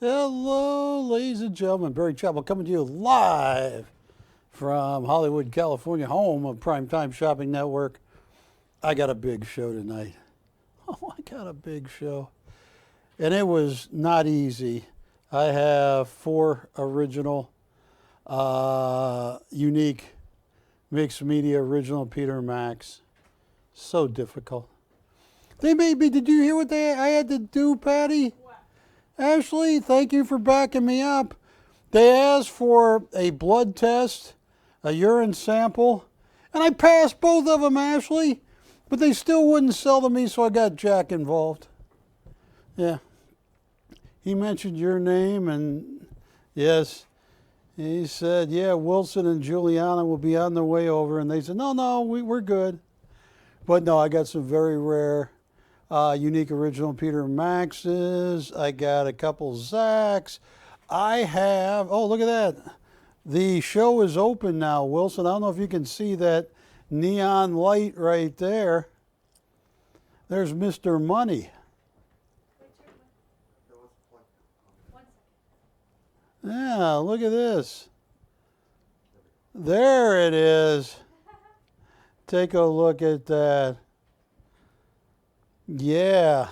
Hello, ladies and gentlemen. Barry Chappell coming to you live from Hollywood, California, home of PrimeTime Shopping Network. I got a big show tonight. Oh, I got a big show. And it was not easy. I have 4 original, unique, mixed media original Peter Max. So difficult. They made me, did you hear what I had to do, Patty? Ashley, thank you for backing me up. They asked for a blood test, a urine sample, and I passed both of them, Ashley, but they still wouldn't sell to me, so I got Jack involved. Yeah. He mentioned your name, and yes, he said, yeah, Wilson and Juliana will be on their way over, and they said, no, we're good. But no, I got some very rare unique original Peter Maxes. I got a couple Zacks. I have, oh, look at that. The show is open now, Wilson. I don't know if you can see that neon light right there. There's Mr. Money. Yeah, look at this. There it is. Take a look at that. Yeah.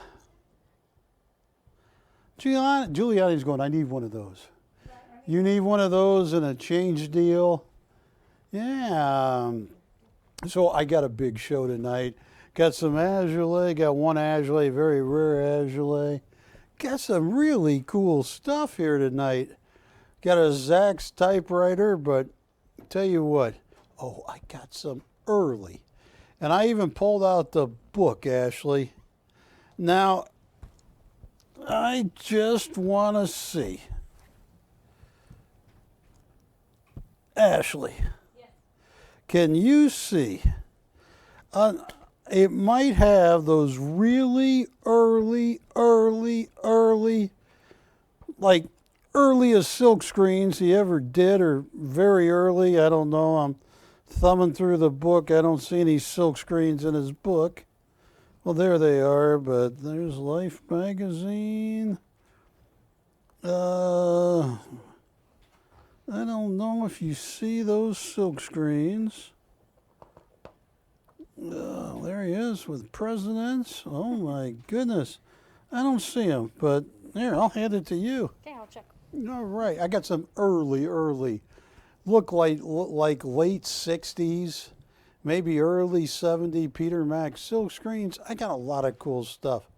Giuliani's going, I need one of those. You need one of those in a change deal? Yeah. So I got a big show tonight. Got some Azoulay, got one Azoulay, very rare Azoulay. Got some really cool stuff here tonight. Got a Zach's typewriter, but tell you what, oh, I got some early. And I even pulled out the book, Ashley. Now, I just want to see. Ashley, yes. Can you see? It might have those really early, like earliest silk screens he ever did, or very early. I don't know. I'm thumbing through the book. I don't see any silk screens in his book. Well, there they are, but there's Life magazine. I don't know if you see those silk screens. There he is with presidents. Oh my goodness. I don't see him, but here, I'll hand it to you. Okay, I'll check. All right, I got some early. Look like late 60s. Maybe early 70 Peter Max silk screens. I got a lot of cool stuff.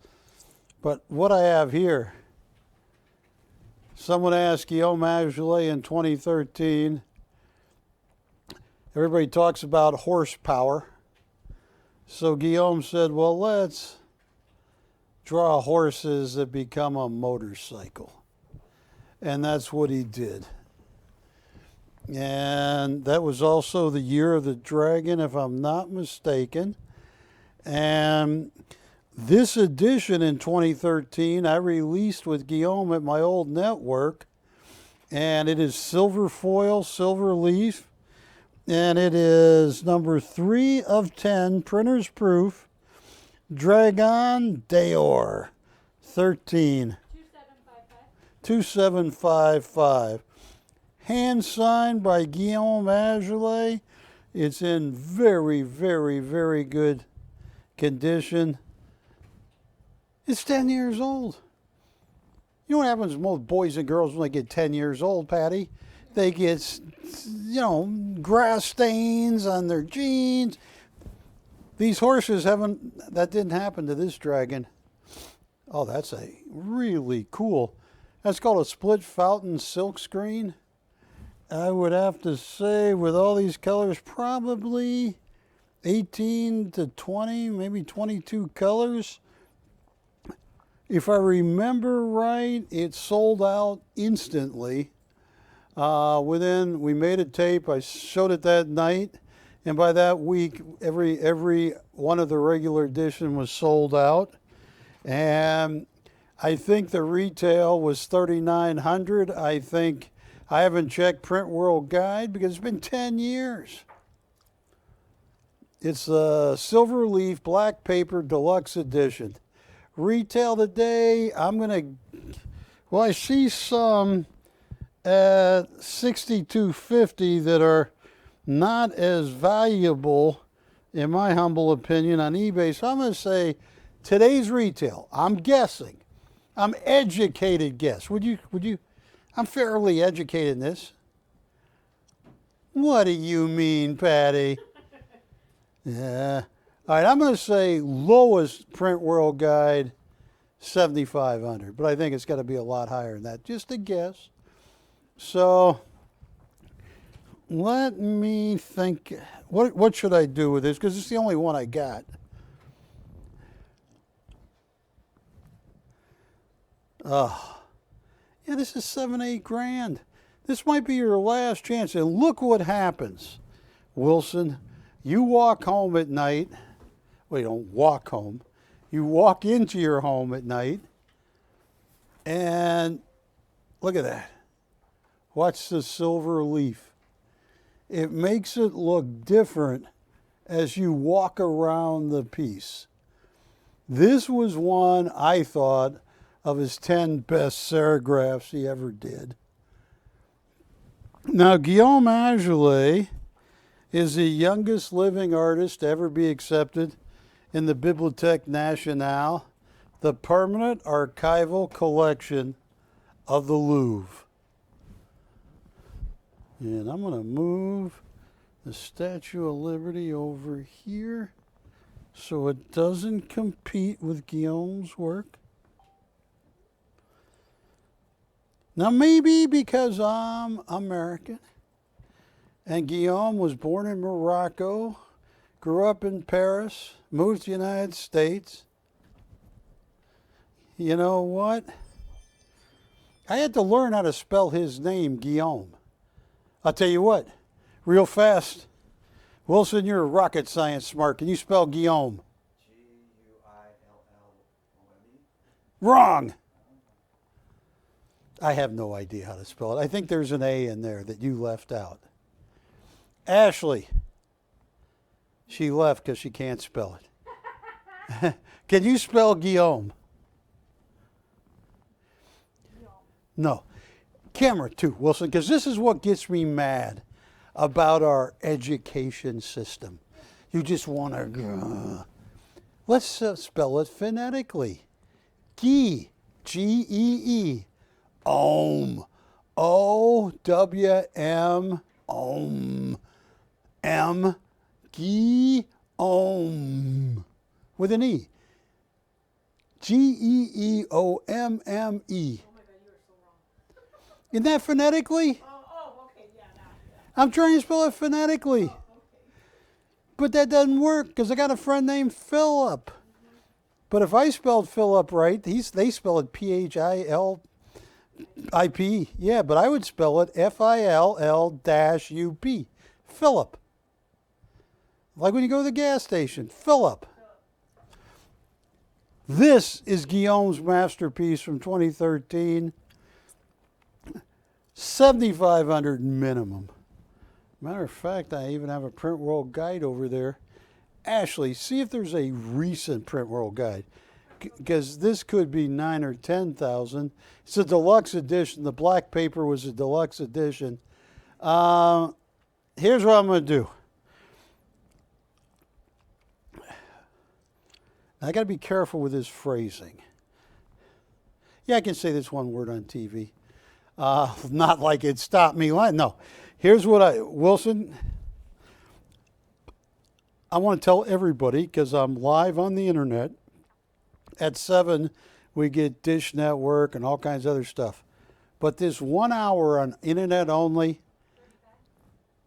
But what I have here, someone asked Guillaume Azoulay in 2013. Everybody talks about horsepower. So Guillaume said, well, let's draw horses that become a motorcycle. And that's what he did. And that was also the year of the dragon, if I'm not mistaken. And this edition in 2013, I released with Guillaume at my old network. And it is silver foil, silver leaf. And it is number 3 of 10, printer's proof, Dragon d'Or, 13. 2755. Hand signed by Guillaume Azoulay. It's in very good condition. It's 10 years old. You know what happens to most boys and girls when they get 10 years old, Patty? They get, grass stains on their jeans. These horses that didn't happen to this dragon. Oh, that's a really cool. That's called a split fountain silk screen. I would have to say, with all these colors, probably 18 to 20, maybe 22 colors. If I remember right, it sold out instantly. We made a tape, I showed it that night, and by that week, every one of the regular edition was sold out. And I think the retail was $3,900. I haven't checked Print World Guide because it's been 10 years. It's a silver leaf black paper deluxe edition. Retail today, Well, I see some at 62.50 that are not as valuable, in my humble opinion, on eBay. So I'm going to say today's retail. I'm guessing. I'm educated guess. Would you? I'm fairly educated in this. What do you mean, Patty? Yeah. All right, I'm going to say lowest Print World Guide, 7,500, but I think it's got to be a lot higher than that. Just a guess. So let me think. What should I do with this? Because it's the only one I got. Oh, yeah, this is 7-8 grand. This might be your last chance. And look what happens, Wilson. You walk home at night. Well, you don't walk home. You walk into your home at night. And look at that. Watch the silver leaf. It makes it look different as you walk around the piece. This was one, I thought, of his 10 best serigraphs he ever did. Now, Guillaume Azoulay is the youngest living artist to ever be accepted in the Bibliothèque Nationale, the permanent archival collection of the Louvre. And I'm going to move the Statue of Liberty over here so it doesn't compete with Guillaume's work. Now, maybe because I'm American and Guillaume was born in Morocco, grew up in Paris, moved to the United States. You know what? I had to learn how to spell his name, Guillaume. I'll tell you what, real fast. Wilson, you're rocket science smart. Can you spell Guillaume? Guillaume. Wrong. I have no idea how to spell it. I think there's an A in there that you left out. Ashley. She left because she can't spell it. Can you spell Guillaume? No. Camera too, Wilson, because this is what gets me mad about our education system. You just want to... Let's spell it phonetically. Guy, G-E-E. Ohm. O-W-M. Ohm. M. Guillaume. With an E. G-E-E-O-M-M-E. Oh my God, you are so wrong. Isn't that phonetically? Okay, yeah, now. I'm trying to spell it phonetically. Okay. But that doesn't work because I got a friend named Philip. But if I spelled Philip right, they spell it P-H-I-L-I-P. Yeah, but I would spell it F-I-L-L-U-P. Philip. Like when you go to the gas station. Philip. This is Guillaume's masterpiece from 2013. 7,500 minimum. Matter of fact, I even have a Print World Guide over there. Ashley, see if there's a recent Print World Guide, because this could be 9,000 or 10,000. It's a deluxe edition. The black paper was a deluxe edition. Here's what I'm going to do. I got to be careful with his phrasing. Yeah, I can say this one word on TV. Not like it stopped me. No. Here's what Wilson, I want to tell everybody, because I'm live on the internet. At 7, we get Dish Network and all kinds of other stuff. But this 1 hour on internet only,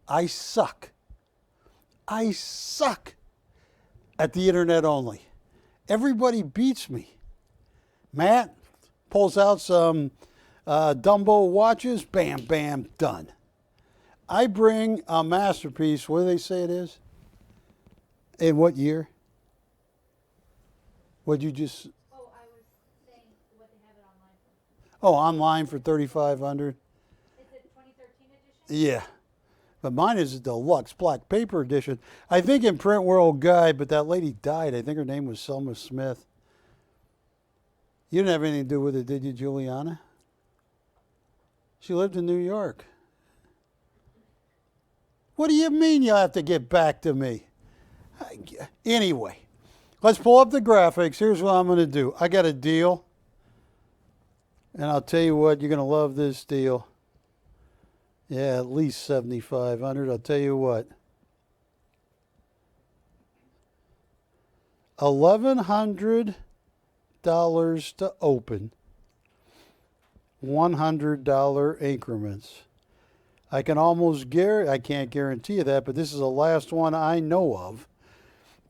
I suck. I suck at the internet only. Everybody beats me. Matt pulls out some Dumbo watches, bam, bam, done. I bring a masterpiece. What do they say it is? In what year? What'd you just... Oh, I was saying what they have it online for. Oh, online for 3,500? Is it 2013 edition? Yeah. But mine is a deluxe black paper edition. I think in Print World Guide, but that lady died. I think her name was Selma Smith. You didn't have anything to do with it, did you, Juliana? She lived in New York. What do you mean you'll have to get back to me? Anyway, let's pull up the graphics. Here's what I'm going to do. I got a deal. And I'll tell you what, you're going to love this deal. Yeah, at least $7,500. I'll tell you what. $1,100 to open. $100 increments. I can almost I can't guarantee you that, but this is the last one I know of.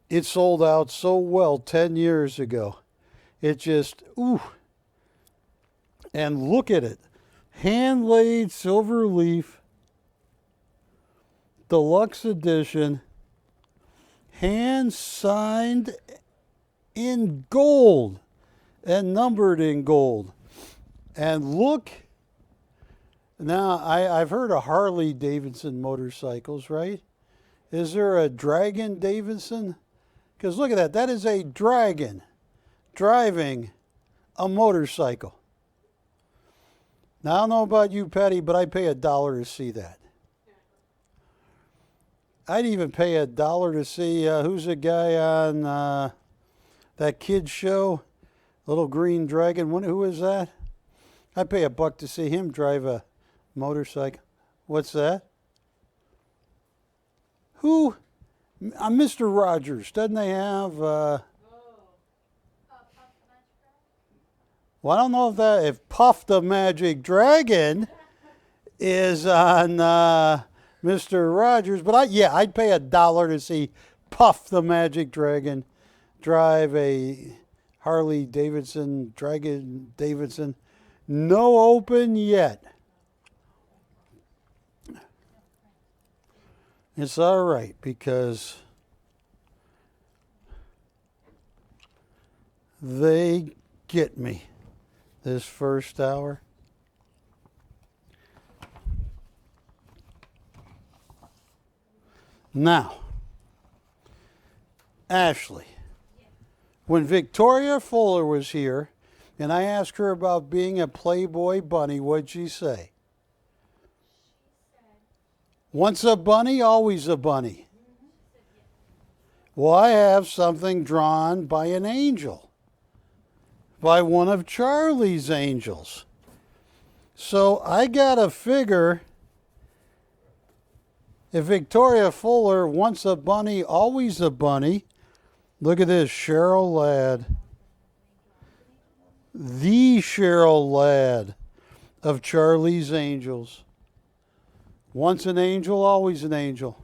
It sold out so well 10 years ago. It just, ooh. And look at it. Hand-laid silver leaf. Deluxe edition. Hand-signed in gold. And numbered in gold. And look. Now, I've heard of Harley Davidson motorcycles, right? Is there a Dragon Davidson? Because look at that. That is a dragon driving a motorcycle. Now, I don't know about you, Patty, but I'd pay $1 to see that. I'd even pay $1 to see, who's the guy on that kid's show? Little Green Dragon. Who is that? I'd pay $1 to see him drive a motorcycle. What's that? Who? Mr. Rogers. Doesn't they have... well, I don't know if Puff the Magic Dragon is on Mr. Rogers, but I'd pay $1 to see Puff the Magic Dragon drive a Harley Davidson, Dragon Davidson. No open yet. It's all right because they get me this first hour. Now, Ashley, when Victoria Fuller was here and I asked her about being a Playboy bunny, what'd she say? Once a bunny, always a bunny. Well, I have something drawn by an angel, by one of Charlie's angels. So I got to figure if Victoria Fuller, once a bunny, always a bunny. Look at this, Cheryl Ladd. The Cheryl Ladd of Charlie's Angels. Once an angel, always an angel.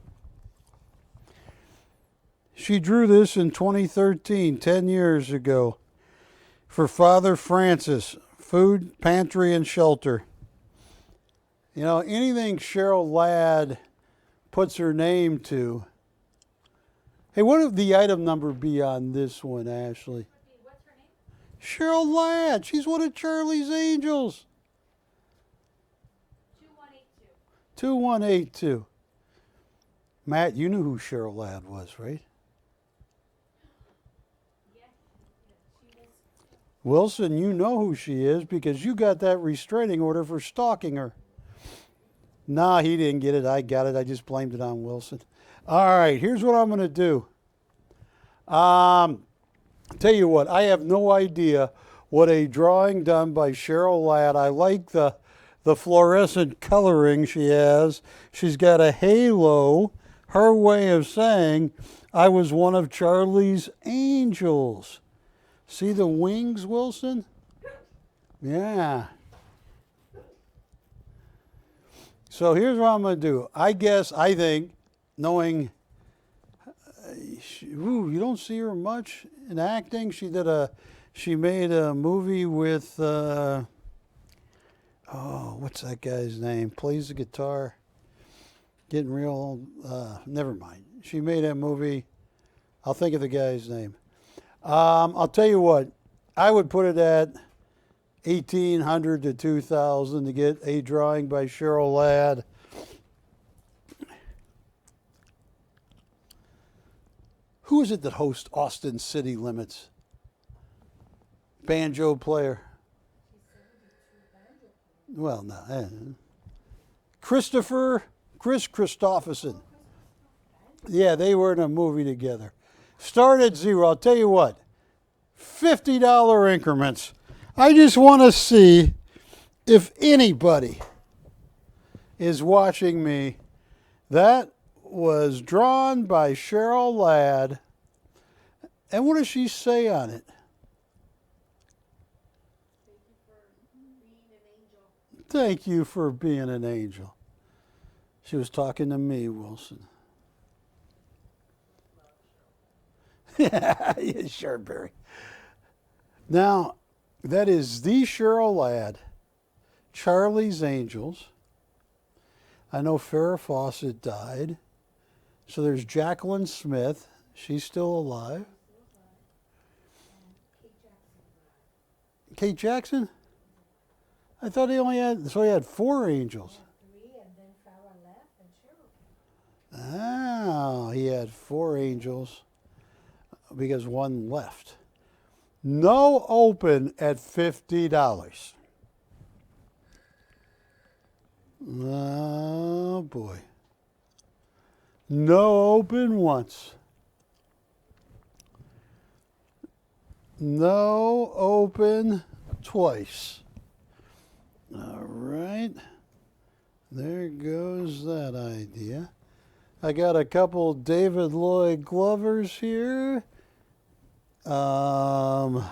She drew this in 2013, 10 years ago, for Father Francis, food, pantry, and shelter. You know, anything Cheryl Ladd puts her name to. Hey, what would the item number be on this one, Ashley? What's her name? Cheryl Ladd. She's one of Charlie's Angels. 2182. Matt, you knew who Cheryl Ladd was, right? Yes, she is. Wilson, you know who she is because you got that restraining order for stalking her. Nah, he didn't get it. I got it. I just blamed it on Wilson. All right, here's what I'm going to do. Tell you what, I have no idea what a drawing done by Cheryl Ladd. I like the fluorescent coloring she has. She's got a halo. Her way of saying, I was one of Charlie's Angels. See the wings, Wilson? Yeah. So here's what I'm going to do. I think, knowing, you don't see her much in acting. She made a movie with, what's that guy's name? Plays the guitar. Getting real, never mind. She made a movie. I'll think of the guy's name. I'll tell you what, I would put it at $1,800 to $2,000 to get a drawing by Cheryl Ladd. Who is it that hosts Austin City Limits? Banjo player. well, no. Chris Christopherson. Yeah, they were in a movie together. Start at zero. I'll tell you what, $50 increments. I just want to see if anybody is watching me. That was drawn by Cheryl Ladd. And what does she say on it? Thank you for being an angel. She was talking to me, Wilson. Yeah, sure, Barry. Now, that is the Cheryl Ladd, Charlie's Angels. I know Farrah Fawcett died. So there's Jacqueline Smith. She's still alive. Kate Jackson? I thought he only had, so he had 4 angels. 3, and then Farrah left and Cheryl came. Oh, he had 4 angels because 1 left. No open at $50. Oh, boy. No open once. No open twice. All right. There goes that idea. I got a couple David Lloyd Glovers here. I've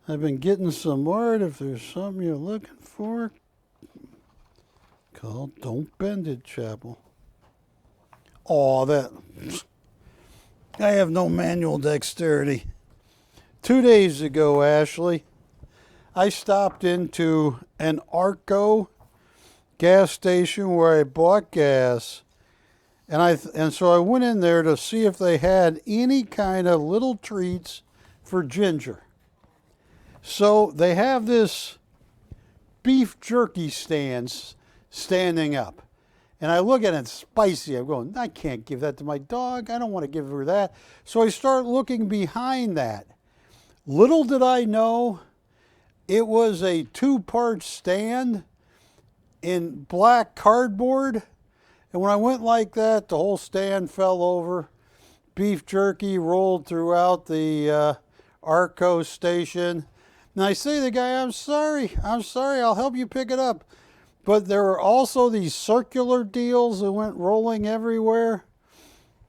been getting some art. If there's something you're looking for, call Don't Bend It, Chappell. Oh, that. I have no manual dexterity. 2 days ago, Ashley, I stopped into an Arco gas station where I bought gas. And so I went in there to see if they had any kind of little treats for Ginger. So they have this beef jerky standing up. And I look at it, it's spicy. I'm going, I can't give that to my dog. I don't want to give her that. So I start looking behind that. Little did I know, it was a 2-part stand in black cardboard. And when I went like that, the whole stand fell over. Beef jerky rolled throughout the Arco station. And I say to the guy, I'm sorry, I'll help you pick it up. But there were also these circular deals that went rolling everywhere.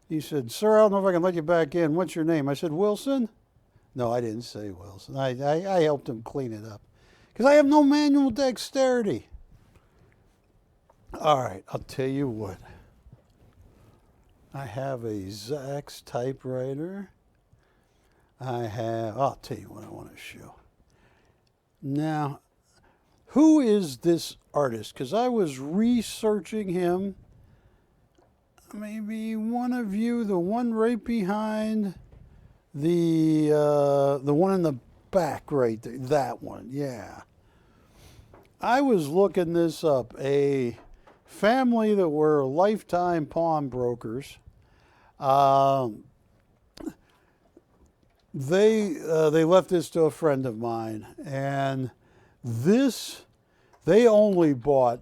He said, sir, I don't know if I can let you back in. What's your name? I said, Wilson. No, I didn't say Wilson. I helped him clean it up. Because I have no manual dexterity. All right, I'll tell you what. I have a Zax typewriter. I'll tell you what I want to show. Now, who is this artist? Because I was researching him. Maybe one of you, the one right behind the one in the back right there, that one, yeah. I was looking this up. A family that were lifetime pawnbrokers. They left this to a friend of mine, and they only bought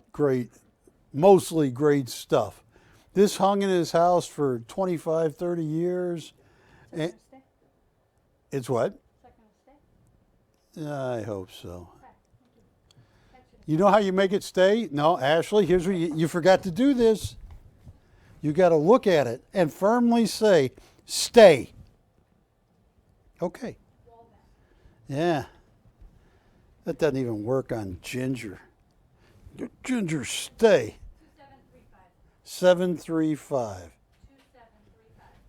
mostly great stuff. This hung in his house for 25, 30 years. And it's what? I hope so. You know how you make it stay? No, Ashley, here's what you forgot to do this. You got to look at it and firmly say, stay. Okay. Yeah. That doesn't even work on Ginger. Ginger, stay. 735.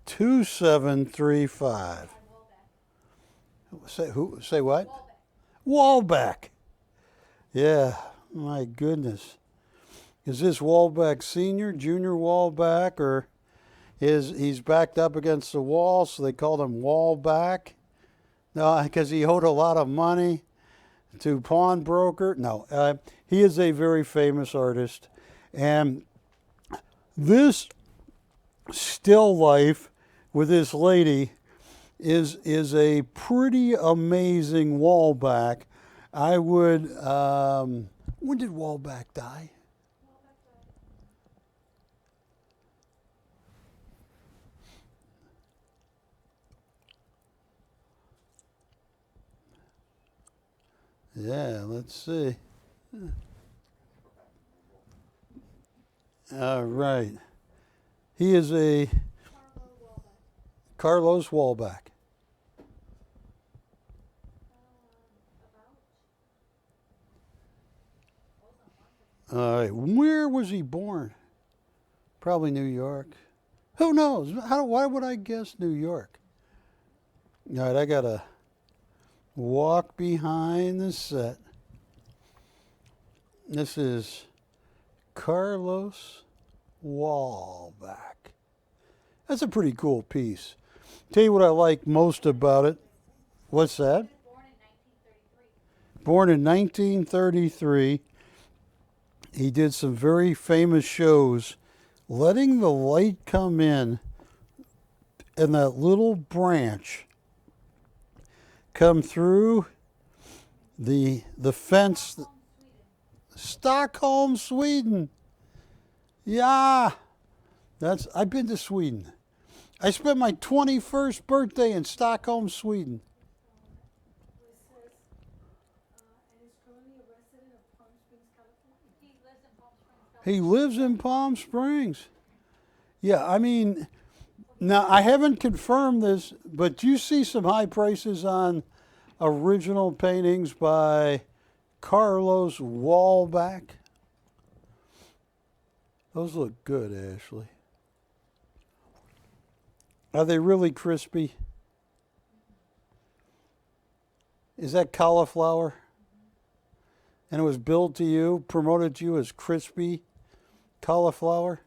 2735. Say what? Wallback. Yeah, my goodness. Is this Wallback Senior, Junior Wallback, or he's backed up against the wall, so they called him Wallback? No, because he owed a lot of money to pawnbroker. No, he is a very famous artist. And this still life with this lady is a pretty amazing Wallback. I would When did Walback die? Yeah, let's see. All right. He is a Carlos Walback. All right. Where was he born? Probably New York. Who knows? Why would I guess New York? All right, I got to walk behind the set. This is Carlos Walback. That's a pretty cool piece. Tell you what I like most about it. What's that? Born in 1933. Born in 1933. He did some very famous shows, letting the light come in and that little branch come through the fence. Stockholm, Sweden. Yeah. I've been to Sweden. I spent my 21st birthday in Stockholm, Sweden. It says, and is currently a resident of Palm Springs, California. He lives in Palm Springs, He lives in Palm Springs. Yeah, I mean, now I haven't confirmed this, but you see some high prices on original paintings by Carlos Walback. Those look good, Ashley. Are they really crispy? Is that cauliflower? And it was billed to you, promoted to you as crispy cauliflower?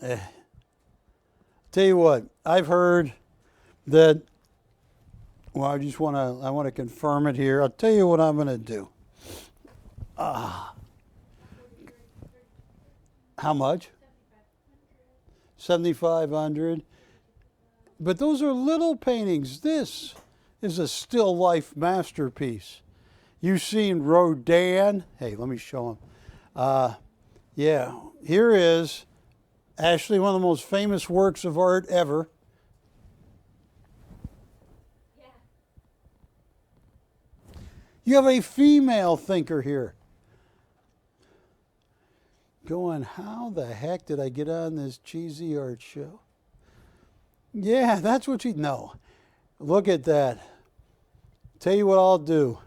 Tell you what, I've heard that, well, I want to confirm it here. I'll tell you what I'm going to do. How much? 7,500. But those are little paintings. This is a still life masterpiece. You've seen Rodin. Hey, let me show him. Yeah, here is actually one of the most famous works of art ever. yeah. You have a female thinker here. Going, how the heck did I get on this cheesy art show? Yeah, that's what no. Look at that. Tell you what I'll do.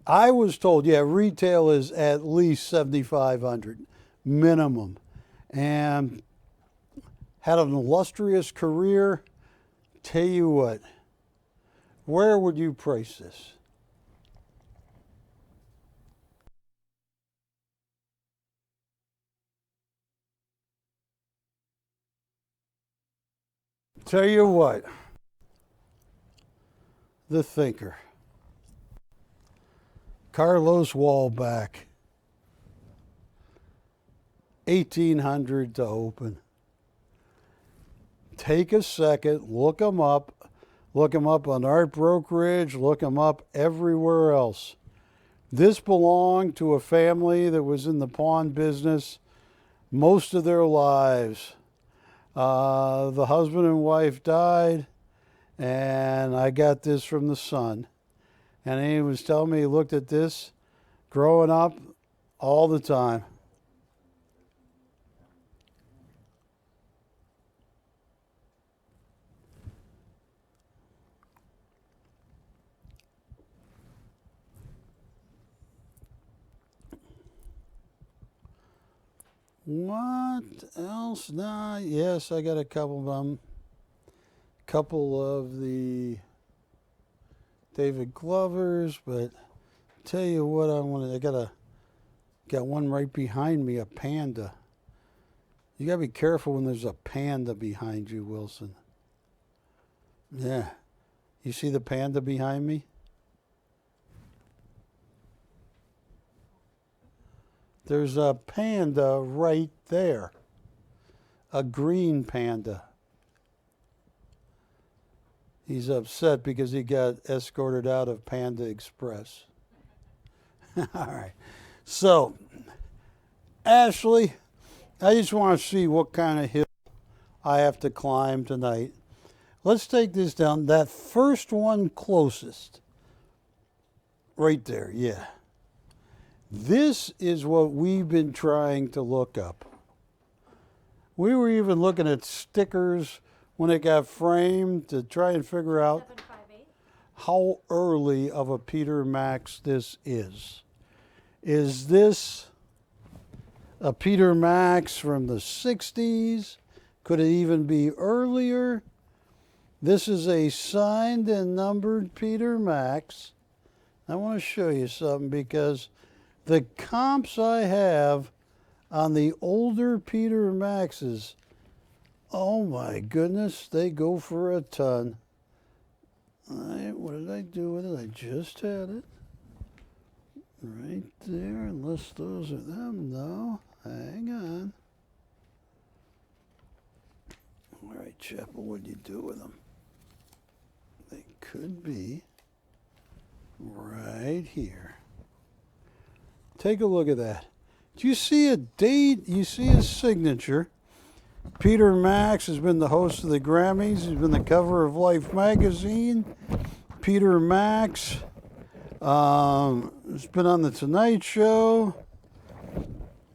I was told, yeah, retail is at least 7,500 minimum. And had an illustrious career. Tell you what, where would you price this? Tell you what, the thinker, Carlos Walback, 1,800 to open. Take a second, look them up. Look them up on Art Brokerage, look them up everywhere else. This belonged to a family that was in the pawn business most of their lives. The husband and wife died, and I got this from the son. And he was telling me he looked at this growing up all the time. What else? Nah, yes, I got a couple of them. Couple of the David Glovers, but tell you what, I got one right behind me, a panda. You gotta be careful when there's a panda behind you, Wilson. Yeah, you see the panda behind me? There's a panda right there. A green panda. He's upset because he got escorted out of Panda Express. All right. So, Ashley, I just want to see what kind of hill I have to climb tonight. Let's take this down. That first one closest. Right there, yeah. This is what we've been trying to look up. We were even looking at stickers when it got framed to try and figure out 758. how early of a Peter Max this is. Is this a Peter Max from the 60s? Could it even be earlier? This is a signed and numbered Peter Max. I want to show you something because the comps I have on the older Peter Maxes, oh my goodness, they go for a ton. What did I do with it? I just had it. Right there, unless those are them. No, hang on. All right, Chappell, what do you do with them? They could be right here. Take a look at that. Do you see a date? You see his signature. Peter Max has been the host of the Grammys. He's been the cover of Life magazine. Peter Max has been on the Tonight Show.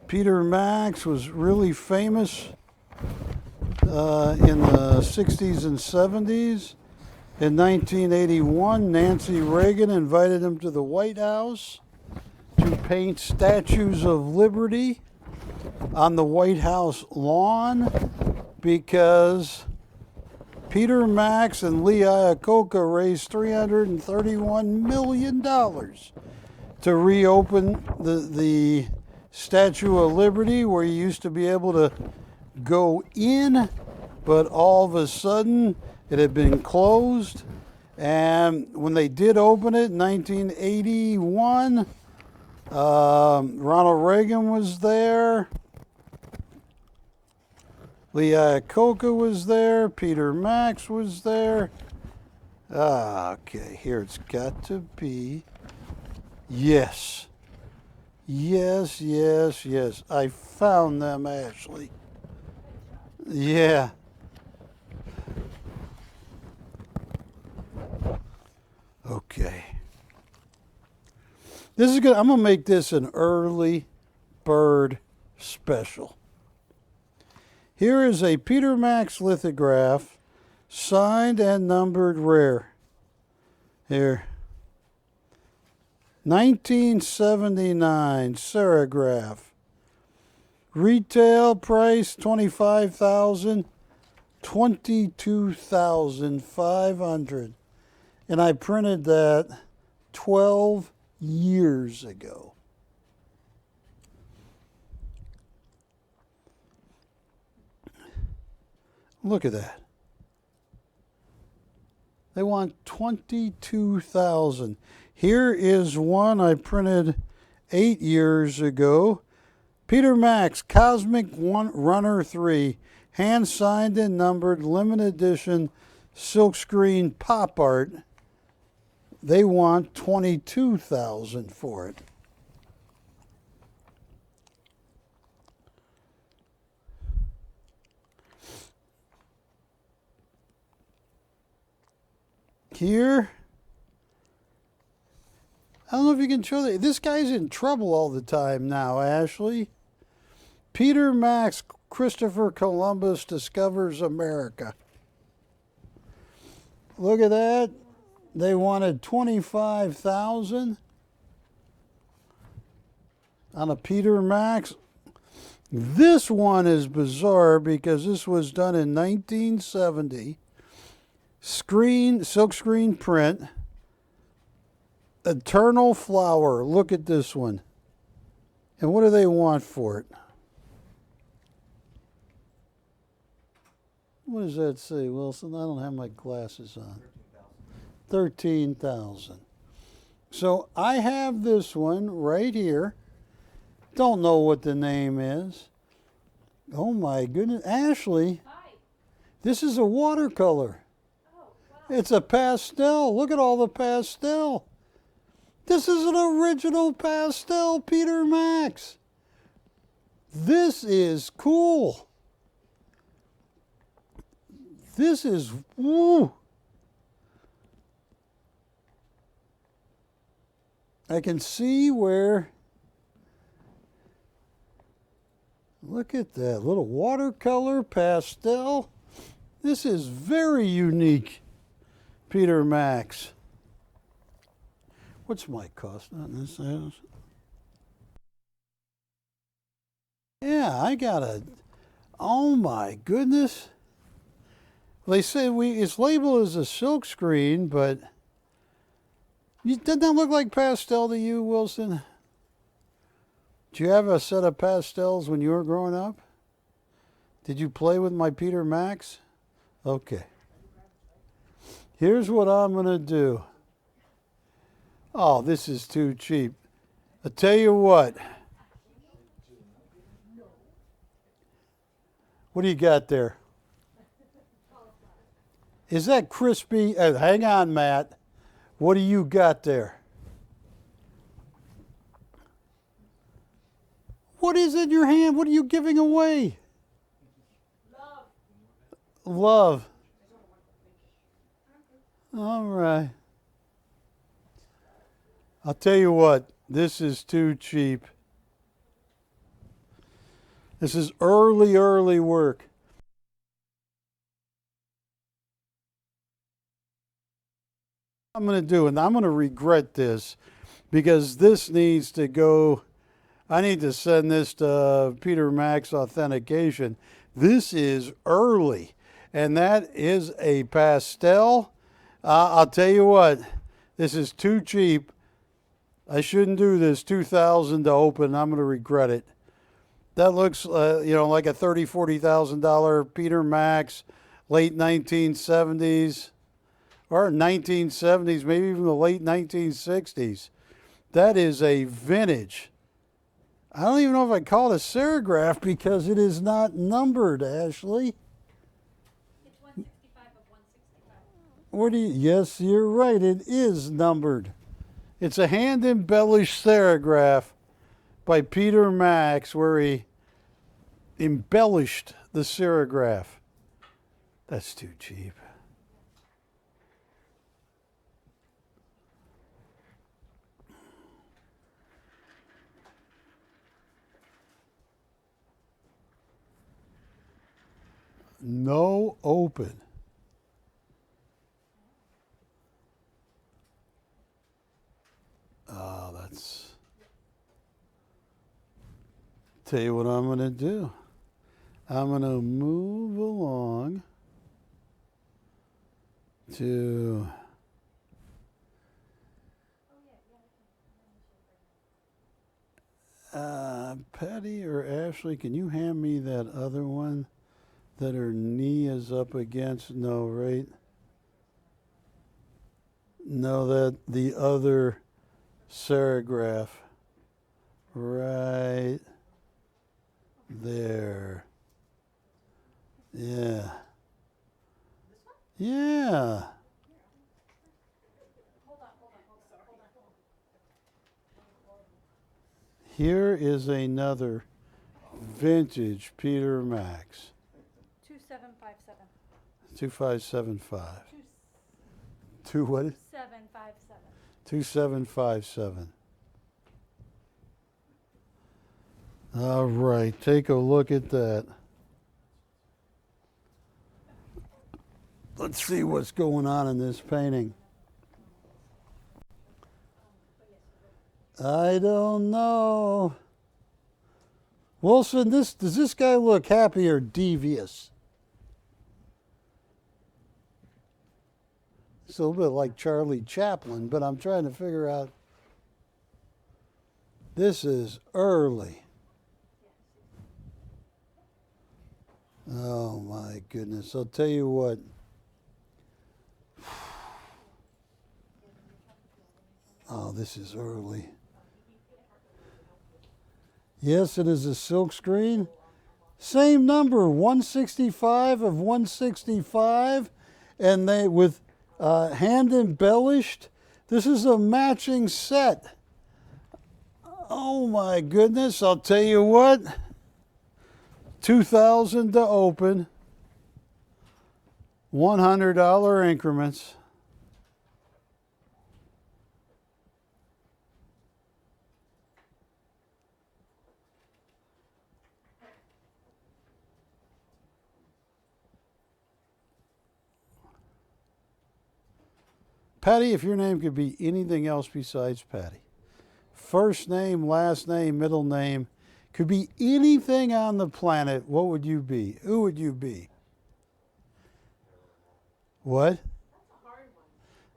Peter Max was really famous in the 60s and 70s. In 1981, Nancy Reagan invited him to the White House to paint statues of liberty on the White House lawn because Peter Max and Lee Iacocca raised $331 million to reopen the Statue of Liberty, where you used to be able to go in, but all of a sudden it had been closed. And when they did open it in 1981, Ronald Reagan was there. Lee Iacocca was there. Peter Max was there. Okay, here it's got to be. Yes. Yes, yes, yes. I found them, Ashley. Yeah. Okay. This is good. I'm gonna make this an early bird special. Here is a Peter Max lithograph, signed and numbered rare. Here. 1979 serigraph. Retail price $25,000, $22,500. And I printed that 12 years ago. Look at that. They want 22,000. Here is one I printed 8 years ago. Peter Max Cosmic Runner 3, hand signed and numbered, limited edition, silkscreen pop art. They want 22,000 for it. Here, I don't know if you can show that. This guy's in trouble all the time now, Ashley. Peter Max, Christopher Columbus discovers America. Look at that. They wanted 25,000 on a Peter Max. This one is bizarre because this was done in 1970. Silkscreen print. Eternal Flower. Look at this one. And what do they want for it? What does that say, Wilson? I don't have my glasses on. 13,000. So I have this one right here. Don't know what the name is. Oh my goodness. Ashley, Hi. this is a watercolor. Oh, wow. It's a pastel. Look at all the pastel. This is an original pastel Peter Max. This is cool. This is, woo. I can see where, look at that, little watercolor pastel. This is very unique, Peter Max. What's my cost on this? Yeah, I got a, oh my goodness. They say it's labeled as a silk screen, but doesn't that look like pastel to you, Wilson? Did you have a set of pastels when you were growing up? Did you play with my Peter Max? Okay. Here's what I'm going to do. Oh, this is too cheap. I tell you what. What do you got there? Is that crispy? Hang on, Matt. What do you got there? What is in your hand? What are you giving away? Love. All right. I'll tell you what, this is too cheap. This is early work. I'm going to do, and I'm going to regret this because this needs to go. I need to send this to Peter Max Authentication. This is early, and that is a pastel. I'll tell you what, this is too cheap. I shouldn't do this. $2,000 to open. I'm going to regret it. That looks, like a $30,000, $40,000 Peter Max, late 1970s. Or 1970s, maybe even the late 1960s. That is a vintage. I don't even know if I call it a serigraph because it is not numbered, Ashley. It's 165 of 165. What do you? Yes, you're right. It is numbered. It's a hand-embellished serigraph by Peter Max where he embellished the serigraph. That's too cheap. No open. Oh, that's. Tell you what I'm going to do. I'm going to move along to. Patty or Ashley, can you hand me that other one that her knee is up against? No, right? No, that the other serigraph. Right there. Yeah. Yeah. Here is another vintage Peter Max. 2757. 2575. Two what? 2757. 2757. All right, take a look at that. Let's see what's going on in this painting. I don't know. Wilson, does this guy look happy or devious? It's a little bit like Charlie Chaplin, but I'm trying to figure out. This is early. Oh my goodness. I'll tell you what. Oh, this is early. Yes, it is a silk screen. Same number, 165 of 165, and they with hand embellished. This is a matching set. Oh my goodness, I'll tell you what. $2,000 to open. $100 increments. Patty, if your name could be anything else besides Patty. First name, last name, middle name. Could be anything on the planet, what would you be? Who would you be? What? That's a hard one.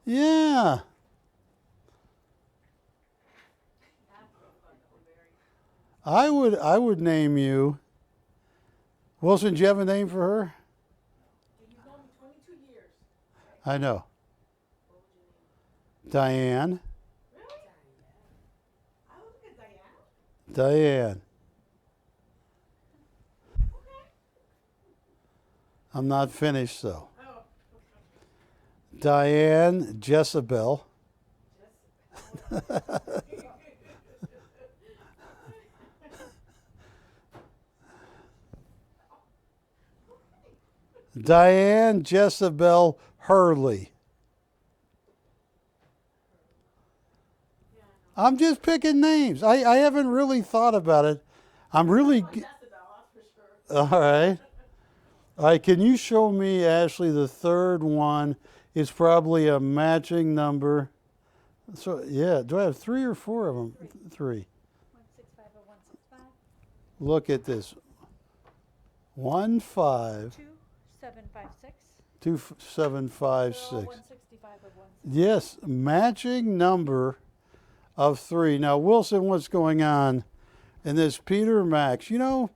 Yeah. I would name you. Wilson, do you have a name for her? You've known me 22 years. I know. What would you name me? Diane. Really? I would look at Diane. Diane. Okay. I'm not finished though. Oh. Diane Jezebel. Diane Jezebel Hurley. I'm just picking names. I haven't really thought about it. I'm really. Jezebel, that's for sure. All right. All right. Can you show me, Ashley, the third one is probably a matching number. So, yeah. Do I have 3 or 4 of them? 3. 165 or 165. Look at this. 1 5 2756. 2 7 5 They're all 6. 165 or 165. Yes, matching number of 3. Now, Wilson, what's going on in this Peter Max? You know,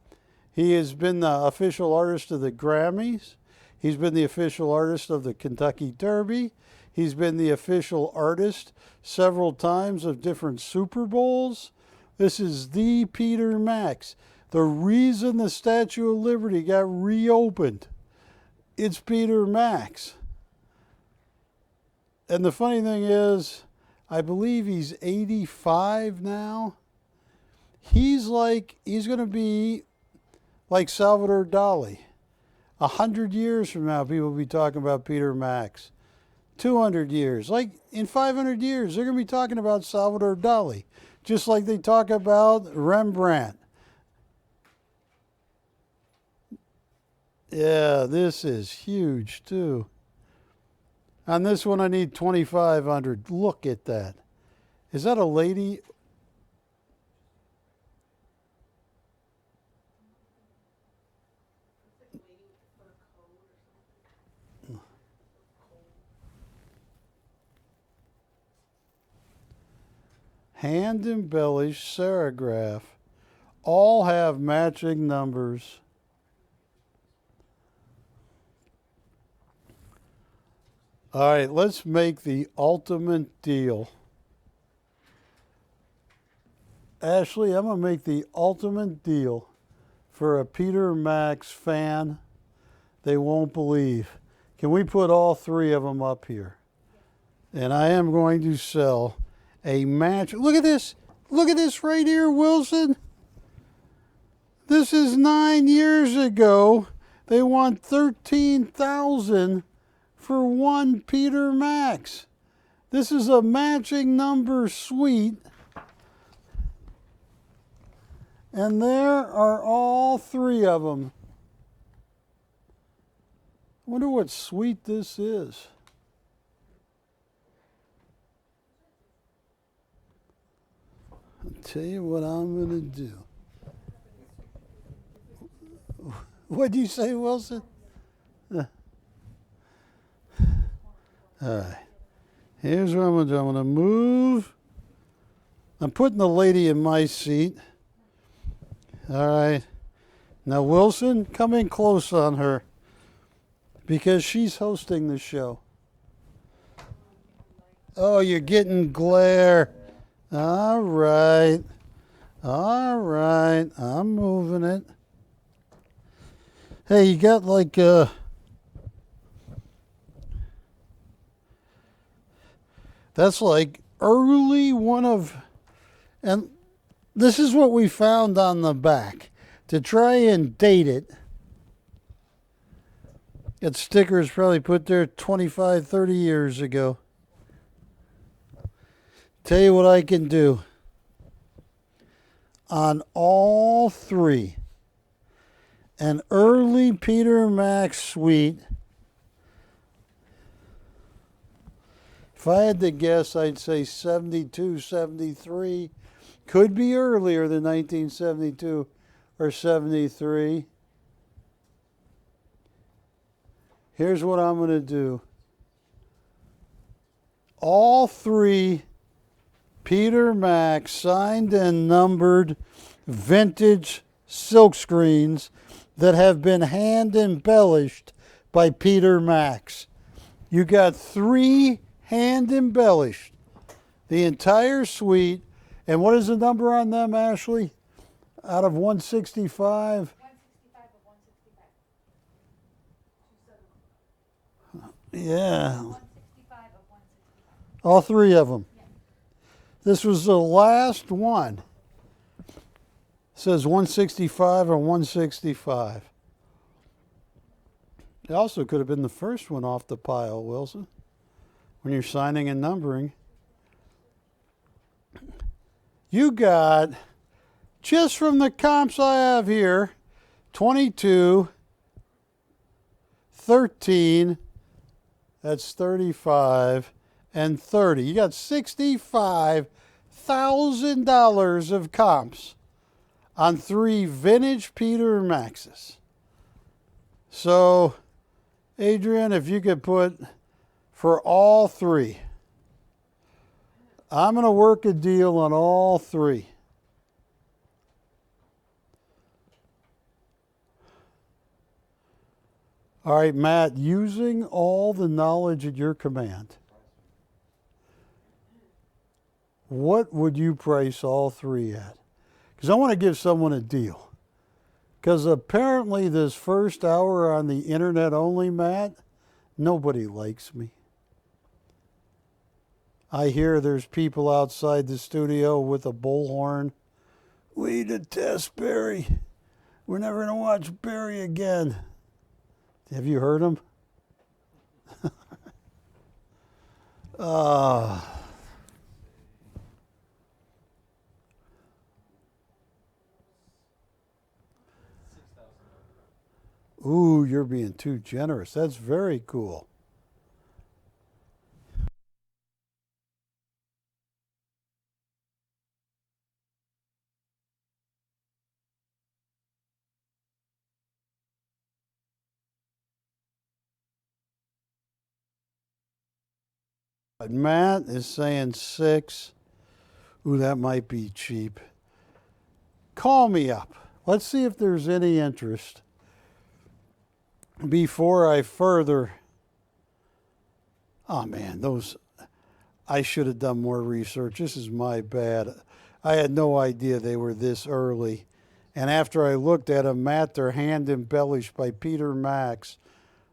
he has been the official artist of the Grammys. He's been the official artist of the Kentucky Derby. He's been the official artist several times of different Super Bowls. This is the Peter Max. The reason the Statue of Liberty got reopened, it's Peter Max. And the funny thing is, I believe he's 85 now. He's going to be like Salvador Dali. 100 years from now, people will be talking about Peter Max. 200 years. Like in 500 years, they're going to be talking about Salvador Dali. Just like they talk about Rembrandt. Yeah, this is huge too. On this one, I need 2,500. Look at that. Is that a lady? Hand embellished serifgraph. All have matching numbers. All right, let's make the ultimate deal. Ashley, I'm going to make the ultimate deal for a Peter Max fan. They won't believe. Can we put all 3 of them up here? And I am going to sell a match. Look at this. Look at this right here, Wilson. This is 9 years ago. They want $13,000 for 1 Peter Max. This is a matching number suite. And there are all 3 of them. I wonder what suite this is. I'll tell you what I'm going to do. What'd you say, Wilson? All right. Here's what I'm going to do. I'm going to move. I'm putting the lady in my seat. All right. Now, Wilson, come in close on her because she's hosting the show. Oh, you're getting glare. All right. All right. I'm moving it. Hey, you got like That's like early one of, and this is what we found on the back. To try and date it, that sticker is probably put there 25, 30 years ago. Tell you what I can do. On all three, an early Peter Max suite. If I had to guess, I'd say 72, 73. Could be earlier than 1972 or 73. Here's what I'm going to do. All three Peter Max signed and numbered vintage silk screens that have been hand embellished by Peter Max. You got 3 hand embellished, the entire suite. And what is the number on them, Ashley? Out of 165? 165 of 165. Yeah, 165 of 165. all 3 of them. Yeah. This was the last one. It says 165 or 165. It also could have been the first one off the pile, Wilson, when you're signing and numbering. You got, just from the comps I have here, 22, 13, that's 35, and 30. You got $65,000 of comps on 3 vintage Peter Maxes. So, Adrian, if you could put for all 3. I'm going to work a deal on all 3. All right, Matt, using all the knowledge at your command, what would you price all 3 at? Because I want to give someone a deal. Because apparently this first hour on the internet only, Matt, nobody likes me. I hear there's people outside the studio with a bullhorn. We detest Barry. We're never going to watch Barry again. Have you heard him? Ooh, you're being too generous. That's very cool. Matt is saying 6. Ooh, that might be cheap. Call me up. Let's see if there's any interest before I further. Oh man, those, I should have done more research. This is my bad. I had no idea they were this early. And after I looked at them, Matt, they're hand embellished by Peter Max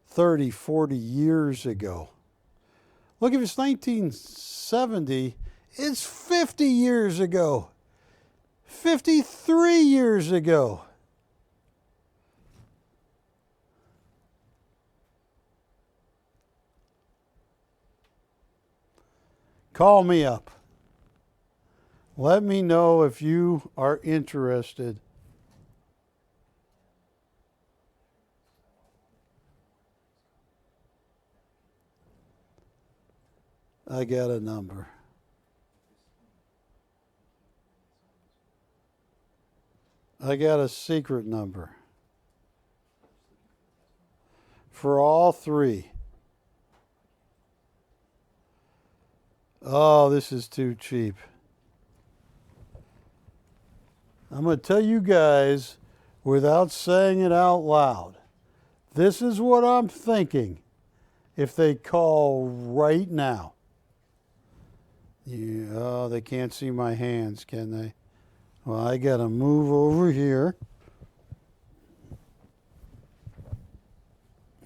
30, 40 years ago. Look, if it's 1970, it's 50 years ago. 53 years ago. Call me up. Let me know if you are interested. I got a number. I got a secret number for all 3. Oh, this is too cheap. I'm going to tell you guys without saying it out loud. This is what I'm thinking if they call right now. Oh, they can't see my hands, can they? Well, I got to move over here.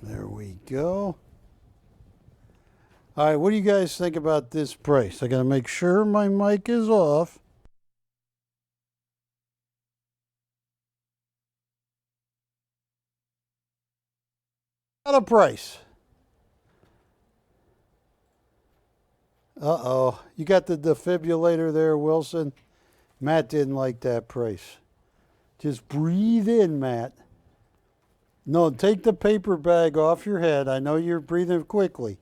There we go. All right, what do you guys think about this price? I got to make sure my mic is off. Not a price. Uh-oh. You got the defibrillator there, Wilson? Matt didn't like that price. Just breathe in, Matt. No, take the paper bag off your head. I know you're breathing quickly,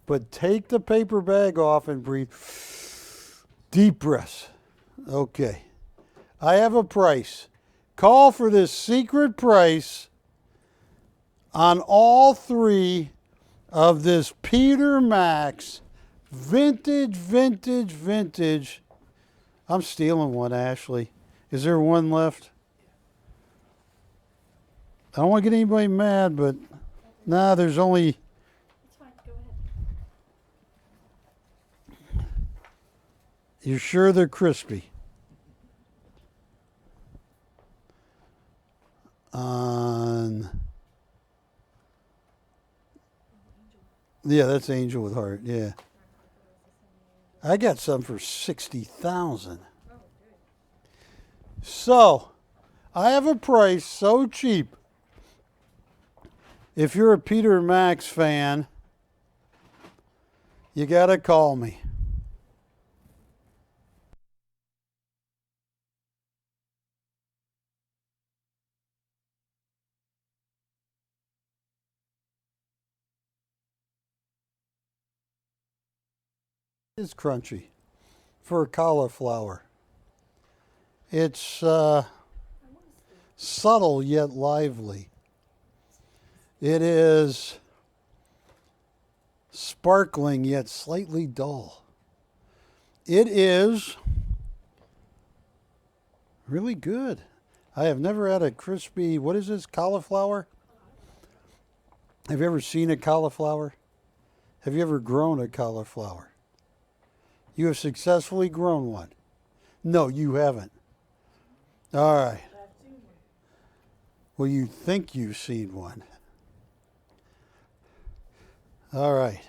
but take the paper bag off and breathe. Deep breaths. Okay. I have a price. Call for this secret price on all three of this Peter Max vintage. I'm stealing one, Ashley. Is there one left? I don't want to get anybody mad, but nah, there's only. It's fine, go ahead. You're sure they're crispy? Yeah, that's Angel with Heart. Yeah, I got some for 60,000. So, I have a price so cheap. If you're a Peter Max fan, you got to call me. It's crunchy for cauliflower. It's subtle yet lively. It is sparkling yet slightly dull. It is really good. I have never had a crispy, what is this, cauliflower? Have you ever seen a cauliflower? Have you ever grown a cauliflower? You have successfully grown one. No, you haven't. All right. Well, you think you've seen one. All right.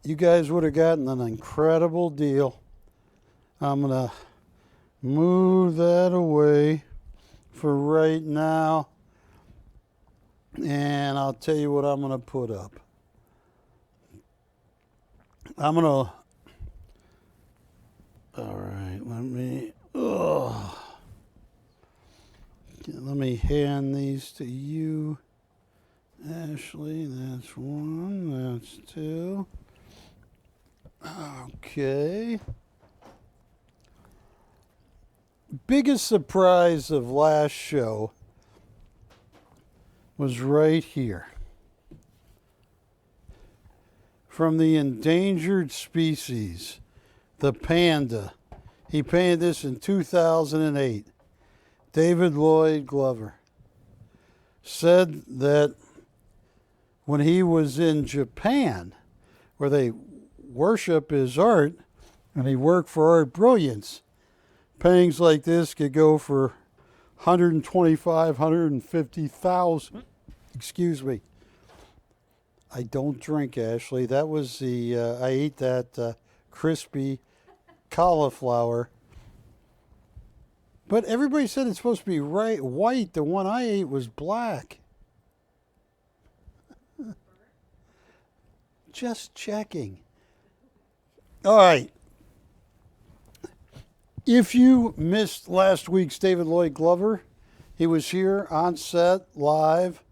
You guys would have gotten an incredible deal. I'm going to move that away for right now. And I'll tell you what I'm going to put up. I'm going to... All right, let me hand these to you, Ashley. That's one, that's two. Okay. Biggest surprise of last show was right here. From the endangered species, the panda. He painted this in 2008. David Lloyd Glover said that when he was in Japan, where they worship his art, and he worked for Art Brilliance, paintings like this could go for 125, 150,000. Excuse me. I don't drink, Ashley. That was the, I ate that crispy cauliflower. But everybody said it's supposed to be white. The one I ate was black. Just checking. All right. If you missed last week's David Lloyd Glover, he was here on set live,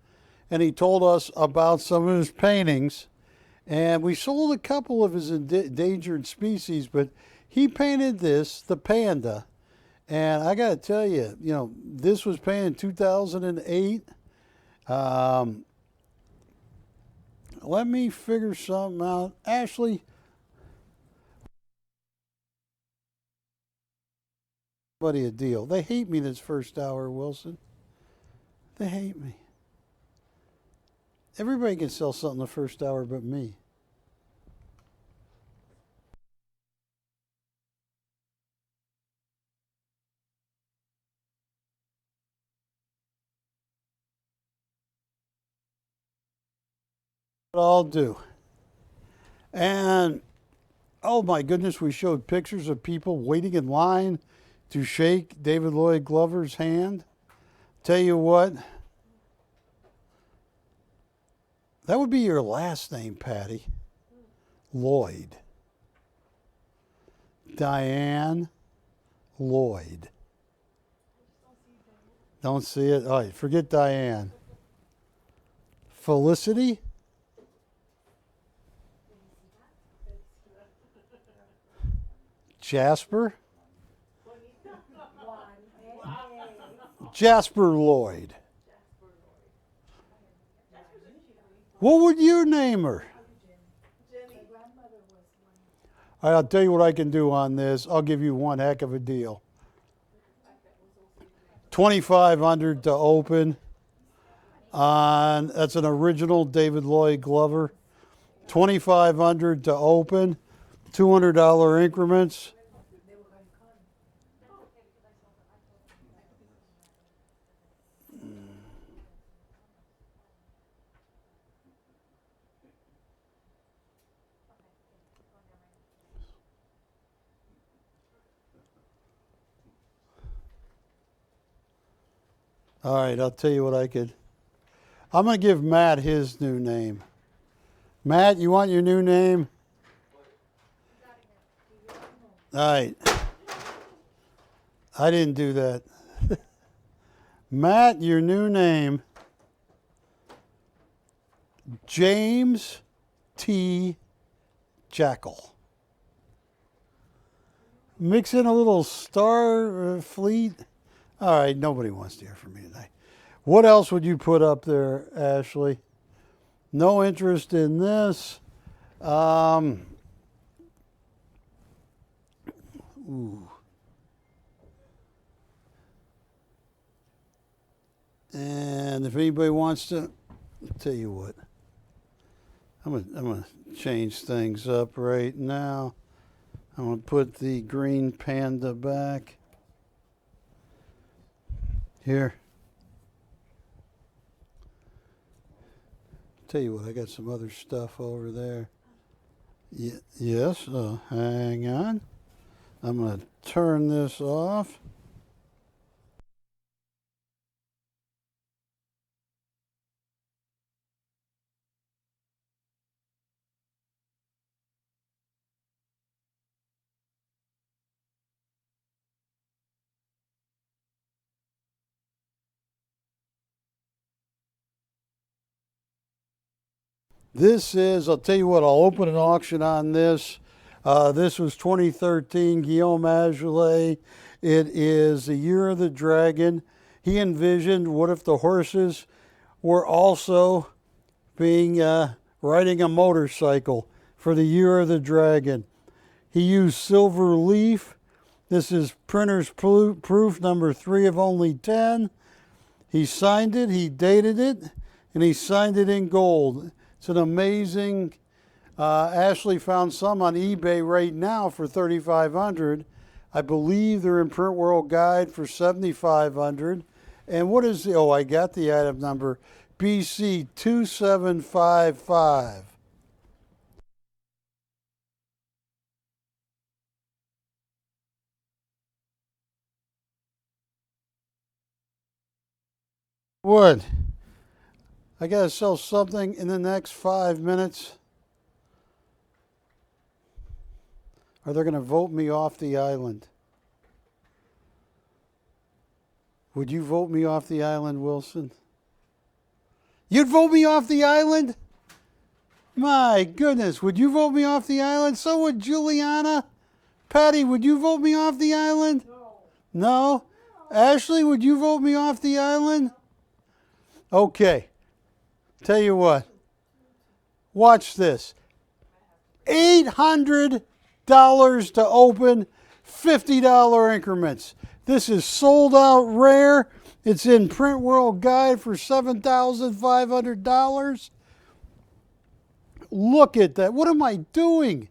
and he told us about some of his paintings. And we sold a couple of his endangered species, but he painted this, the panda. And I got to tell you, this was painted in 2008. Let me figure something out. Ashley, buddy, a deal. They hate me this first hour, Wilson. They hate me. Everybody can sell something the first hour but me. What I'll do. And oh my goodness, we showed pictures of people waiting in line to shake David Lloyd Glover's hand. Tell you what, that would be your last name, Patty. Lloyd. Diane Lloyd. Don't see it? All right, forget Diane. Felicity? Jasper? Jasper Lloyd. What would you name her? All right, I'll tell you what I can do on this. I'll give you one heck of a deal. $2,500 to open. That's an original David Lloyd Glover. $2,500 to open. $200 increments. All right, I'll tell you what I could. I'm going to give Matt his new name. Matt, you want your new name? All right. I didn't do that. Matt, your new name, James T. Jackal. Mix in a little Star Fleet. All right, nobody wants to hear from me tonight. What else would you put up there, Ashley? No interest in this. Ooh. And if anybody wants to, I'll tell you what. I'm gonna change things up right now. I'm gonna put the green panda back. Here. Tell you what, I got some other stuff over there. Yes, hang on. I'm going to turn this off. This is, I'll tell you what, I'll open an auction on this. This was 2013 Guillaume Azoulay. It is the Year of the Dragon. He envisioned what if the horses were also being riding a motorcycle for the Year of the Dragon. He used silver leaf. This is printer's proof number 3 of only 10. He signed it, he dated it, and he signed it in gold. It's an amazing, Ashley found some on eBay right now for $3,500. I believe they're in Print World Guide for $7,500. And what is the, oh, I got the item number, BC 2755. Wood. I got to sell something in the next 5 minutes. Or they're going to vote me off the island. Would you vote me off the island, Wilson? You'd vote me off the island? My goodness, would you vote me off the island? So would Juliana. Patty, would you vote me off the island? No? Ashley, would you vote me off the island? Okay. Tell you what, watch this. $800 to open, $50 increments. This is sold out rare. It's in Print World Guide for $7,500. Look at that. What am I doing?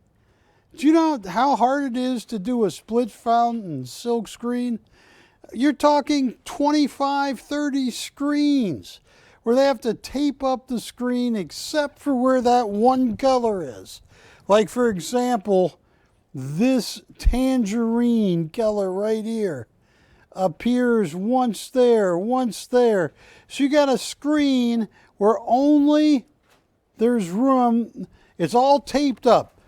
Do you know how hard it is to do a split fountain silk screen? You're talking 25, 30 screens where they have to tape up the screen except for where that one color is. Like, for example, this tangerine color right here appears once there, once there. So you got a screen where only there's room. It's all taped up.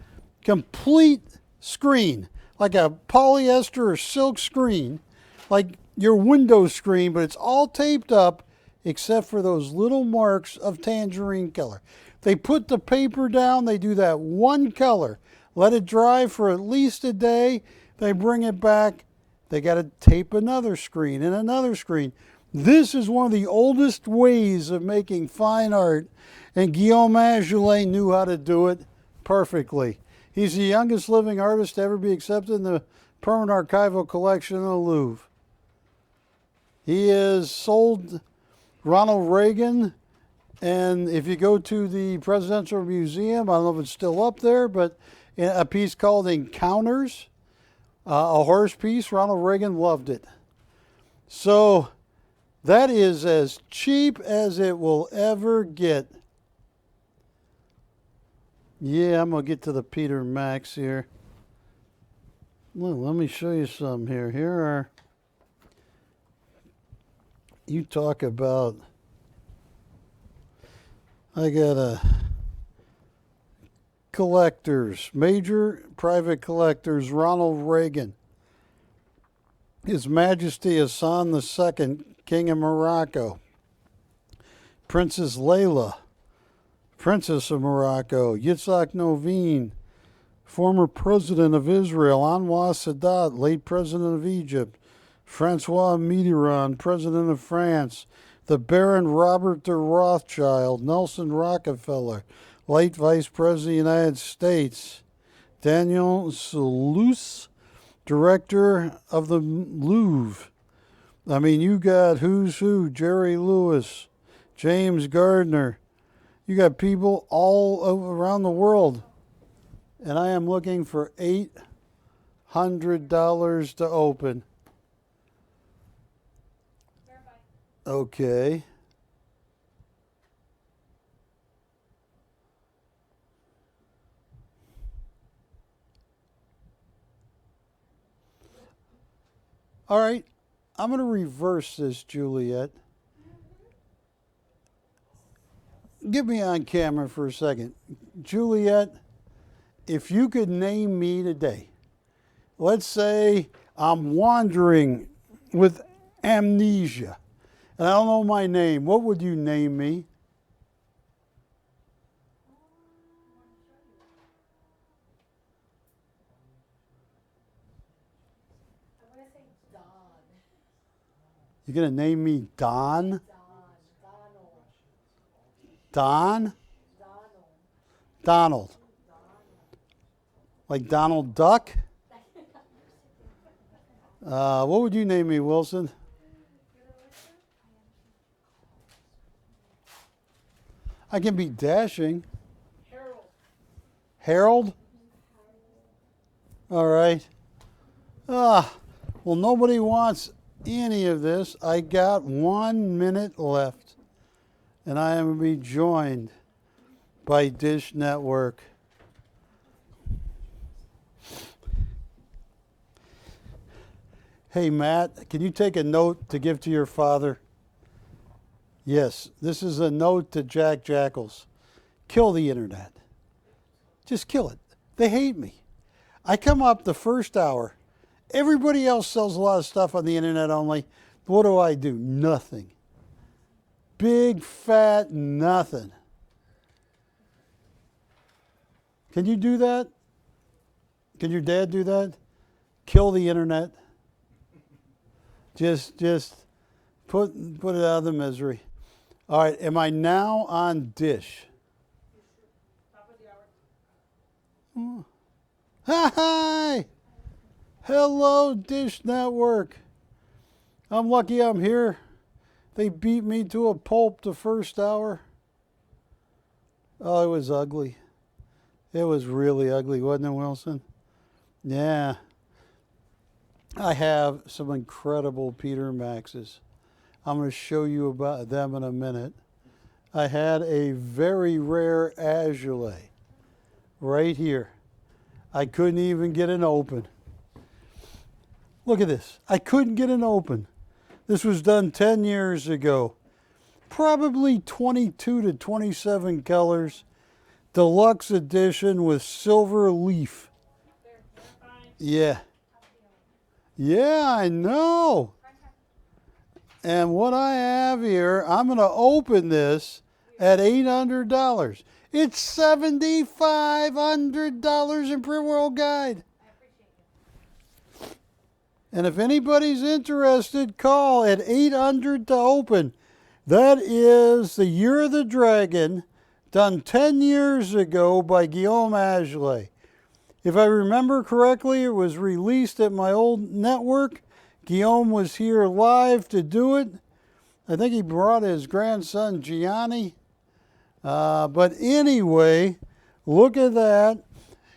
Complete screen. Like a polyester or silk screen. Like your window screen, but it's all taped up except for those little marks of tangerine color. They put the paper down. They do that one color. Let it dry for at least a day. They bring it back. They got to tape another screen and another screen. This is one of the oldest ways of making fine art, and Guillaume Azoulay knew how to do it perfectly. He's the youngest living artist to ever be accepted in the permanent archival collection in the Louvre. He has sold Ronald Reagan, and if you go to the Presidential Museum, I don't know if it's still up there, but a piece called Encounters, a horse piece. Ronald Reagan loved it. So that is as cheap as it will ever get. Yeah, I'm going to get to the Peter Max here. Well, let me show you some here. Here are, you talk about, I got a collectors, major private collectors, Ronald Reagan. His Majesty Hassan II, King of Morocco. Princess Layla, Princess of Morocco. Yitzhak Novin, former President of Israel. Anwar Sadat, late President of Egypt. Francois Mitterrand, President of France. The Baron Robert de Rothschild. Nelson Rockefeller, late Vice President of the United States. Daniel Selous, Director of the Louvre. I mean, you got who's who, Jerry Lewis, James Gardner. You got people all around the world. And I am looking for $800 to open. Okay. All right, I'm going to reverse this, Juliet. Get me on camera for a second. Juliet, if you could name me today, let's say I'm wandering with amnesia, and I don't know my name, what would you name me? You're going to name me Don? Don? Donald. Like Donald Duck? What would you name me, Wilson? I can be dashing. Harold. Harold? All right. Well, nobody wants any of this. I got 1 minute left, and I am going to be joined by Dish Network. Hey, Matt, can you take a note to give to your father? Yes, this is a note to Jack Jackals. Kill the internet. Just kill it. They hate me. I come up the first hour. Everybody else sells a lot of stuff on the internet only. What do? Nothing. Big, fat nothing. Can you do that? Can your dad do that? Kill the internet? Just put it out of the misery. All right, am I now on Dish? Top of the hour. Hi! Hello, Dish Network. I'm lucky I'm here. They beat me to a pulp the first hour. Oh, it was ugly. It was really ugly, wasn't it, Wilson? Yeah. I have some incredible Peter Maxes. I'm going to show you about them in a minute. I had a very rare Azoulay right here. I couldn't even get it open. Look at this. I couldn't get it open. This was done 10 years ago. Probably 22 to 27 colors. Deluxe edition with silver leaf. Yeah. Yeah, I know. And what I have here, I'm going to open this at $800. It's $7,500 in Print World Guide. And if anybody's interested, call at 800 to open. That is The Year of the Dragon, done 10 years ago by Guillaume Azoulay. If I remember correctly, it was released at my old network. Guillaume was here live to do it. I think he brought his grandson, Gianni. But anyway, look at that.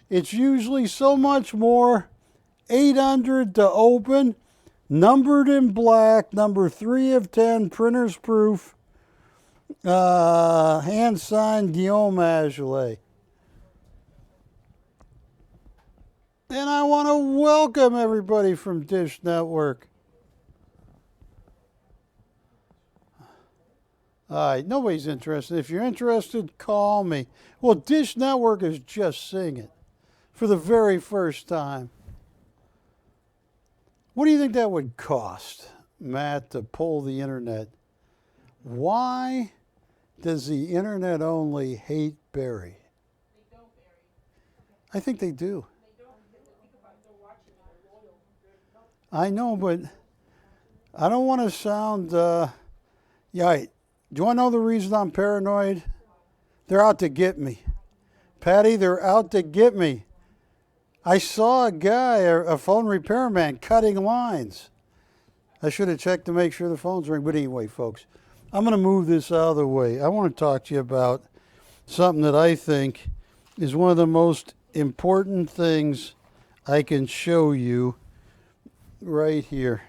It's usually so much more. 800 to open. Numbered in black. Number 3 of 10. Printer's proof. Hand signed Guillaume Azoulay. And I want to welcome everybody from Dish Network. All right, nobody's interested. If you're interested, call me. Well, Dish Network is just singing for the very first time. What do you think that would cost, Matt, to pull the internet? Why does the internet only hate Barry? They don't, Barry. I think they do. They don't. Think about it. They're watching it. They're loyal. I know, but I don't want to sound, yeah. Do you want to know the reason I'm paranoid? They're out to get me. Patty, they're out to get me. I saw a guy, a phone repairman, cutting lines. I should have checked to make sure the phones ring. But anyway, folks, I'm going to move this out of the way. I want to talk to you about something that I think is one of the most important things I can show you right here.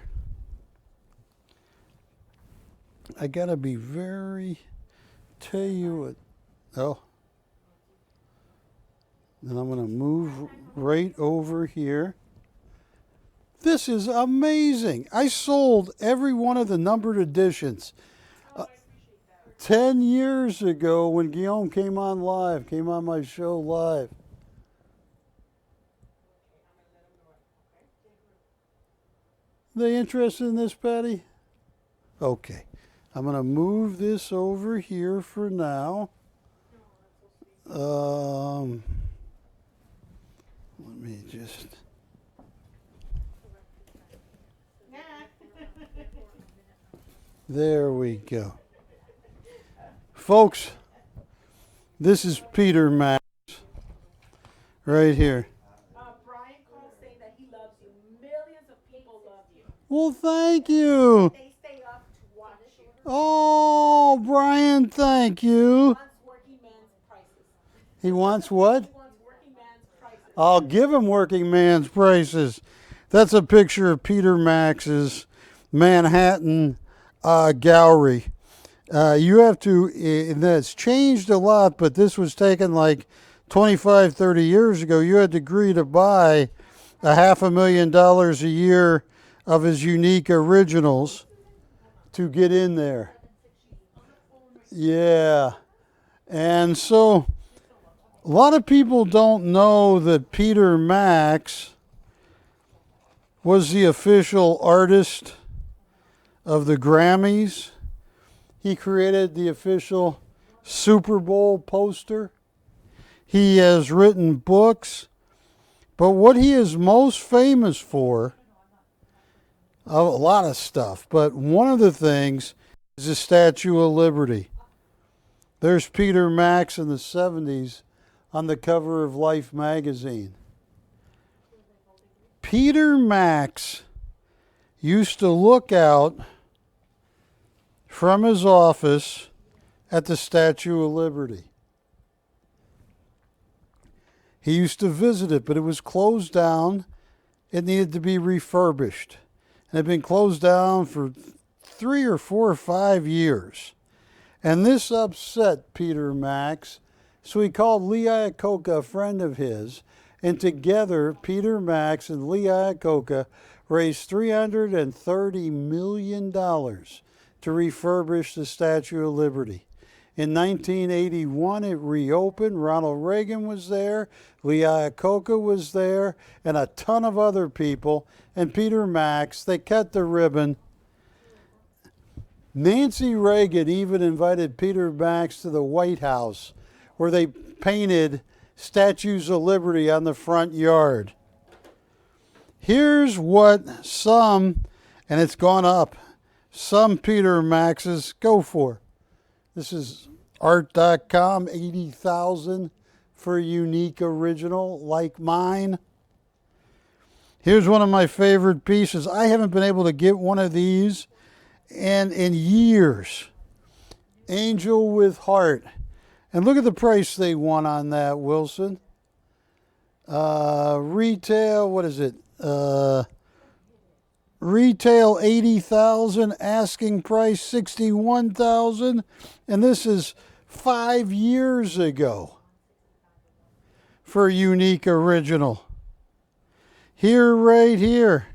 I got to be very, tell you what, oh. Then I'm going to move right over here. This is amazing. I sold every one of the numbered editions 10 years ago when Guillaume came on live, came on my show live. They interested in this, Patty? Okay. I'm going to move this over here for now. Let me just... There we go. Folks, this is Peter Max right here. Brian called saying that he loves you. Millions of people love you. Well, thank you. They stay up to watch you. Oh, Brian, thank He you. wants working man's prices. He wants what? He wants working man's prices. I'll give him working man's prices. That's a picture of Peter Max's Manhattan gallery. You have to, it's changed a lot, but this was taken like 25, 30 years ago. You had to agree to buy $500,000 a year of his unique originals to get in there. Yeah. And so a lot of people don't know that Peter Max was the official artist of the Grammys. He created the official Super Bowl poster. He has written books. But what he is most famous for, a lot of stuff, but one of the things is the Statue of Liberty. There's Peter Max in the 70s on the cover of Life magazine. Peter Max used to look out from his office at the Statue of Liberty. He used to visit it, but it was closed down. It needed to be refurbished. And it had been closed down for 3 or 4 or 5 years. And this upset Peter Max, so he called Lee Iacocca, a friend of his, and together Peter Max and Lee Iacocca raised $330 million to refurbish the Statue of Liberty. In 1981, it reopened. Ronald Reagan was there. Lee Iacocca was there, and a ton of other people. And Peter Max, they cut the ribbon. Nancy Reagan even invited Peter Max to the White House, where they painted Statues of Liberty on the front yard. Here's what some, and it's gone up, some Peter Maxes go for. This is art.com, $80,000 for a unique original like mine. Here's one of my favorite pieces. I haven't been able to get one of these in years. Angel with Heart. And look at the price they want on that, Wilson. Retail, what is it? Retail $80,000, asking price $61,000, and this is 5 years ago for a unique original. Here, right here,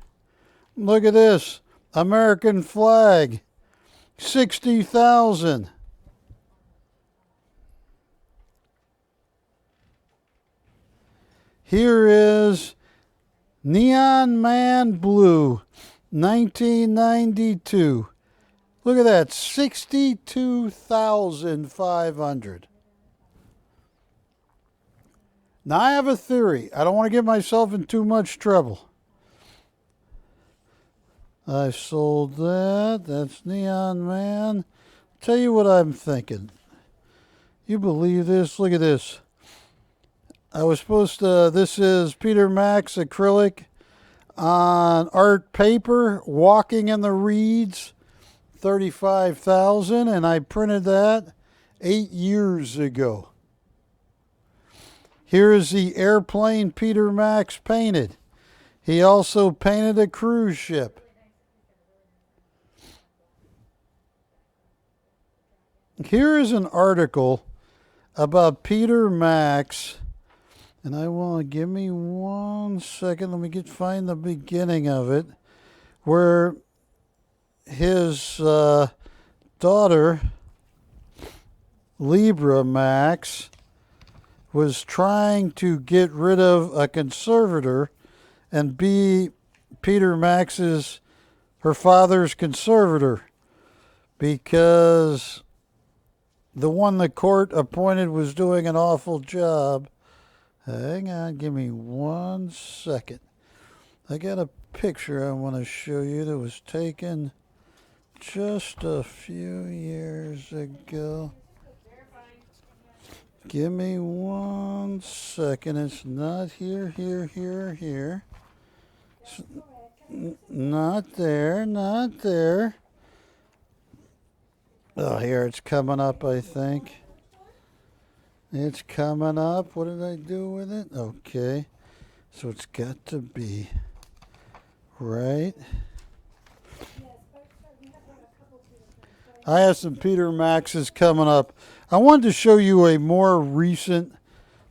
look at this, American flag, $60,000. Here is Neon Man Blue, 1992. Look at that, $62,500. Now I have a theory. I don't want to get myself in too much trouble. I sold that. That's Neon Man. Tell you what I'm thinking. You believe this? Look at this. I was supposed to, this is Peter Max acrylic on art paper, Walking in the Reeds, $35,000, and I printed that 8 years ago. Here is the airplane Peter Max painted. He also painted a cruise ship. Here is an article about Peter Max. And I want to give me 1 second. Let me find the beginning of it, where his daughter, Libra Max, was trying to get rid of a conservator and be Peter Max's, her father's conservator, because the one the court appointed was doing an awful job. Hang on, give me 1 second. I got a picture I want to show you that was taken just a few years ago. Give me 1 second. It's not here. Not there. Oh, here, it's coming up, I think. It's coming up. What did I do with it? Okay. So it's got to be right. I have some Peter Maxes coming up. I wanted to show you a more recent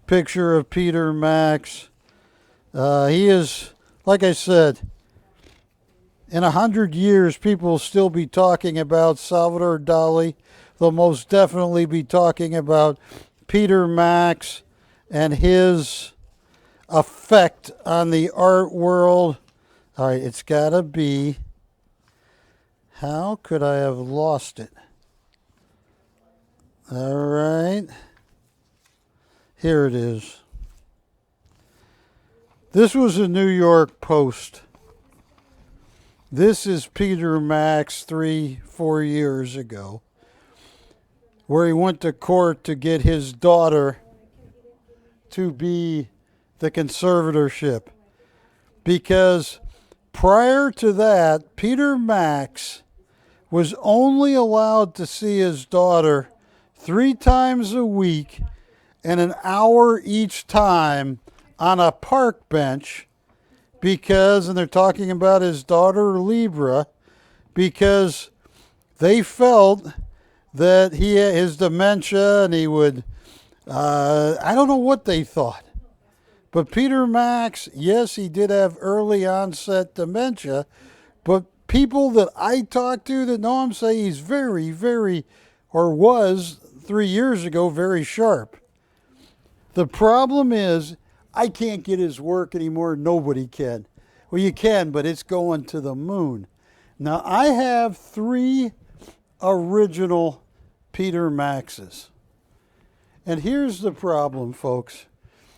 picture of Peter Max. He is, like I said, in 100 years, people will still be talking about Salvador Dali. They'll most definitely be talking about Peter Max and his effect on the art world. All right, it's got to be. How could I have lost it? All right. Here it is. This was a New York Post. This is Peter Max 3-4 years ago, where he went to court to get his daughter to be the conservatorship. Because prior to that, Peter Max was only allowed to see his daughter 3 times a week and an hour each time on a park bench because, and they're talking about his daughter Libra, because they felt that he had his dementia and he would, I don't know what they thought. But Peter Max, yes, he did have early onset dementia, but people that I talk to that know him say he's very, very, or was 3 years ago, very sharp. The problem is I can't get his work anymore. Nobody can. Well, you can, but it's going to the moon. Now, I have 3 original Peter Maxes. And here's the problem, folks.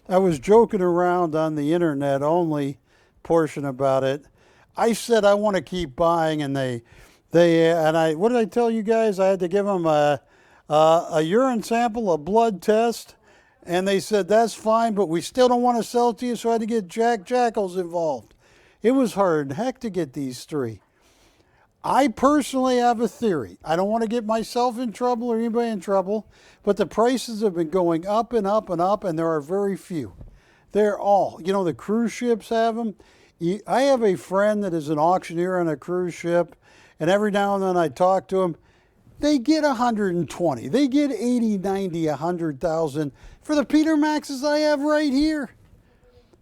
I was joking around on the internet only portion about it. I said I want to keep buying, and what did I tell you guys? I had to give them a urine sample, a blood test, and they said that's fine, but we still don't want to sell it to you, so I had to get Jack Jackals involved. It was hard heck to get these 3. I personally have a theory. I don't want to get myself in trouble or anybody in trouble, but the prices have been going up and up and up, and there are very few. They're all, the cruise ships have them. I have a friend that is an auctioneer on a cruise ship, and every now and then I talk to him. They get 120. They get 80, 90, 100,000 for the Peter Maxes I have right here.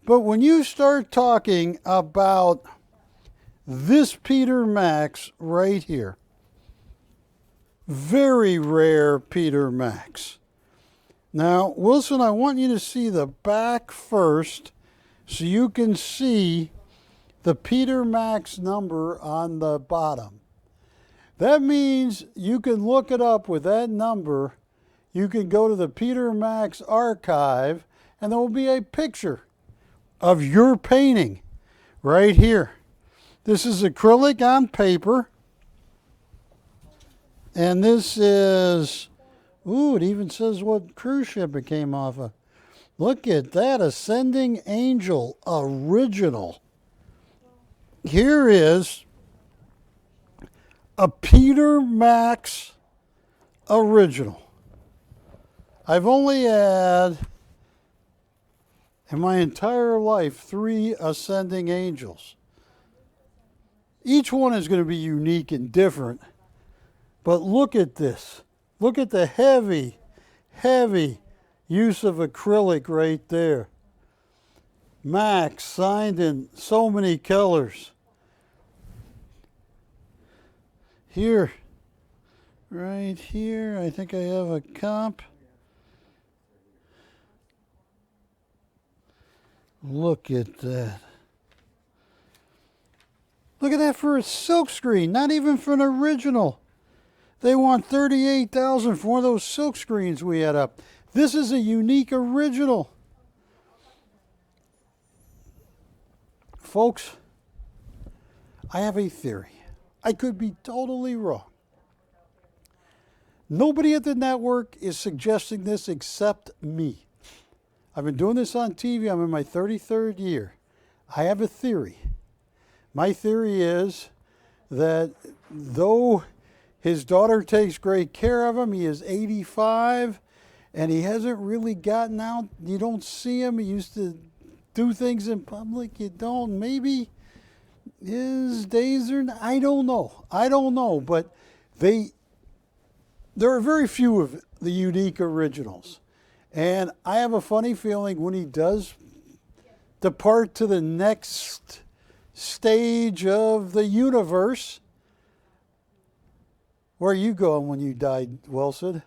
But when you start talking about this Peter Max right here, very rare Peter Max. Now, Wilson, I want you to see the back first so you can see the Peter Max number on the bottom. That means you can look it up with that number. You can go to the Peter Max archive, and there will be a picture of your painting right here. This is acrylic on paper. And this is, it even says what cruise ship it came off of. Look at that, Ascending Angel original. Here is a Peter Max original. I've only had, in my entire life, 3 Ascending Angels. Each one is going to be unique and different. But look at this. Look at the heavy, heavy use of acrylic right there. Max signed in so many colors. Here, right here, I think I have a comp. Look at that. Look at that for a silkscreen, not even for an original. They want $38,000 for one of those silk screens we had up. This is a unique original. Folks, I have a theory. I could be totally wrong. Nobody at the network is suggesting this except me. I've been doing this on TV. I'm in my 33rd year. I have a theory. My theory is that though his daughter takes great care of him, he is 85, and he hasn't really gotten out. You don't see him. He used to do things in public. You don't. Maybe his days are, I don't know. But there are very few of the unique originals. And I have a funny feeling when he does depart to the next stage of the universe. Where are you going when you died, Wilson?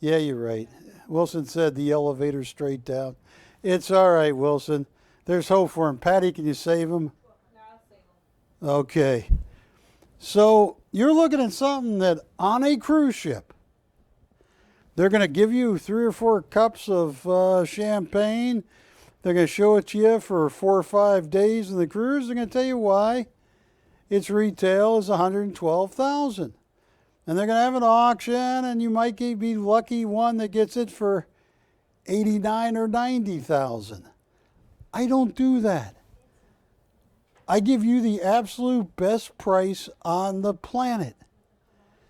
Yeah, you're right. Wilson said the elevator straight down. It's all right, Wilson. There's hope for him. Patty, can you save him? No, I'll save them. Okay. So you're looking at something that on a cruise ship, they're going to give you 3 or 4 cups of champagne. They're going to show it to you for 4 or 5 days in the cruise. They're going to tell you why its retail is $112,000. And they're going to have an auction, and you might be lucky one that gets it for $89,000 or $90,000. I don't do that. I give you the absolute best price on the planet.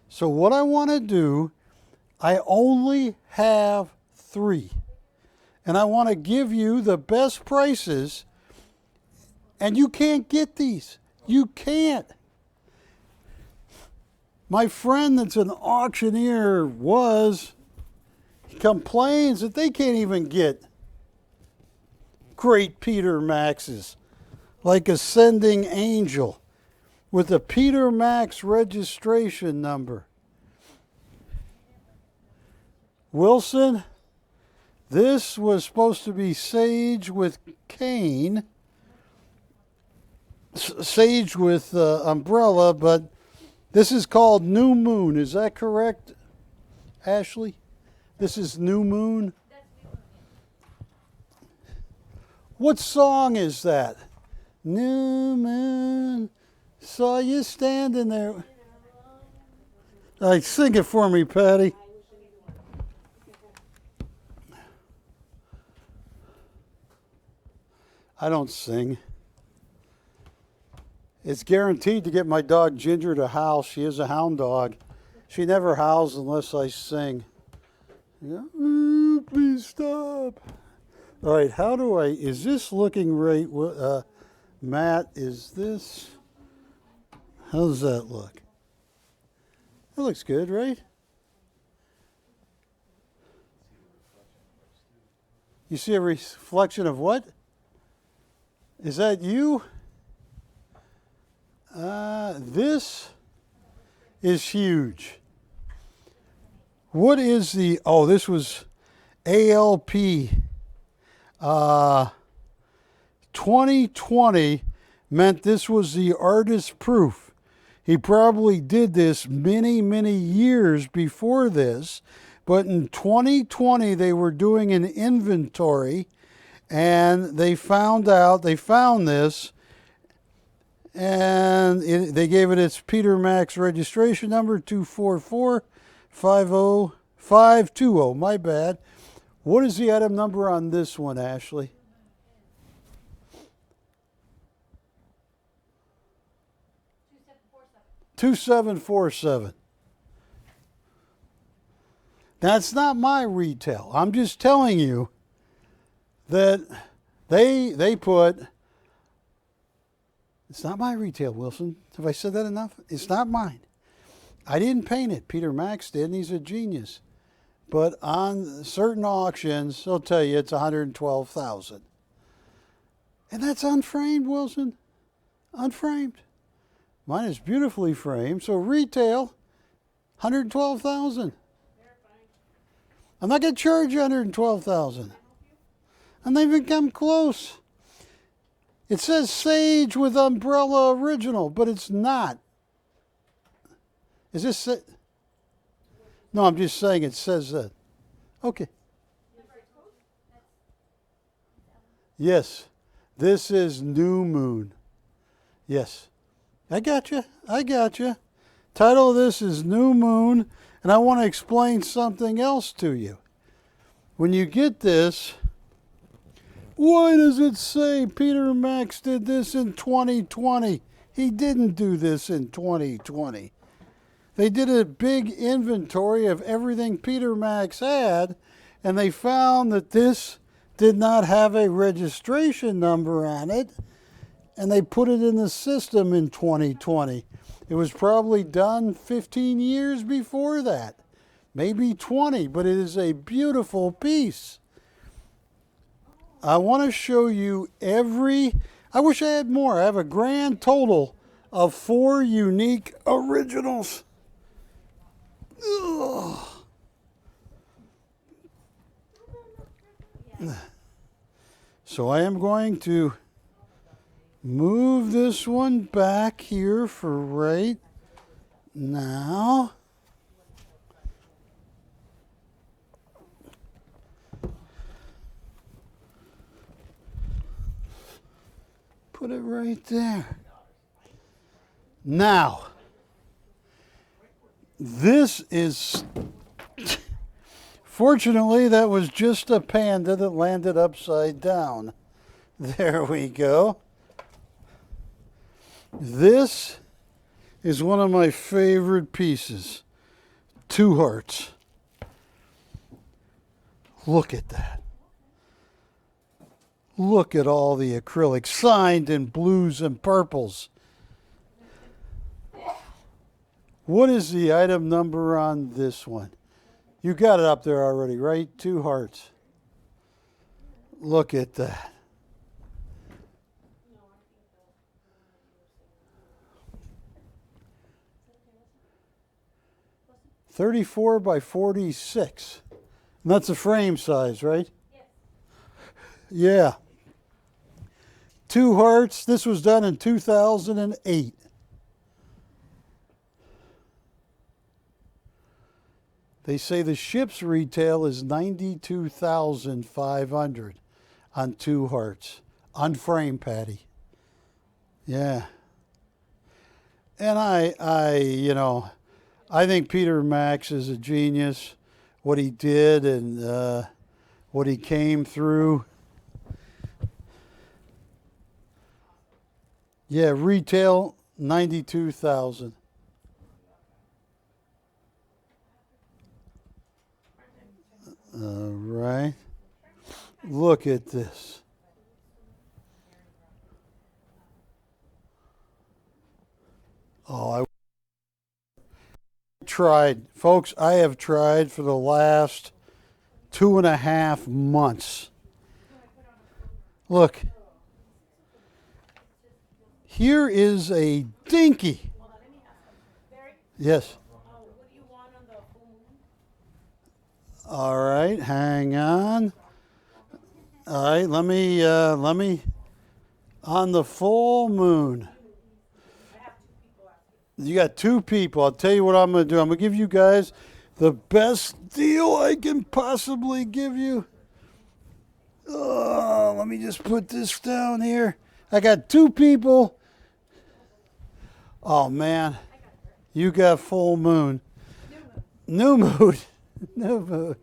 So what I want to do, I only have 3. And I want to give you the best prices. And you can't get these. You can't. My friend that's an auctioneer complains that they can't even get great Peter Maxes, like Ascending Angel, with a Peter Max registration number. Wilson, this was supposed to be Sage with Cane, Sage with Umbrella, but this is called New Moon. Is that correct, Ashley? This is New Moon? What song is that? New Moon, saw you standing there. All right, sing it for me, Patty. I don't sing. It's guaranteed to get my dog Ginger to howl. She is a hound dog. She never howls unless I sing. Yeah. Please stop. All right, how do I, is this looking right? Matt, is this, how does that look? That looks good, right? You see a reflection of what? Is that you? This is huge. What is the, oh, this was ALP 2020 meant this was the artist's proof. He probably did this many, many years before this, but in 2020 they were doing an inventory and they found this, and they gave it its Peter Max registration number, 244-50520. My bad. What is the item number on this one, Ashley? 2747. That's not my retail. I'm just telling you that they put, it's not my retail, Wilson. Have I said that enough? It's not mine. I didn't paint it. Peter Max did, and he's a genius. But on certain auctions, they'll tell you it's $112,000. And that's unframed, Wilson. Unframed. Mine is beautifully framed. So retail, $112,000. I'm not going to charge you $112,000. I'm not even come close. It says Sage with Umbrella Original, but it's not. Is this it? No, I'm just saying it says that. Okay. Yes, this is New Moon. Yes. I got you. Title of this is New Moon, and I want to explain something else to you. When you get this, why does it say Peter Max did this in 2020? He didn't do this in 2020. They did a big inventory of everything Peter Max had, and they found that this did not have a registration number on it, and they put it in the system in 2020. It was probably done 15 years before that, maybe 20, but it is a beautiful piece. I want to show you I wish I had more. I have a grand total of 4 unique originals. Ugh. So I am going to move this one back here for right now. Put it right there. Now, this is, fortunately, that was just a panda that landed upside down. There we go. This is one of my favorite pieces. 2 hearts. Look at that. Look at all the acrylics signed in blues and purples. What is the item number on this one? You got it up there already, right? 2 hearts. Look at that. $34 by $46. And that's a frame size, right? Yeah. 2 hearts. This was done in 2008. They say the ship's retail is $92,500 on 2 hearts. Unframed, Patty. Yeah. And I think Peter Max is a genius. What he did and what he came through. Yeah, retail $92,000. All right. Look at this. Oh, I tried. Folks, I have tried for the last 2.5 months. Look. Here is a dinky. Yes. All right, hang on. All right, let me on the full moon. You got 2 people. I'll tell you what I'm going to do. I'm going to give you guys the best deal I can possibly give you. Oh, let me just put this down here. I got 2 people. Oh, man. You got full moon. New moon. New moon.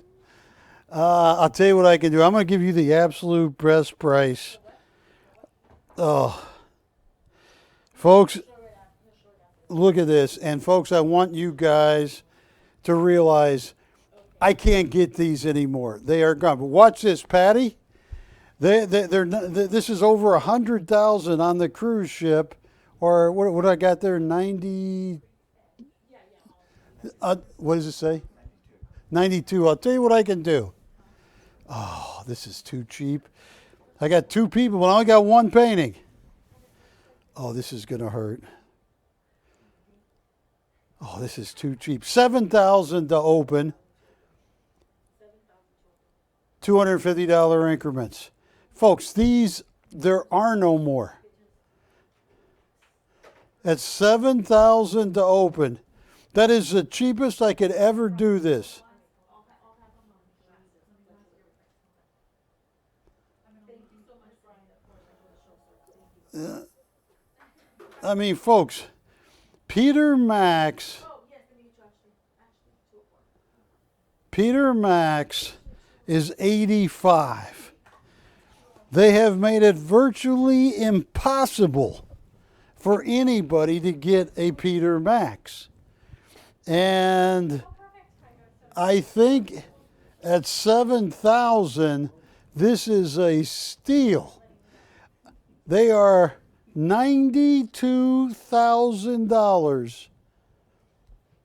I'll tell you what I can do. I'm going to give you the absolute best price. Oh. Folks, look at this. And, folks, I want you guys to realize I can't get these anymore. They are gone. But watch this, Patty. This is over 100,000 on the cruise ship. Or what I got there, 90. What does it say? 92. I'll tell you what I can do. Oh, this is too cheap. I got 2 people, but I only got 1 painting. Oh, this is going to hurt. Oh, this is too cheap. $7,000 to open. $250 increments. Folks, there are no more. At $7,000 to open. That is the cheapest I could ever do this. I mean, folks, Peter Max is 85. They have made it virtually impossible for anybody to get a Peter Max. And I think at $7,000, this is a steal. They are $92,000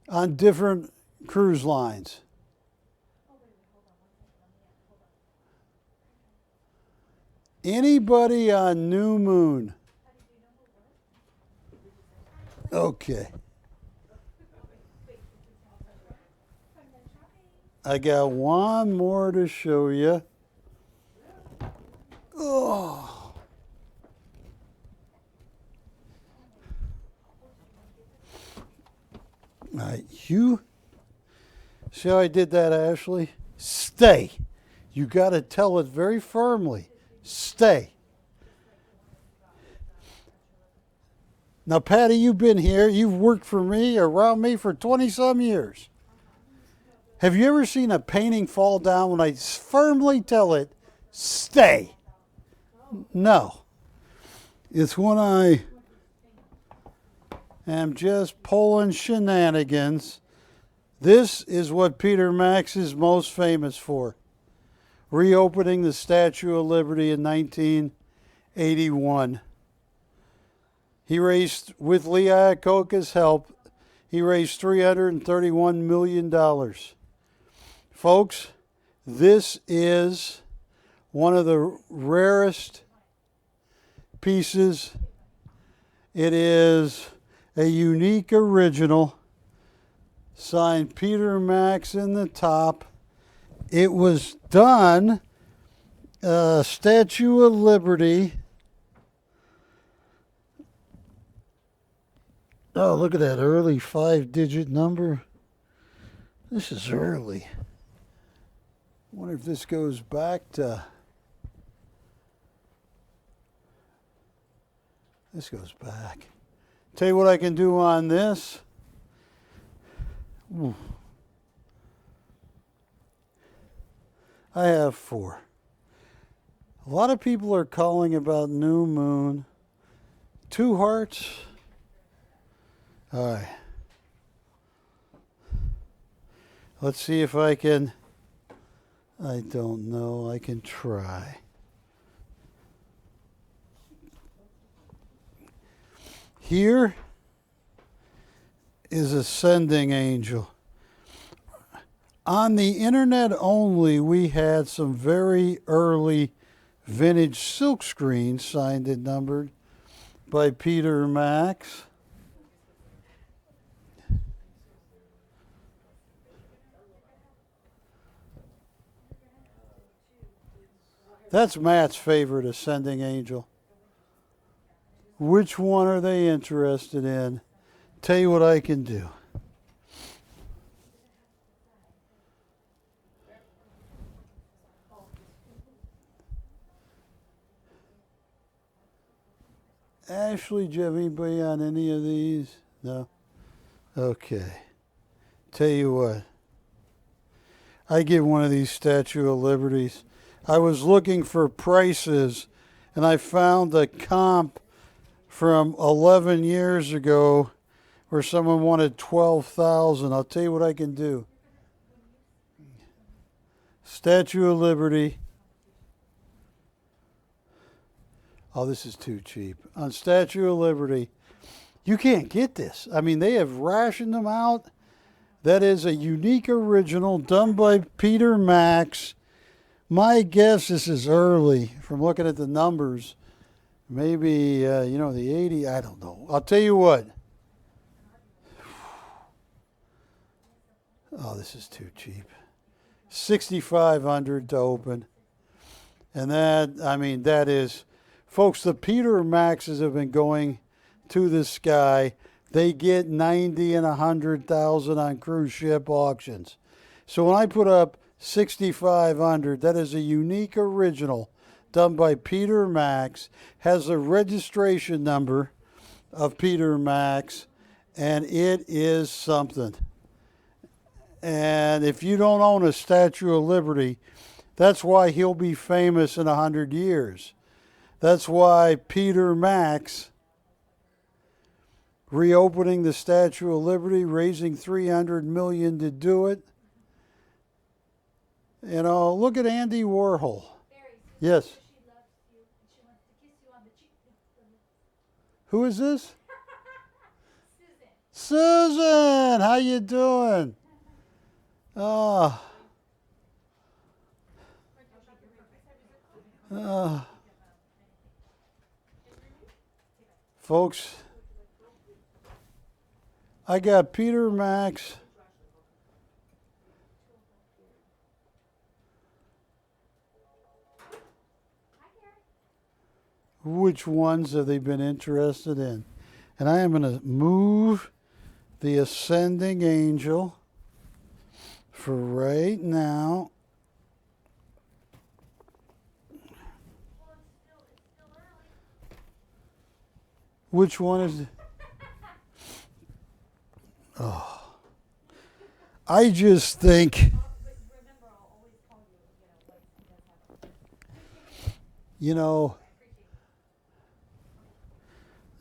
on different cruise lines. Anybody on New Moon? Okay. I got one more to show you. Oh. All right, you see how I did that, Ashley? Stay. You got to tell it very firmly. Stay. Now, Patty, you've been here. You've worked for me, around me for 20-some years. Have you ever seen a painting fall down when I firmly tell it, stay? No. It's when I am just pulling shenanigans. This is what Peter Max is most famous for. reopening the Statue of Liberty in 1981. He raised, with Lee Iacocca's help, he raised $331 million. Folks, this is one of the rarest pieces. It is a unique original, signed Peter Max in the top. It was done, Statue of Liberty. Oh, look at that early 5-digit number. This is early. Wonder if this goes back to... This goes back. Tell you what I can do on this. Ooh. I have 4. A lot of people are calling about New Moon. 2 hearts. All right. Let's see if I can. I don't know. I can try. Here is Ascending Angel. On the internet only, we had some very early vintage silk screens signed and numbered by Peter Max. That's Matt's favorite Ascending Angel. Which one are they interested in? Tell you what I can do. Ashley, do you have anybody on any of these? No? Okay. Tell you what. I get one of these Statue of Liberties. I was looking for prices, and I found a comp from 11 years ago where someone wanted $12,000. I'll tell you what I can do. Statue of Liberty. Oh, this is too cheap. On Statue of Liberty, you can't get this. I mean, they have rationed them out. That is a unique original done by Peter Max. My guess, this is early from looking at the numbers. Maybe, the 80, I don't know. I'll tell you what. Oh, this is too cheap. $6,500 to open. And that is, folks, the Peter Maxes have been going to the sky. They get 90 and 100,000 on cruise ship auctions. So when I put up 6,500, that is a unique original done by Peter Max, has a registration number of Peter Max, and it is something. And if you don't own a Statue of Liberty, that's why he'll be famous in 100 years. That's why Peter Max, reopening the Statue of Liberty, raising $300 million to do it. Look at Andy Warhol. Yes. She loves you and she wants to kiss you on the cheek. Who is this? Susan. Susan, how you doing? Folks, I got Peter Max. Which ones have they been interested in? And I am going to move the Ascending Angel for right now. Which one is it? Oh. I just think,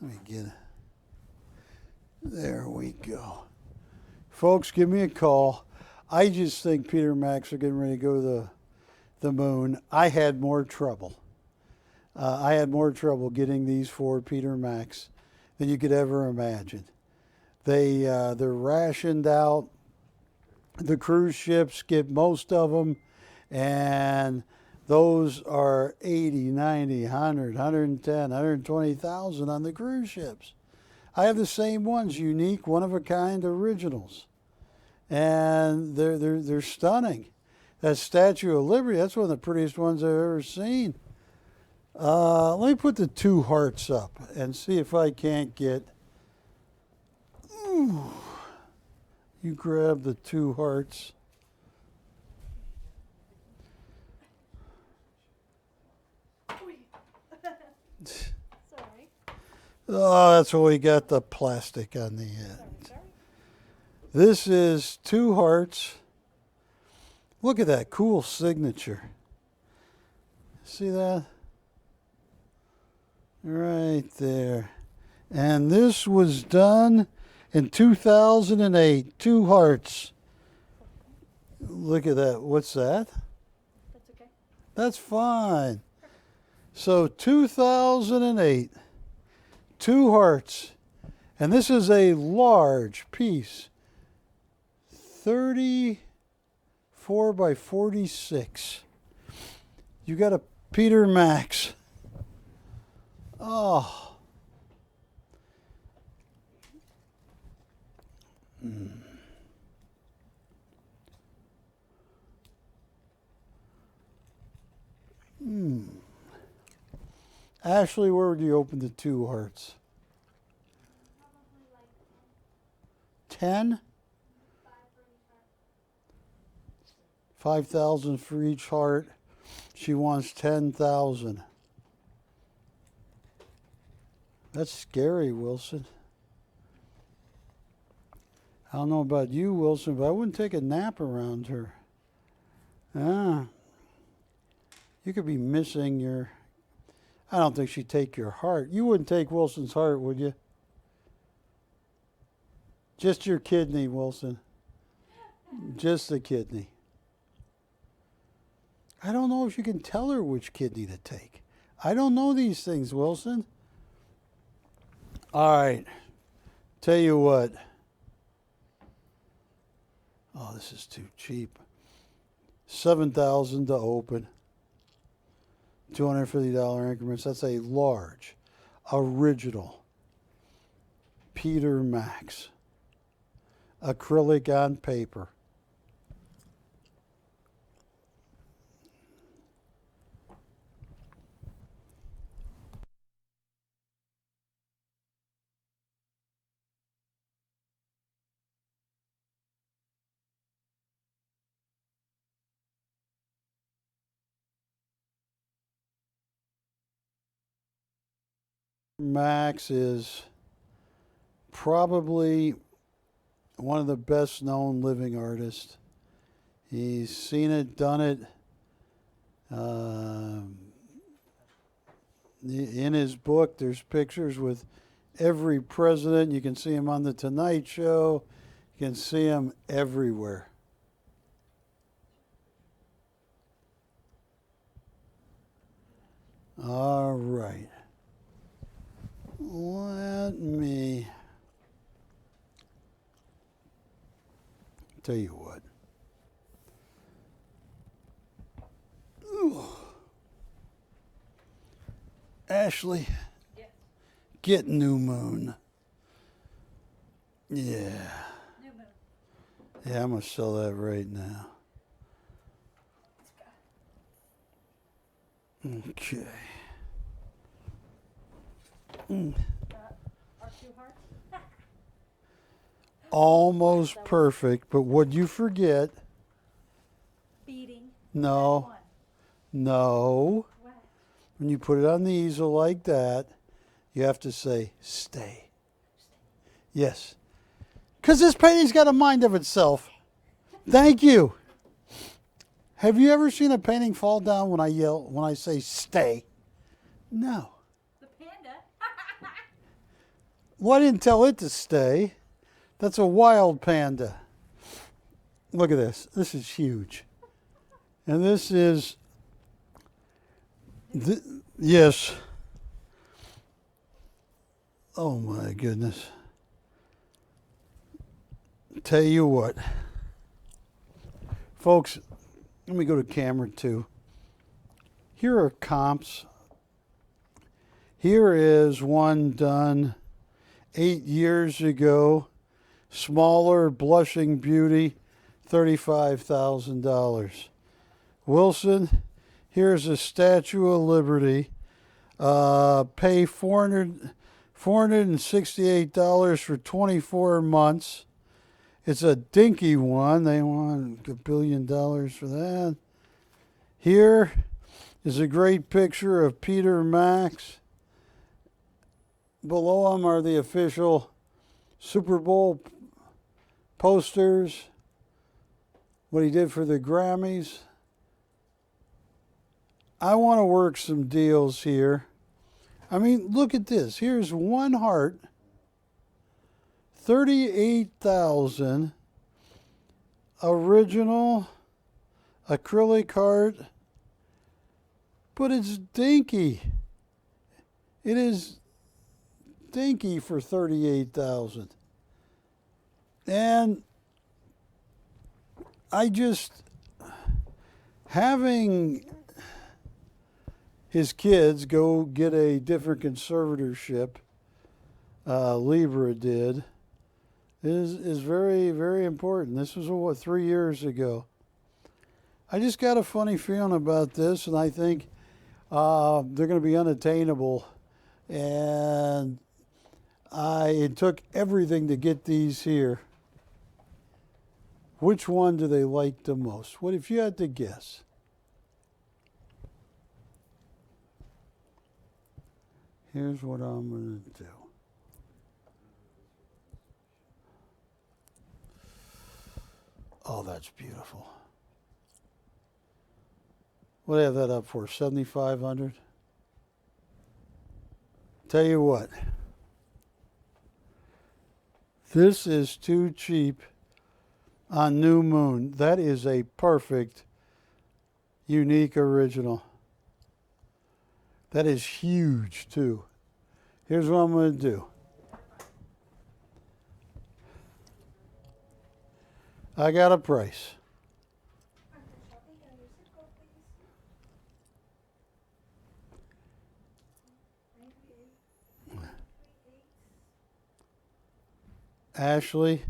let me get it. There we go. Folks, give me a call. I just think Peter Max are getting ready to go to the moon. I had more trouble. I had more trouble getting these for Peter Max than you could ever imagine. They're rationed out. The cruise ships get most of them, and those are 80, 90, 100, 110, 120,000 on the cruise ships. I have the same ones, unique, one-of-a-kind originals, and they're stunning. That Statue of Liberty, that's one of the prettiest ones I've ever seen. Let me put the two hearts up and see if I can't get... Ooh. You grab the two hearts. Sorry. Oh, that's why we got the plastic on the end. Sorry. This is two hearts. Look at that cool signature. See that? Right there. And this was done in 2008. Two hearts. Look at that. What's that? That's okay. That's fine. So 2008. Two hearts. And this is a large piece. 34 by 46. You got a Peter Max. Oh. Ashley, where would you open the two hearts? Probably like 10? 5,000 for each heart. She wants 10,000. That's scary, Wilson. I don't know about you, Wilson, but I wouldn't take a nap around her. You could be missing your... I don't think she'd take your heart. You wouldn't take Wilson's heart, would you? Just your kidney, Wilson. Just the kidney. I don't know if you can tell her which kidney to take. I don't know these things, Wilson. All right. Tell you what. Oh, this is too cheap. 7,000 to open. $250 increments. That's a large, original Peter Max. Acrylic on paper. Max is probably one of the best known living artists. He's seen it, done it. In his book, there's pictures with every president. You can see him on The Tonight Show. You can see him everywhere. All right. Let me tell you what. Ooh. Ashley, Yes. get New Moon. Yeah. New moon. Yeah, I'm going to sell that right now. Okay. Our two hearts. Almost perfect, but what'd you forget? Beating. No. One. No. What? When you put it on the easel like that, you have to say, stay. Yes. Because this painting's got a mind of itself. Thank you. Have you ever seen a painting fall down when I say stay? No. The panda. Well, I didn't tell it to stay. That's a wild panda. Look at this. This is huge. And this is Yes. Oh my goodness. Tell you what. Folks, let me go to camera 2. Here are comps. Here is one done 8 years ago. Smaller, blushing beauty, $35,000. Wilson, here's a Statue of Liberty. Pay $468 for 24 months. It's a dinky one. They want $1 billion for that. Here is a great picture of Peter Max. Below him are the official Super Bowl posters, what he did for the Grammys. I want to work some deals here. I mean, look at this. Here's one heart, 38,000, original acrylic heart, but it's dinky. It is dinky for 38,000. And I just, having his kids go get a different conservatorship, Libra did, is very, very important. This was, 3 years ago. I just got a funny feeling about this, and I think they're going to be unattainable. And it took everything to get these here. Which one do they like the most? What if you had to guess? Here's what I'm going to do. Oh, that's beautiful. What do I have that up for? 7,500? Tell you what. This is too cheap on New Moon. That is a perfect, unique original. That is huge, too. Here's what I'm going to do. I got a price. Ashley,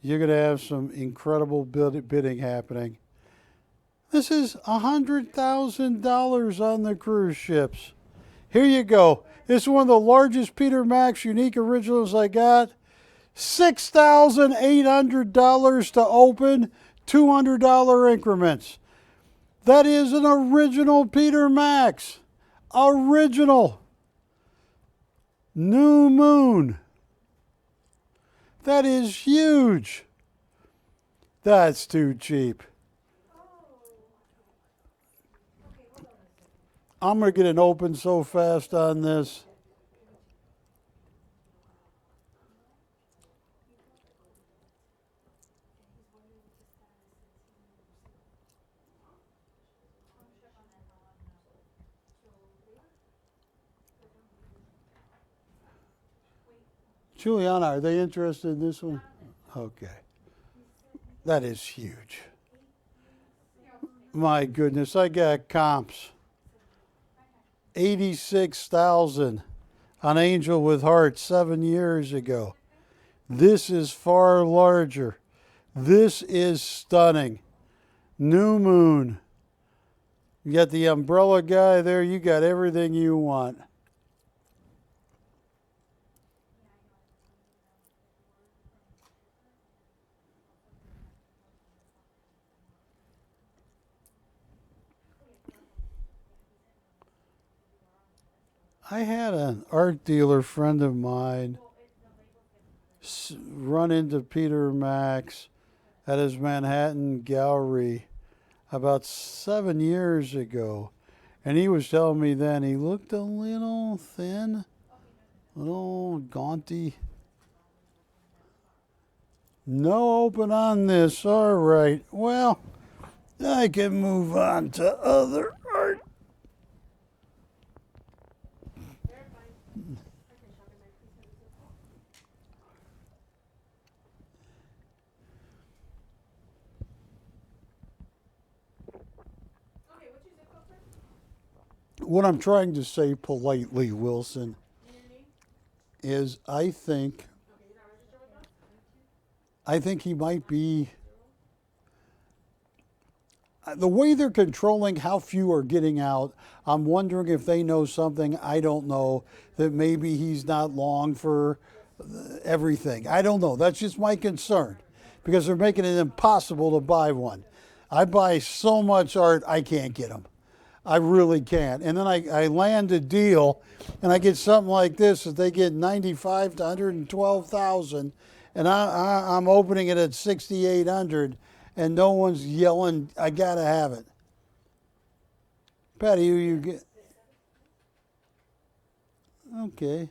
you're going to have some incredible bidding happening. This is $100,000 on the cruise ships. Here you go. This is one of the largest Peter Max unique originals I got. $6,800 to open, $200 increments. That is an original Peter Max. Original. New Moon. That is huge. That's too cheap. I'm going to get it open so fast on this. Juliana, are they interested in this one? Okay. That is huge. My goodness, I got comps. 86,000 on Angel with Heart 7 years ago. This is far larger. This is stunning. New Moon. You got the umbrella guy there. You got everything you want. I had an art dealer friend of mine run into Peter Max at his Manhattan gallery about 7 years ago. And he was telling me then he looked a little thin, a little gaunty. No open on this. All right. Well, I can move on to other art. Okay, what's your zip code, sir? What I'm trying to say politely, Wilson, And your name? is I think Okay, you're not registered with us? he might be. The way they're controlling how few are getting out, I'm wondering if they know something I don't know, that maybe he's not long for everything. I don't know. That's just my concern, because they're making it impossible to buy one. I buy so much art, I can't get them. I really can't. And then I land a deal, and I get something like this that they get 95 to 112,000, and I'm opening it at 6,800, and no one's yelling, I gotta have it. Patty, you get? Okay.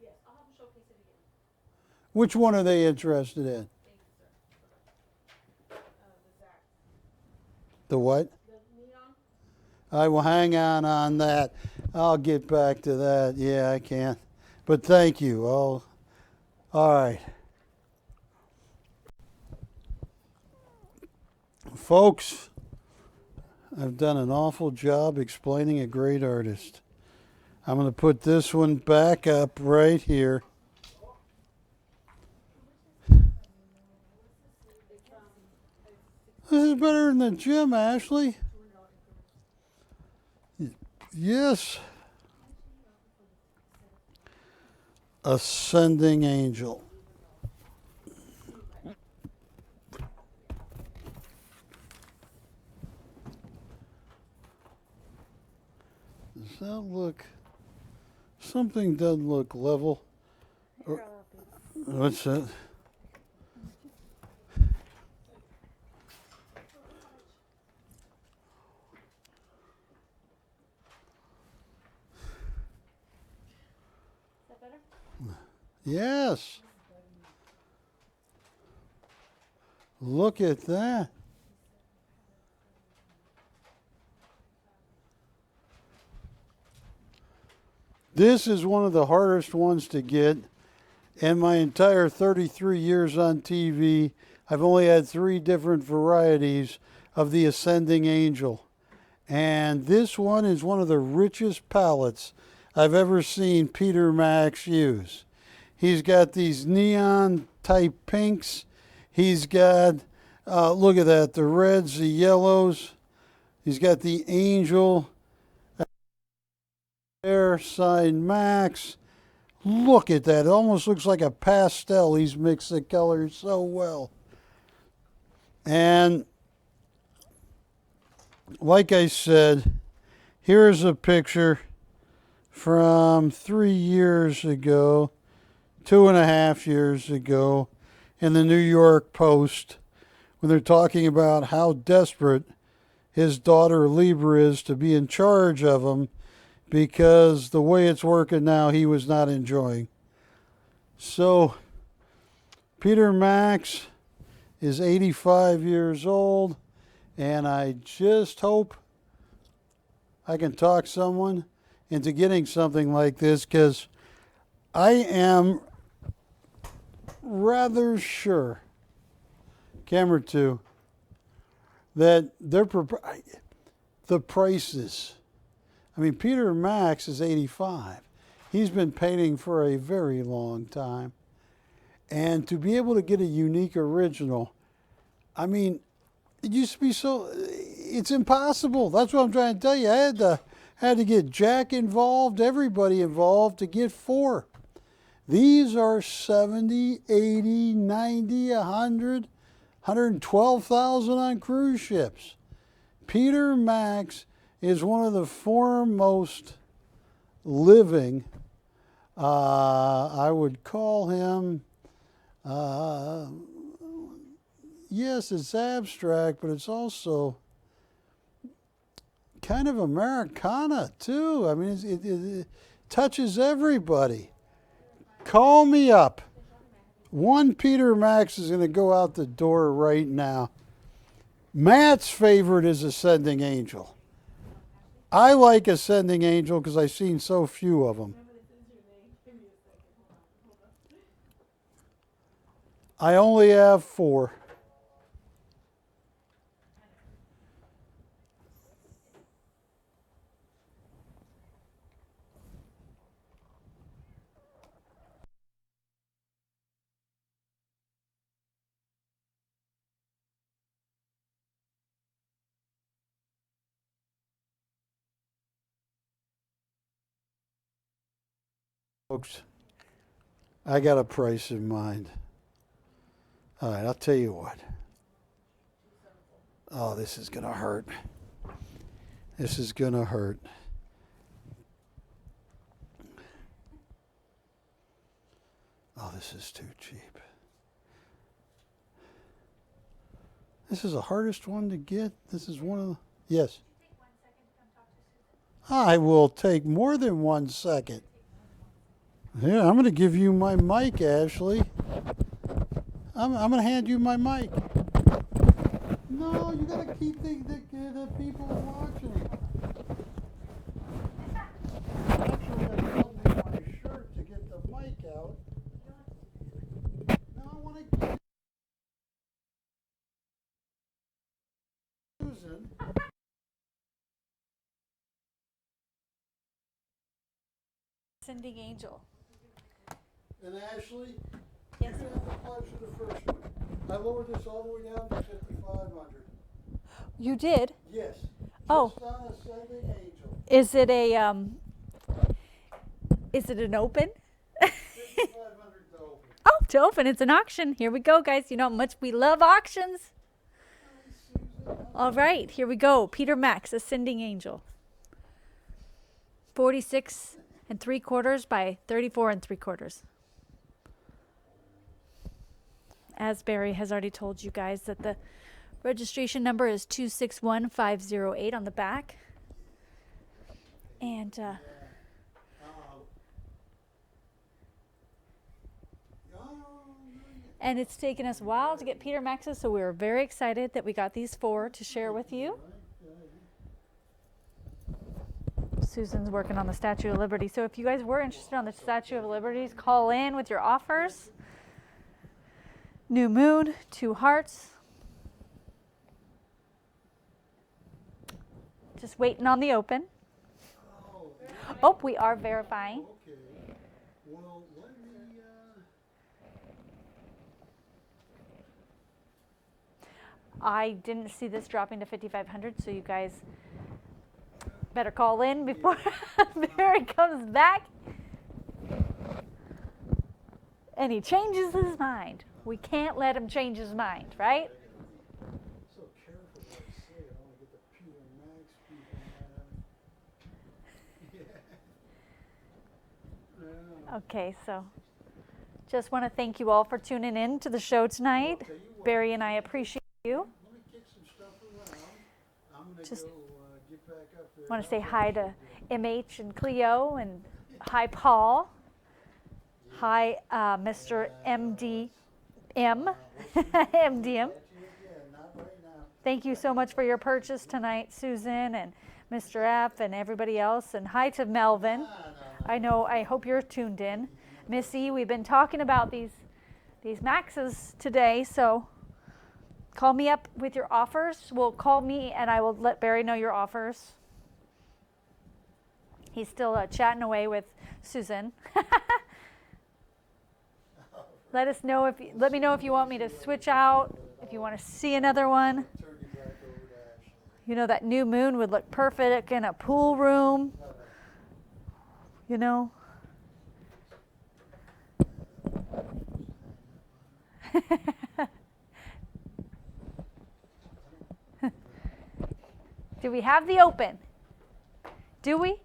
Yes, I'll have them showcase it again. Which one are they interested in? Thank you, sir. The Zach. The what? The neon? I will hang on that. I'll get back to that. Yeah, I can. But thank you. All right. Folks, I've done an awful job explaining a great artist. I'm going to put this one back up right here. This is better than the gym, Ashley. Yes. Ascending Angel. Does that look? Something doesn't look level. What's that? Is that better? Yes. Look at that. This is one of the hardest ones to get. In my entire 33 years on TV, I've only had 3 different varieties of the Ascending Angel. And this one is one of the richest palettes I've ever seen Peter Max use. He's got these neon type pinks. He's got, look at that, the reds, the yellows. He's got the angel, Air Sign Max. Look at that. It almost looks like a pastel. He's mixed the colors so well. And like I said, here's a picture from 3 years ago, 2.5 years ago, in the New York Post, when they're talking about how desperate his daughter Libra is to be in charge of him, because the way it's working now, he was not enjoying. So, Peter Max is 85 years old, and I just hope I can talk someone into getting something like this, because I am rather sure, camera 2, that the prices. I mean, Peter Max is 85. He's been painting for a very long time. And to be able to get a unique original, I mean, it used to be so, it's impossible. That's what I'm trying to tell you. I had to get Jack involved, everybody involved to get 4. These are 70, 80, 90, 100, 112,000 on cruise ships. Peter Max is one of the foremost living, I would call him, yes, it's abstract, but it's also kind of Americana too. I mean, it touches everybody. Call me up. One Peter Max is going to go out the door right now. Matt's favorite is Ascending Angel. I like Ascending Angel because I've seen so few of them. I only have 4. Folks, I got a price in mind. All right, I'll tell you what. Oh, this is going to hurt. This is going to hurt. Oh, this is too cheap. This is the hardest one to get. This is one of the... Yes. I will take more than 1 second. Yeah, I'm going to give you my mic, Ashley. I'm going to hand you my mic. No, you got to keep the people watching. Actually, I felt in my shirt to get the mic out. Now I want to get Susan. Sending Angel. And Ashley, Yes. you're going to have the pleasure of the first one. I lowered this all the way down to 5,500. You did? Yes. Oh. Just on a Sending Angel. Is it an open? 5,500 to open. Oh, to open. It's an auction. Here we go, guys. You know how much we love auctions. All right, here we go. Peter Max, Ascending Angel. 46 3/4 by 34 3/4. As Barry has already told you guys that the registration number is 261508 on the back. And and it's taken us a while to get Peter Max's, so we were very excited that we got these 4 to share with you. Susan's working on the Statue of Liberty. So if you guys were interested on the Statue of Liberty, call in with your offers. New Moon, 2 hearts. Just waiting on the open. Oh, we are verifying. Okay. Well, let me, I didn't see this dropping to 5,500, so you guys better call in before Barry comes back and he changes his mind. We can't let him change his mind, right? so careful what I say. I don't want to get the Peter Max people mad at me. Okay, so just want to thank you all for tuning in to the show tonight. Barry and I appreciate you. Let me kick some stuff around. I'm going to Just go get back up there. want to say hi to MH and Cleo, and hi Paul. Hi Mr. MDM. MDM. Yeah, not right now. Thank you so much for your purchase tonight, Susan and Mr. F and everybody else. And hi to Melvin. I hope you're tuned in. Missy, we've been talking about these Maxes today, so call me up with your offers. Well, call me and I will let Barry know your offers. He's still chatting away with Susan. Let me know if you want me to switch out, if you want to see another one. Turn you back over to Ashley. You know, that new moon would look perfect in a pool room. You know. Do we have the open? Do we?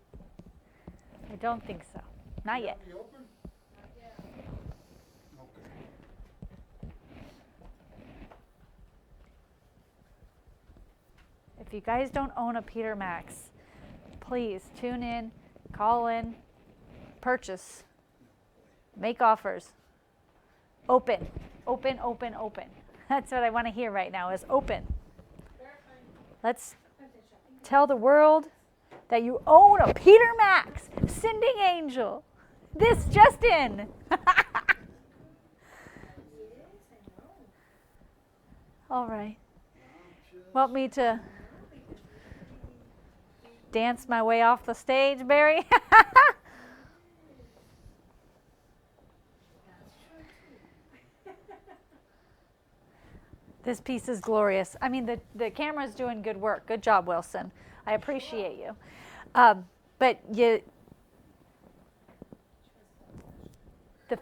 I don't think so. Not yet. Be open? Okay. If you guys don't own a Peter Max, please tune in, call in, purchase, make offers. Open, open, open, open. That's what I want to hear right now is open. Let's tell the world that you own a Peter Max Sending Angel. This just in. All right. Want me to dance my way off the stage, Barry? This piece is glorious. I mean, the camera's doing good work. Good job, Wilson. I appreciate you. But the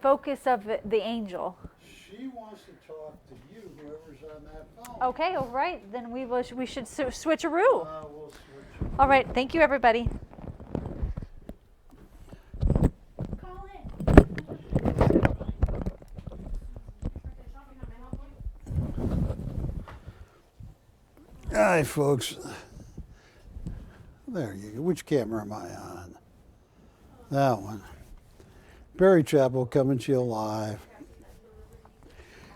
focus of the angel. She wants to talk to you, whoever's on that phone. Okay, all right. Then we should switcheroo. We'll switch. All right. Thank you, everybody. Call in. Hi, folks. There you go. Which camera am I on? That one. Barry Chappell coming to you live.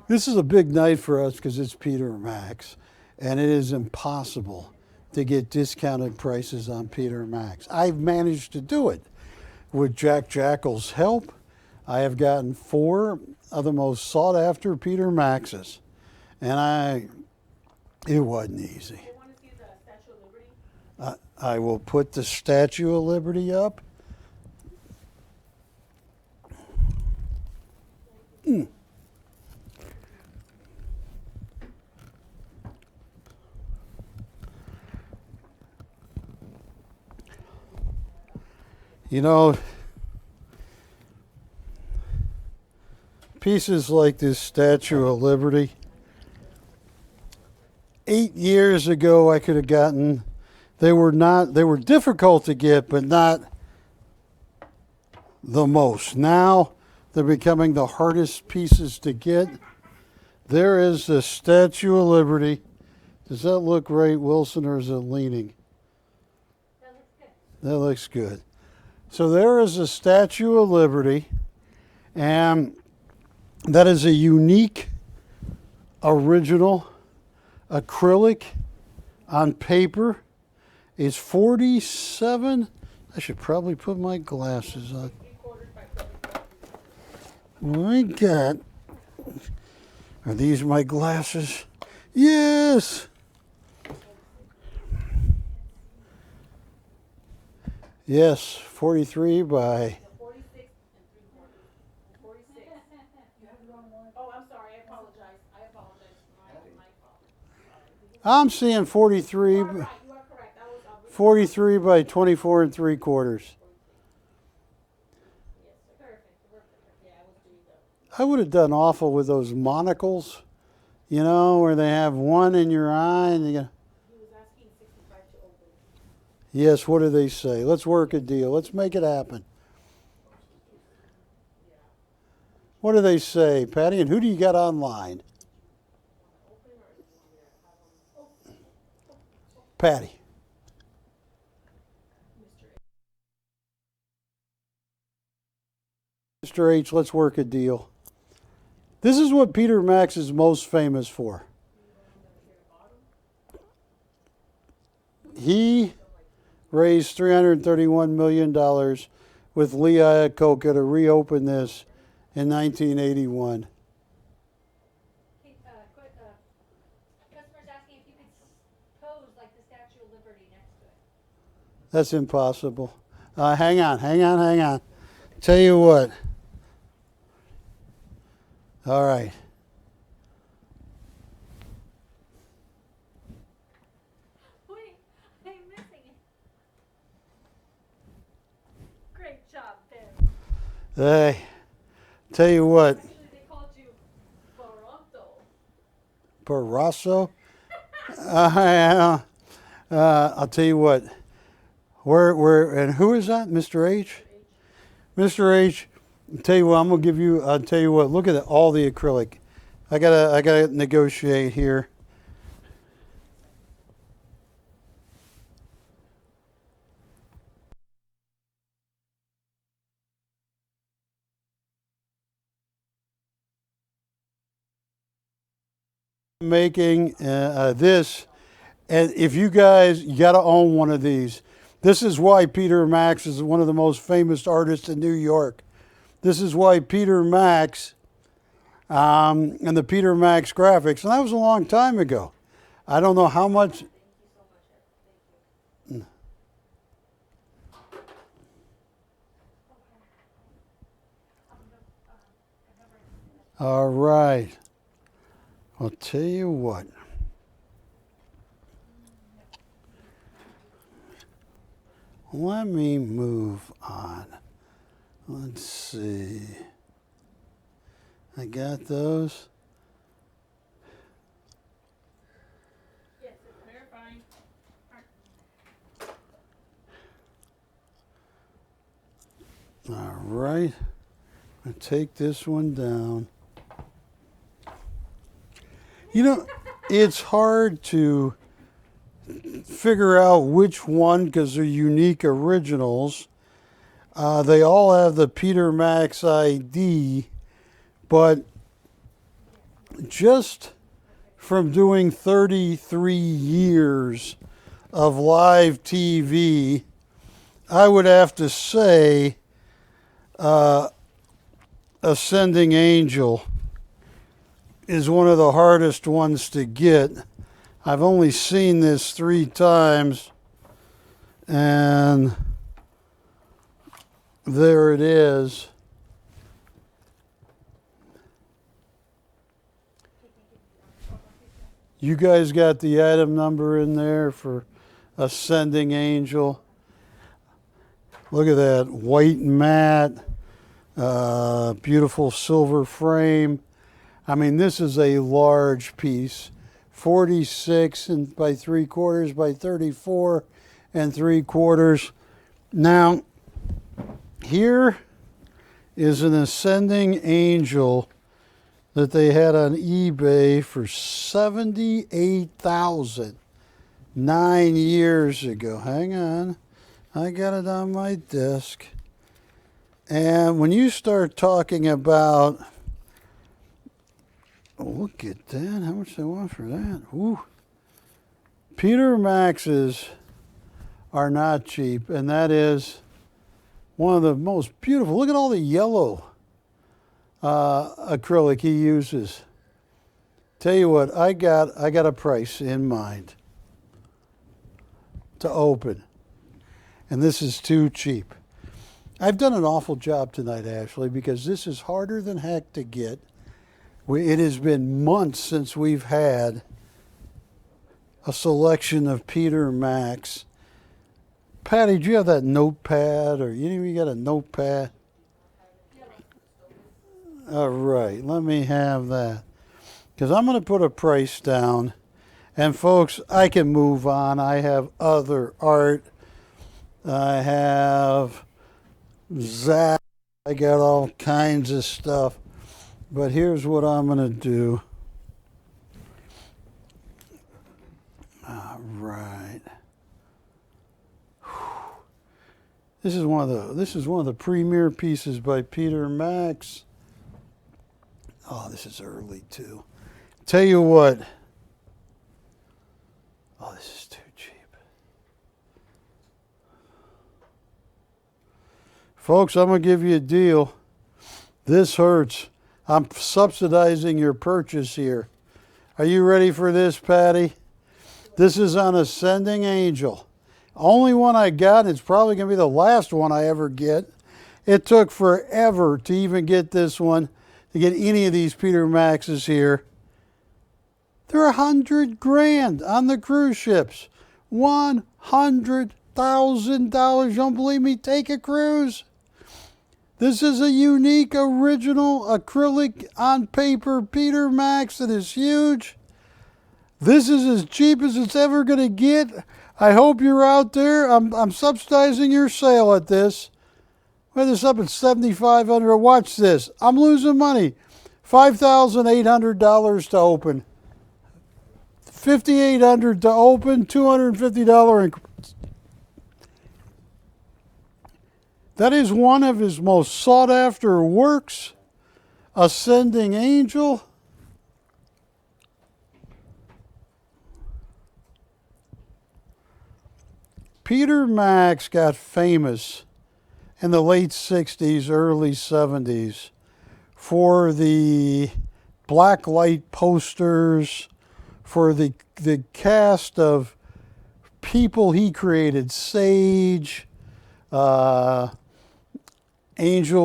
This is a big night for us because it's Peter Max, and it is impossible to get discounted prices on Peter Max. I've managed to do it with Jack Jackal's help. I have gotten 4 of the most sought after Peter Maxes, and it wasn't easy. I will put the Statue of Liberty up. You know, pieces like this Statue of Liberty, 8 years ago I could have gotten, they were difficult to get, but not the most. Now they're becoming the hardest pieces to get. There is the Statue of Liberty. Does that look right, Wilson, or is it leaning? That looks good. That looks good. So there is a Statue of Liberty, and that is a unique, original acrylic on paper. It's 47. I should probably put my glasses on. My God. Are these my glasses? Yes. Yes, 43 by. 46 and 3/4. 46. You have the wrong one. Oh, I'm sorry. I apologize. My fault. I'm seeing 43. You are right. You are correct. 43 by 24 and 3/4. Yes, perfect. Yeah, I was doing that. I would have done awful with those monocles, you know, where they have one in your eye and you go, He was asking 65 to open. yes, what do they say? Let's work a deal. Let's make it happen. What do they say, Patty? And who do you got online? Patty. Mr. H, let's work a deal. This is what Peter Max is most famous for. He raised $331 million with Lee Iacocca to reopen this in 1981. Customer's asking if you could pose like the Statue of Liberty next to it. That's impossible. Hang on. Tell you what. All right. Wait, I'm missing it. Great job, Ben. Hey, tell you what. Actually, they called you Baronto. Barroso. I'll tell you what. Where and who is that? Mr. H? Mr. H, I'll tell you what, I'll tell you what, look at all the acrylic. I gotta negotiate here. Making this, and if you guys, you got to own one of these. This is why Peter Max is one of the most famous artists in New York. This is why Peter Max and the Peter Max graphics, and that was a long time ago. I don't know how much. All right. I'll tell you what. Let me move on. Let's see. I got those. Yes, it's verifying. All right. I'll take this one down. You know, it's hard to figure out which one because they're unique originals. They all have the Peter Max ID, but just from doing 33 years of live TV, I would have to say Ascending Angel is one of the hardest ones to get. I've only seen this 3 times, and there it is. You guys got the item number in there for Ascending Angel. Look at that, white matte, beautiful silver frame. I mean, this is a large piece, 46 by 3/4 by 34 3/4. Now, here is an Ascending Angel that they had on eBay for $78,000 9 years ago. Hang on, I got it on my desk. And when you start talking about, look at that, how much they want for that? Ooh. Peter Maxes are not cheap, and that is one of the most beautiful. Look at all the yellow acrylic he uses. Tell you what, I got a price in mind to open, and this is too cheap. I've done an awful job tonight, Ashley, because this is harder than heck to get. It has been months since we've had a selection of Peter Max. Patty, do you have that notepad, or you got a notepad? All right, let me have that, because I'm going to put a price down. And folks, I can move on. I have other art. I have Zach. I got all kinds of stuff. But here's what I'm going to do. All right. This is one of the premier pieces by Peter Max. Oh, this is early too. Tell you what. Oh, this is too cheap. Folks, I'm going to give you a deal. This hurts. I'm subsidizing your purchase here. Are you ready for this, Patty? This is on Ascending Angel. Only one I got, and it's probably going to be the last one I ever get. It took forever to even get this one, to get any of these Peter Maxes here. They're $100,000 on the cruise ships. $100,000. Don't believe me? Take a cruise. This is a unique, original, acrylic on paper Peter Max that is huge. This is as cheap as it's ever going to get. I hope you're out there. I'm subsidizing your sale at this. We had this up at $7,500. Watch this. I'm losing money. $5,800 to open. $5,800 to open. $250 increments. That is one of his most sought after works. Ascending Angel. Peter Max got famous in the late 60s, early 70s for the blacklight posters for the cast of people he created. Sage, Angel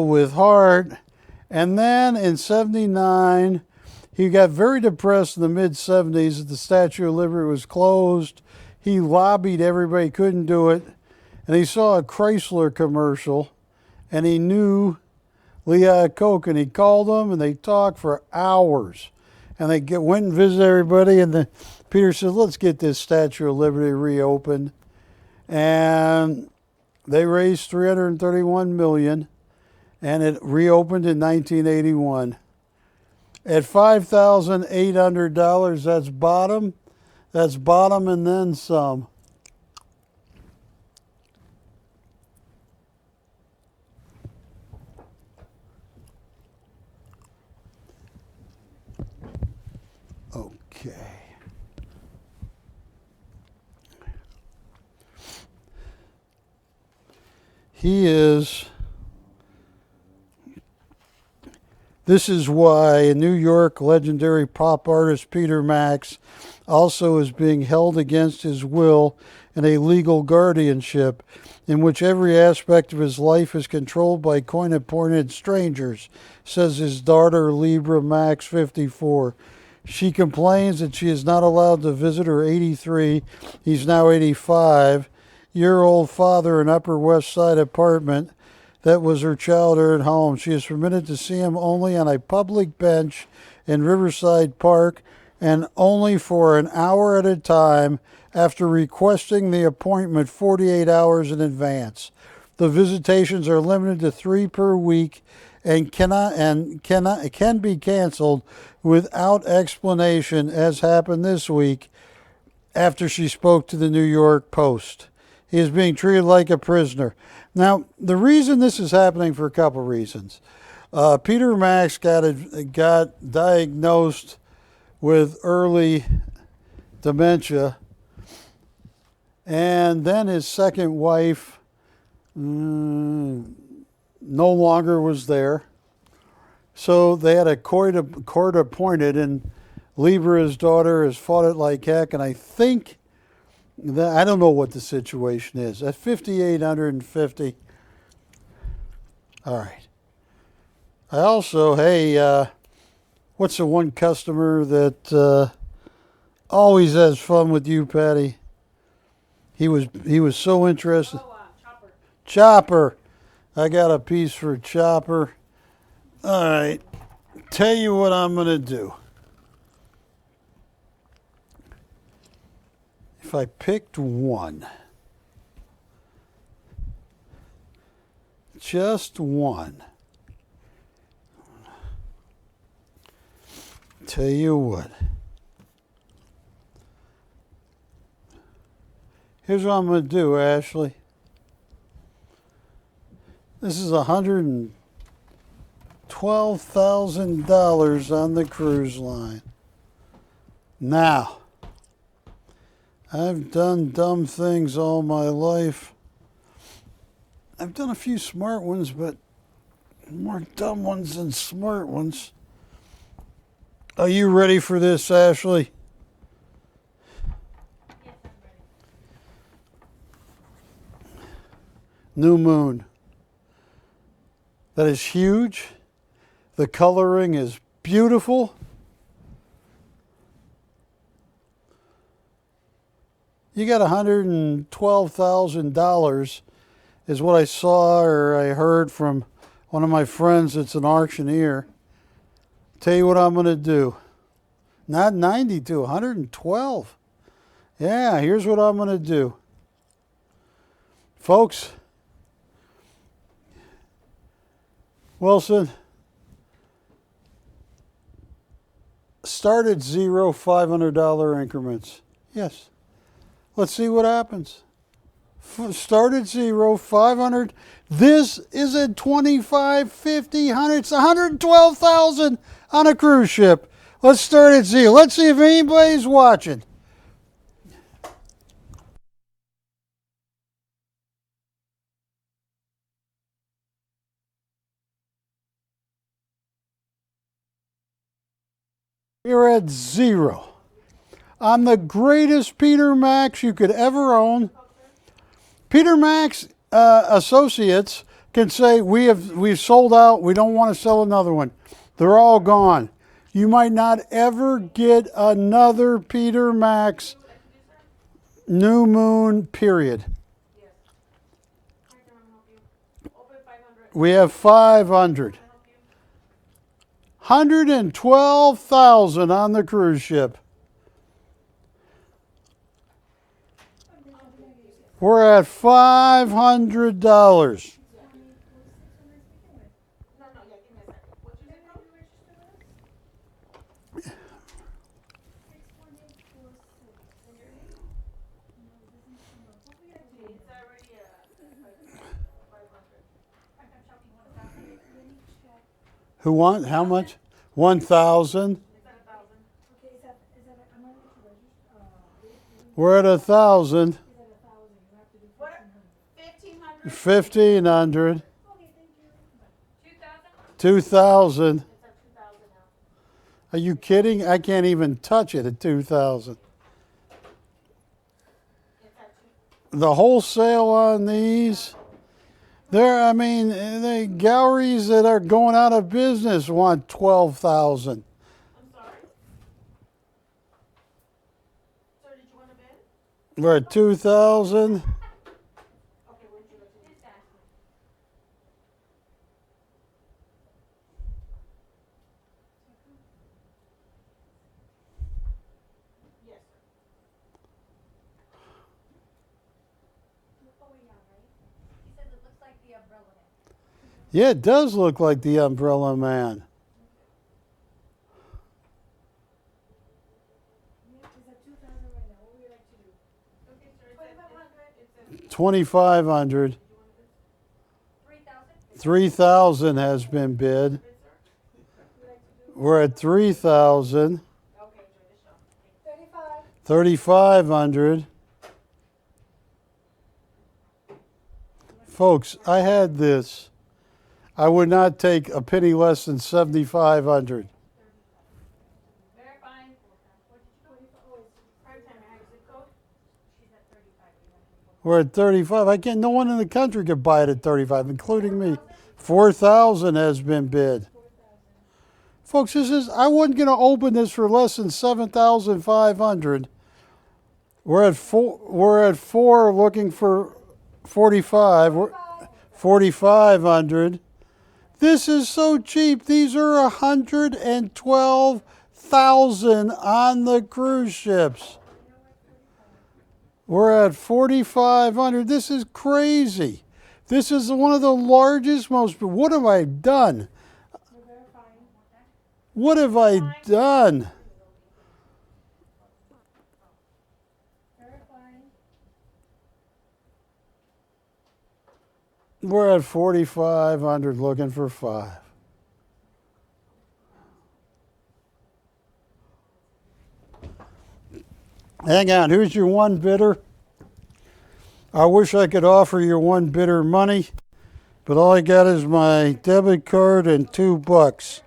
with Heart. And then in 79, he got very depressed in the mid-70s that the Statue of Liberty was closed. He lobbied everybody, couldn't do it. And he saw a Chrysler commercial, and he knew Lee Iacocca, and he called them, and they talked for hours. And they went and visited everybody, and Peter said, let's get this Statue of Liberty reopened. And they raised $331 million, and it reopened in 1981. At $5,800, that's bottom. That's bottom and then some. Okay. This is why New York legendary pop artist Peter Max also is being held against his will in a legal guardianship in which every aspect of his life is controlled by coin-appointed strangers, says his daughter Libra Max 54. She complains that she is not allowed to visit her 83, he's now 85-year-old father in Upper West Side apartment that was her childhood home. She is permitted to see him only on a public bench in Riverside Park and only for an hour at a time after requesting the appointment 48 hours in advance. The visitations are limited to 3 per week and can be canceled without explanation, as happened this week after she spoke to the New York Post. He is being treated like a prisoner. Now, the reason this is happening for a couple reasons. Peter Max got diagnosed with early dementia, and then his second wife no longer was there. So they had a court appointed, and Libra, his daughter, has fought it like heck, and I think I don't know what the situation is. At 5,850. All right. I also, what's the one customer that always has fun with you, Patty? He was so interested. Chopper. Chopper. I got a piece for Chopper. All right. Tell you what I'm going to do. If I picked one, just one, tell you what, here's what I'm going to do, Ashley. This is $112,000 on the cruise line. Now, I've done dumb things all my life. I've done a few smart ones, but more dumb ones than smart ones. Are you ready for this, Ashley? Yes, I'm ready. New moon. That is huge. The coloring is beautiful. You got $112,000 is what I saw or I heard from one of my friends that's an auctioneer. Tell you what I'm going to do. Not 92, 112. Yeah, here's what I'm going to do. Folks, Wilson, start at zero, $500 increments. Yes. Let's see what happens. Start at zero, 500. This is at 25, 50, 100. It's 112,000 on a cruise ship. Let's start at zero. Let's see if anybody's watching. We're at 0. On the greatest Peter Max you could ever own, Peter Max associates can say, we've sold out, we don't want to sell another one. They're all gone. You might not ever get another Peter Max New Moon, period. Yes. Hi, can I help you? Open 500. We have 500. 112,000 on the cruise ship. We're at $500. No, yeah, give me a second. What you say, code? It's already 500. Who want? How much? 1,000. Is that 1,000? We're at 1,000. What? 1,500? 1,500. 2,000? 2,000. It's at 2,000 now. Are you kidding? I can't even touch it at 2,000. It's at 2. The wholesale on these, the galleries that are going out of business want 12,000. I'm sorry. Sir, did you want to bid? We're at 2,000. Okay, where'd you go to? Just ask me. Yes, sir. Oh, yeah, right? He says it looks like the umbrella man. Yeah, it does look like the Umbrella Man. Okay, sir, it's at 500. It's at 2,500. 3,000? 3,000 has been bid. bid, sir. We're at 3,000. Okay, enjoy the show. 3,500. Folks, I had this. I would not take a penny less than 7,500. Verifying. What did you do? Oh, it's PrimeTime. I have zip code. She's at 35. We're at 35. I can't. No one in the country could buy it at 35, including me. 4,000 has been bid. Folks, I wasn't going to open this for less than 7,500. We're at 4 looking for 45. 4,500. This is so cheap. These are 112,000 on the cruise ships. We're at 4,500. This is crazy. This is one of the largest, what have I done? What have I done? We're at 4,500 looking for 5. Hang on, who's your one bidder? I wish I could offer your one bidder money, but all I got is my debit card and $2.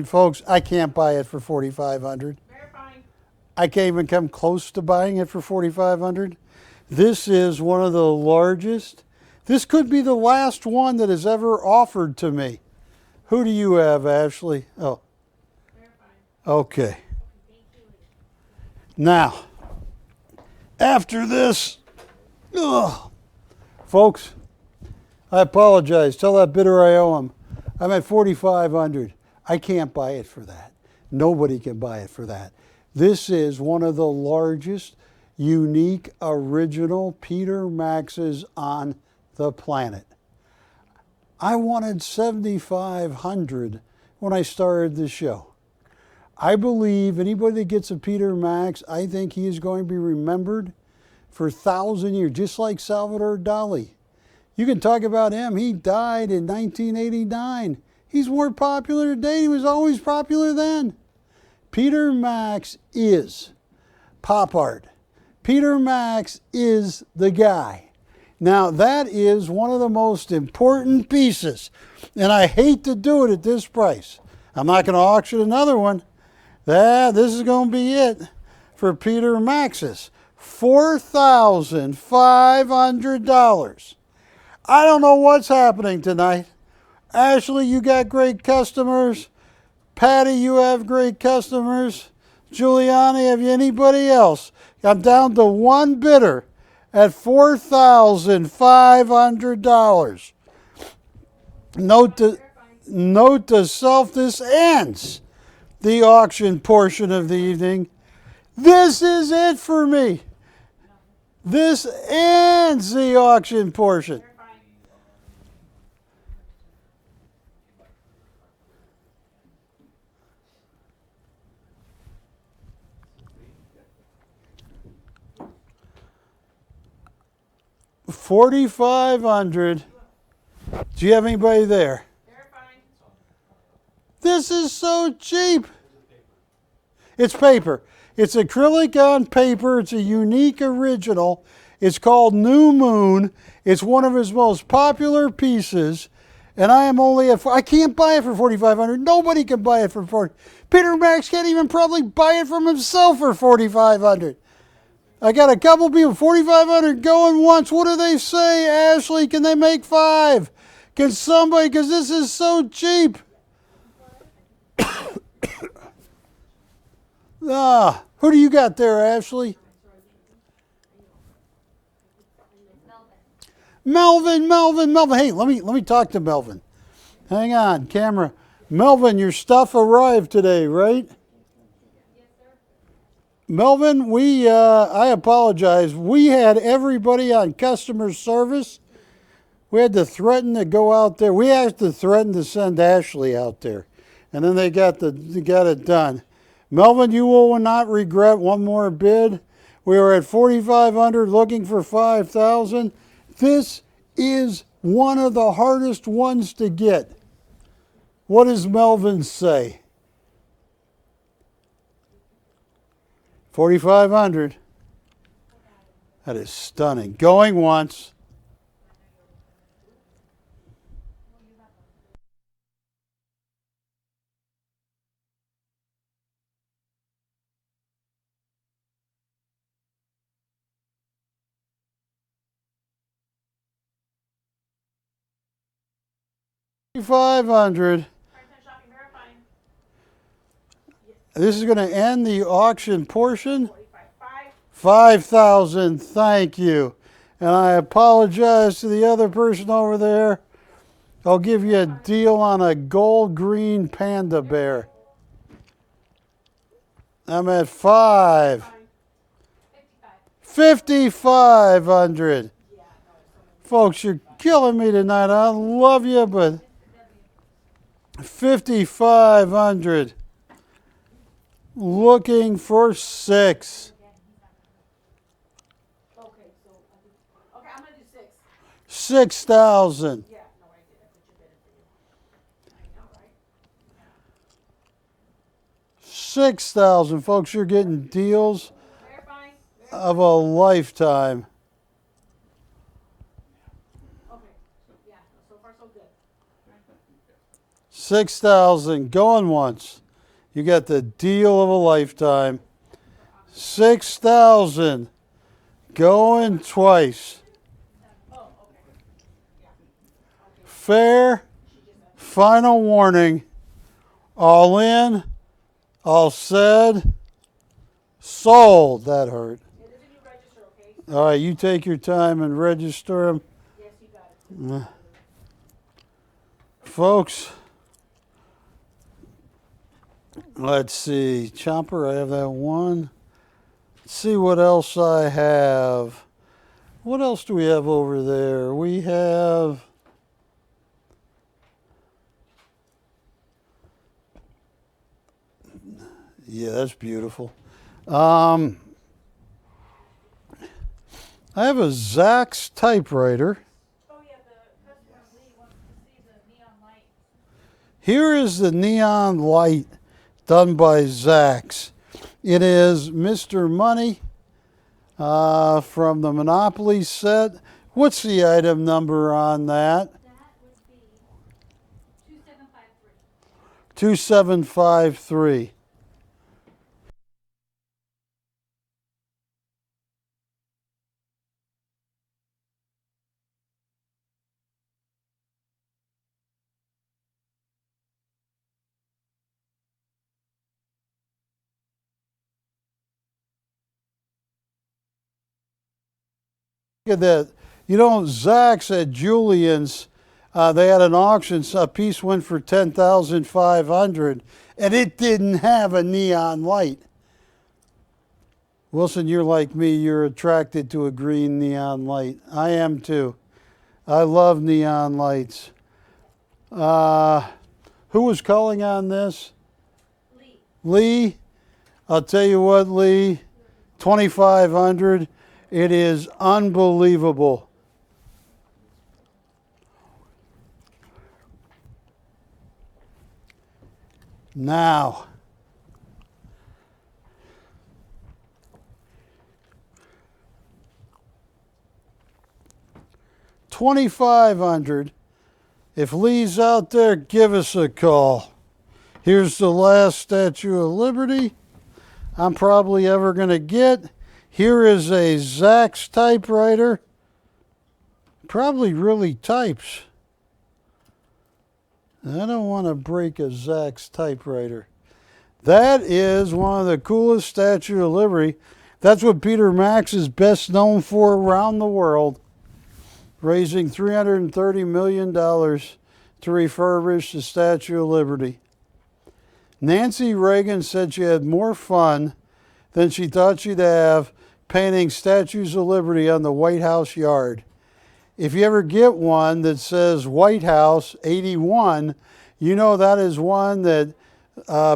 Folks, I can't buy it for 4,500. Verifying. I can't even come close to buying it for 4,500. This is one of the largest. This could be the last one that is ever offered to me. Who do you have, Ashley? Oh, Verifying. okay. Now, after this, folks, I apologize. Tell that bidder I owe him. I'm at 4,500. I can't buy it for that. Nobody can buy it for that. This is one of the largest, unique, original Peter Maxes on the planet. I wanted 7,500 when I started the show. I believe anybody that gets a Peter Max, I think he is going to be remembered for 1,000 years, just like Salvador Dali. You can talk about him. He died in 1989. He's more popular today. He was always popular then. Peter Max is pop art. Peter Max is the guy. Now, that is one of the most important pieces, and I hate to do it at this price. I'm not going to auction another one. This is going to be it for Peter Max's. $4,500. I don't know what's happening tonight. Ashley, you got great customers. Patty, you have great customers. Giuliani, have you anybody else? I'm down to one bidder at $4,500. Note to self, this ends the auction portion of the evening. This is it for me. This ends the auction portion. $4,500. Do you have anybody there? This is so cheap. It's paper. It's acrylic on paper. It's a unique original. It's called New Moon. It's one of his most popular pieces. And I am only I can't buy it for $4,500. Nobody can buy it for $4,500. Peter Max can't even probably buy it from himself for $4,500. I got a couple people, $4,500 going once. What do they say? Ashley, can they make $5,000? Can somebody, because this is so cheap. Who do you got there, Ashley? Melvin. Hey, let me talk to Melvin. Hang on, camera. Melvin, your stuff arrived today, right? Melvin, I apologize. We had everybody on customer service. We had to threaten to go out there. We had to threaten to send Ashley out there. And then they got it done. Melvin, you will not regret one more bid. We were at $4,500 looking for $5,000. This is one of the hardest ones to get. What does Melvin say? $4,500. That is stunning. Going once. $500. This is going to end the auction portion. $5,000. Thank you. And I apologize to the other person over there. I'll give you a deal on a gold green panda bear. I'm at $5,500. Folks, you're killing me tonight. I love you, but $5,500. Looking for $6,000. Okay, I'm gonna do $6,000. $6,000. Yeah, no, I did. I put your bid in for you. I know, right? $6,000. Folks, you're getting deals of a lifetime. Okay, yeah, so far so good. $6,000. Going once. You got the deal of a lifetime. $6,000. Going twice. Fair. Final warning. All in. All said. Sold. That hurt. All right, you take your time and register them. Yes, you got it. Folks. Let's see. Chomper, I have that one. Let's see what else I have. What else do we have over there? We have... Yeah, that's beautiful. I have a Zax typewriter. Oh yeah, the customer Lee wants to see the neon light. Here is the neon light done by Zax. It is Mr. Money from the Monopoly set. What's the item number on that? That would be 2753. 2753. Look at that. You know, Zach's at Julian's, they had an auction, so a piece went for $10,500, and it didn't have a neon light. Wilson, you're like me. You're attracted to a green neon light. I am too. I love neon lights. Who was calling on this? Lee. Lee? I'll tell you what, Lee, 2,500. It is unbelievable. Now, $2,500. If Lee's out there, give us a call. Here's the last Statue of Liberty I'm probably ever going to get. Here is a Zach's typewriter. Probably really types. I don't want to break a Zach's typewriter. That is one of the coolest Statue of Liberty. That's what Peter Max is best known for around the world, raising $330 million to refurbish the Statue of Liberty. Nancy Reagan said she had more fun than she thought she'd have painting Statues of Liberty on the White House yard. If you ever get one that says White House 81, you know that is one that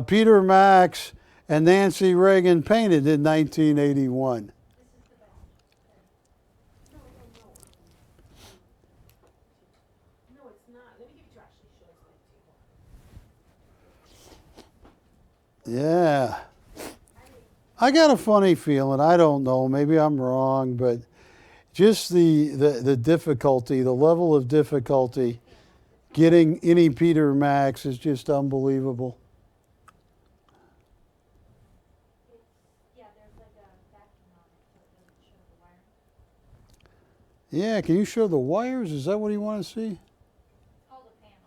Peter Max and Nancy Reagan painted in 1981. No, it's not. Let me give it to you. Actually, show it to you. Yeah. I got a funny feeling. I don't know. Maybe I'm wrong, but just the difficulty, the level of difficulty getting any Peter Max is just unbelievable. Yeah, there's like a vacuum on it so it doesn't show the wire. Yeah, can you show the wires? Is that what you want to see? It's called a panel.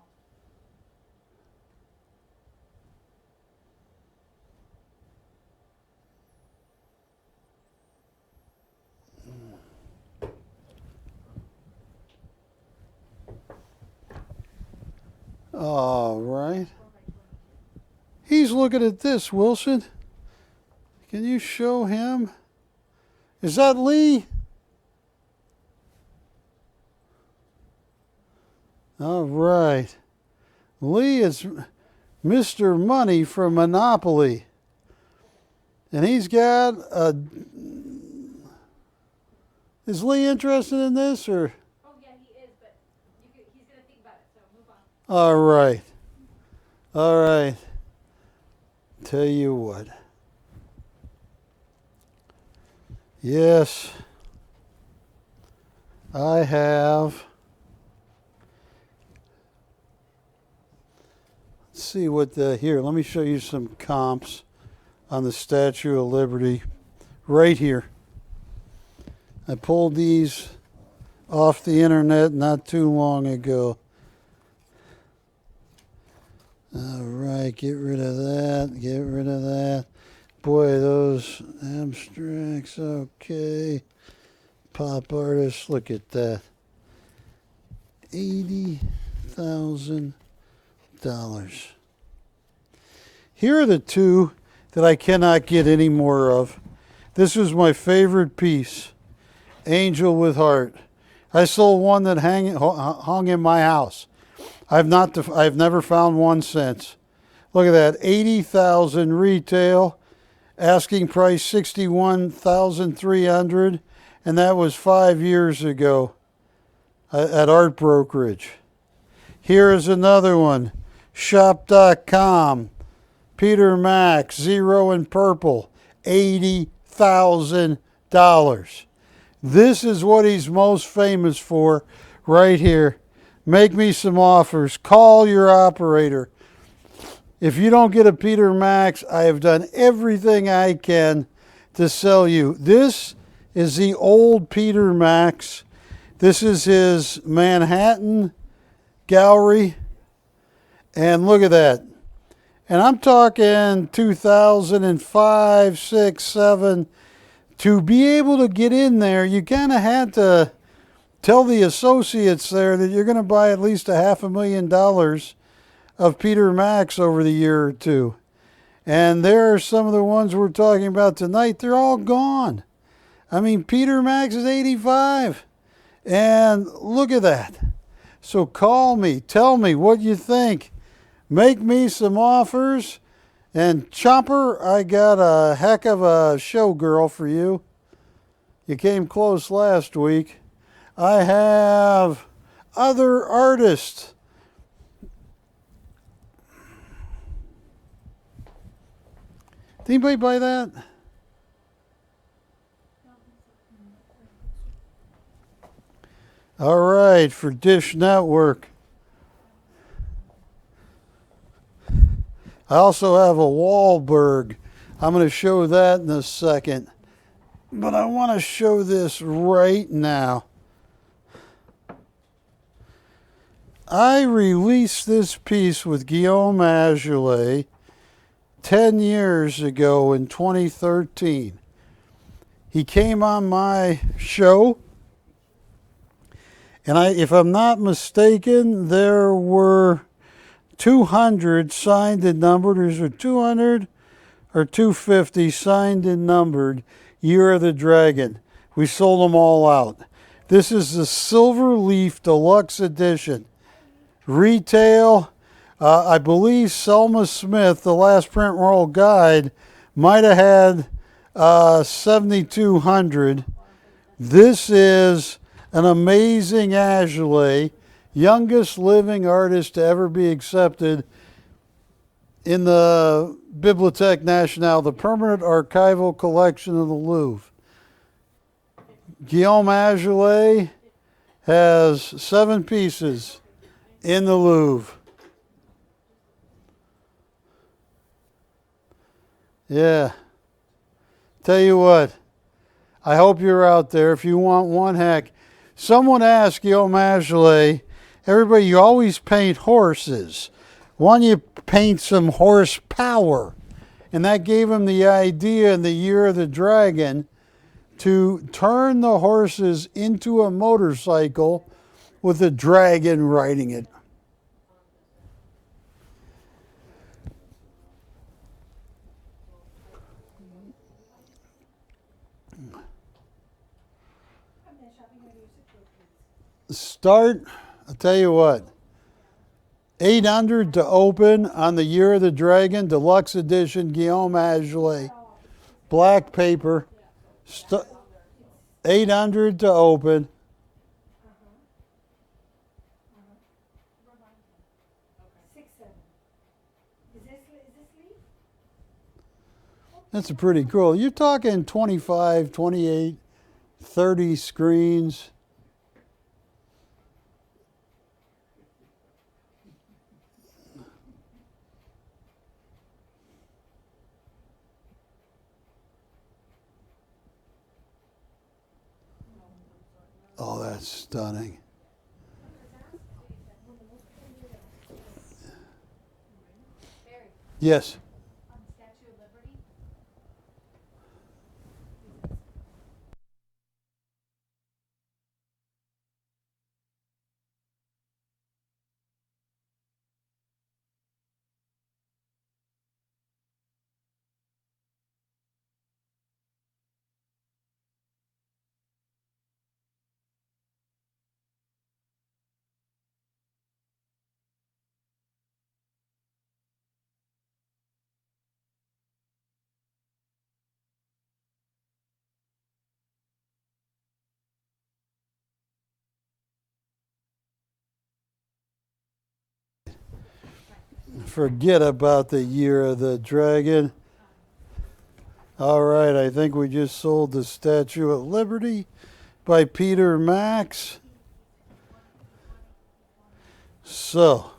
All right. He's looking at this, Wilson. Can you show him? Is that Lee? All right. Lee is Mr. Money from Monopoly. And he's got a... Is Lee interested in this, or? Oh yeah, he is, but he's gonna think about it. So move on. All right. All right. Tell you what. Yes, I have. Let's see what the, here, let me show you some comps on the Statue of Liberty right here. I pulled these off the internet not too long ago. All right, get rid of that, get rid of that. Boy, those abstracts, okay. Pop artists, look at that. $80,000. Here are the two that I cannot get any more of. This was my favorite piece, Angel with Heart. I sold one that hung in my house. I've never found one since. Look at that, $80,000 retail. Asking price $61,300, and that was 5 years ago at Art Brokerage. Here is another one, shop.com, Peter Max, zero in purple, $80,000. This is what he's most famous for right here. Make me some offers. Call your operator. If you don't get a Peter Max, I have done everything I can to sell you. This is the old Peter Max. This is his Manhattan gallery. And look at that. And I'm talking 2005, 6, 7. To be able to get in there, you kind of had to tell the associates there that you're going to buy at least $500,000 of Peter Max over the year or two. And there are some of the ones we're talking about tonight. They're all gone. I mean, Peter Max is 85. And look at that. So call me. Tell me what you think. Make me some offers. And Chopper, I got a heck of a showgirl for you. You came close last week. I have other artists. Did anybody buy that? All right, for Dish Network. I also have a Wahlberg. I'm going to show that in a second. But I want to show this right now. I released this piece with Guillaume Azoulay 10 years ago in 2013. He came on my show, and if I'm not mistaken, there were 200 signed and numbered. There's 200 or 250 signed and numbered Year of the Dragon. We sold them all out. This is the Silver Leaf Deluxe Edition. Retail, I believe Selma Smith, the last print roll guide, might have had 7,200. This is an amazing Azoulay, youngest living artist to ever be accepted in the Bibliothèque Nationale, the permanent archival collection of the Louvre. Guillaume Azoulay has 7 pieces in the Louvre. Yeah. Tell you what, I hope you're out there. If you want one heck. Someone asked Guillaume Azoulay, everybody, you always paint horses. Why don't you paint some horsepower? And that gave him the idea in the Year of the Dragon to turn the horses into a motorcycle with a dragon riding it. Start, I'll tell you what, 800 to open on the Year of the Dragon Deluxe Edition Guillaume Azoulay. Black paper. 800 to open. That's pretty cool. You're talking 25, 28, 30 screens. Oh, that's stunning. Yes. Forget about the Year of the Dragon. All right, I think we just sold the Statue of Liberty by Peter Max. So,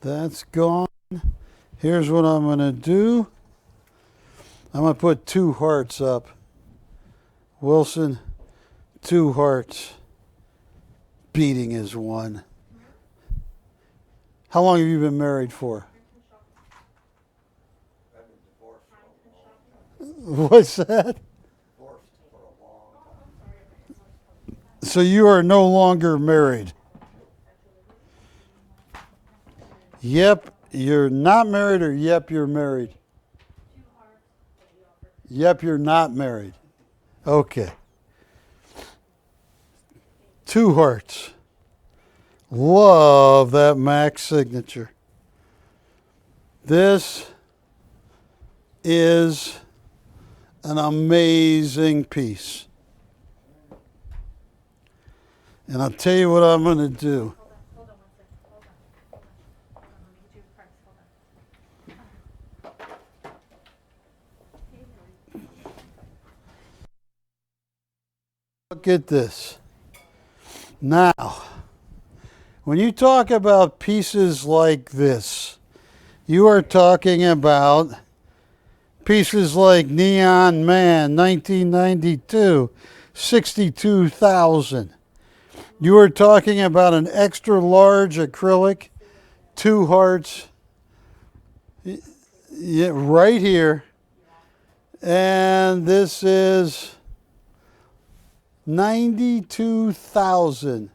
That's gone. Here's what I'm going to do. I'm going to put 2 hearts up. Wilson, 2 hearts. Beating is 1. How long have you been married for? What's that? So you are no longer married. Yep, you're not married, or yep, you're married? Yep, you're not married. Okay. 2 hearts. Love that Max signature. This is an amazing piece. And I'll tell you what I'm going to do. Hold on 1 second. Hold on. Let me get you a price. Look at this. Now, when you talk about pieces like this, you are talking about pieces like Neon Man, 1992, 62,000. You are talking about an extra large acrylic, 2 hearts, yeah, right here. And this is 92,000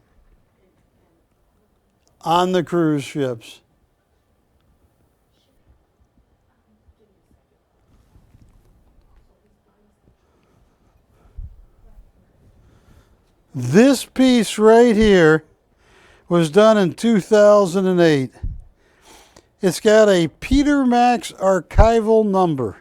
on the cruise ships. This piece right here was done in 2008. It's got a Peter Max archival number,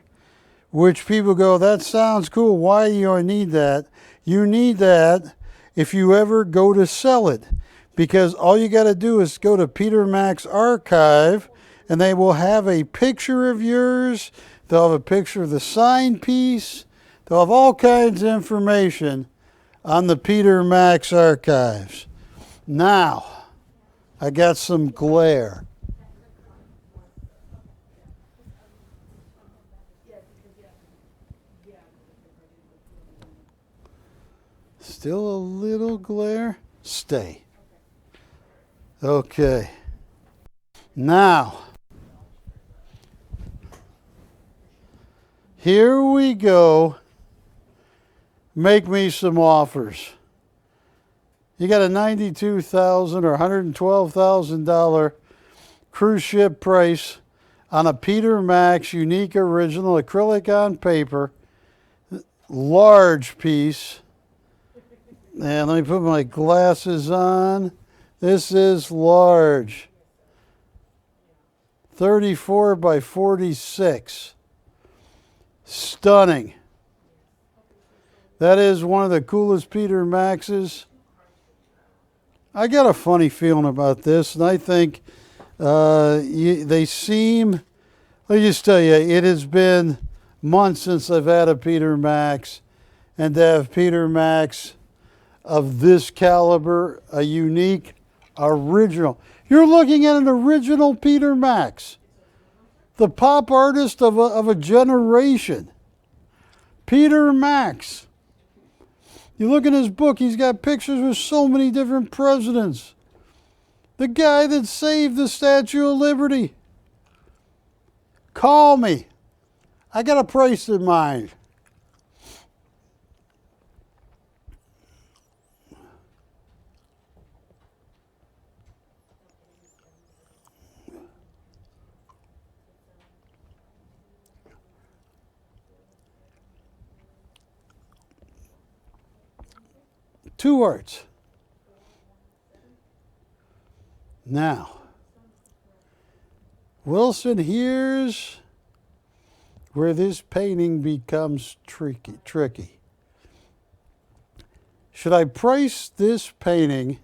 which people go, that sounds cool. Why do you need that? You need that if you ever go to sell it, because all you got to do is go to Peter Max Archive, and they will have a picture of yours. They'll have a picture of the signed piece. They'll have all kinds of information on the Peter Max Archives. Now, I got some glare. Still a little glare? Stay. Okay. Now, here we go. Make me some offers. You got a $92,000 or $112,000 cruise ship price on a Peter Max unique original acrylic on paper, large piece. And let me put my glasses on. This is large. 34 by 46. Stunning. That is one of the coolest Peter Maxes. I got a funny feeling about this, and I think they seem, let me just tell you, it has been months since I've had a Peter Max, and to have Peter Max of this caliber, a unique, original. You're looking at an original Peter Max, the pop artist of a generation. Peter Max. You look at his book, he's got pictures with so many different presidents. The guy that saved the Statue of Liberty. Call me. I got a price in mind. Two words. Now, Wilson, here's where this painting becomes tricky. Should I price this painting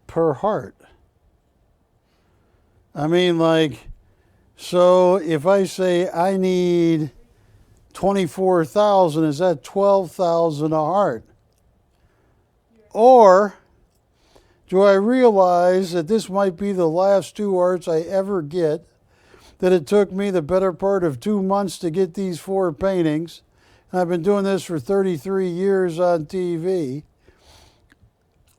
per heart? I mean, like, so if I say I need 24,000, is that 12,000 a heart? Or do I realize that this might be the last 2 arts I ever get, that it took me the better part of 2 months to get these 4 paintings. And I've been doing this for 33 years on TV.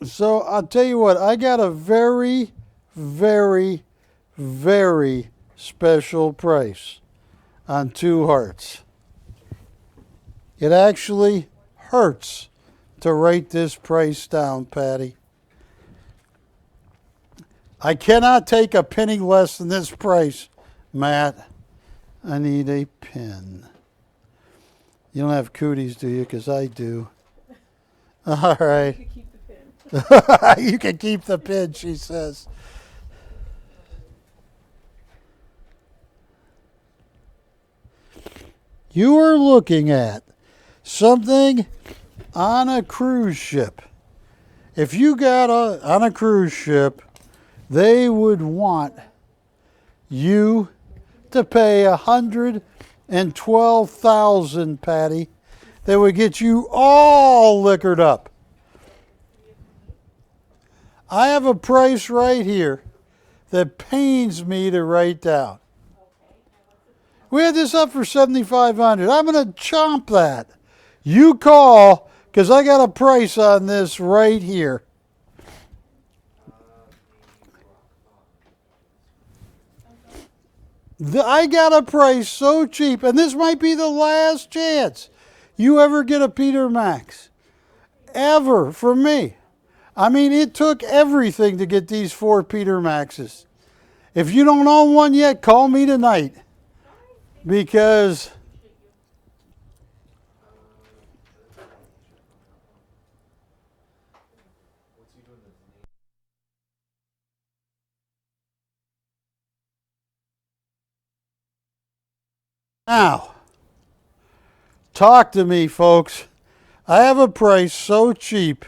So I'll tell you what, I got a very, very, very special price on 2 hearts. It actually hurts to write this price down, Patty. I cannot take a penny less than this price, Matt. I need a pen. You don't have cooties, do you? Because I do. All right. You keep the pen. You can keep the pen, she says. You are looking at something on a cruise ship. If you got on a cruise ship, they would want you to pay $112,000, Patty. That would get you all liquored up. I have a price right here that pains me to write down. We had this up for $7,500. I'm going to chomp that. You call, because I got a price on this right here. I got a price so cheap, and this might be the last chance you ever get a Peter Max. Ever, from me. I mean, it took everything to get these 4 Peter Maxes. If you don't own one yet, call me tonight. Because now, talk to me, folks. I have a price so cheap.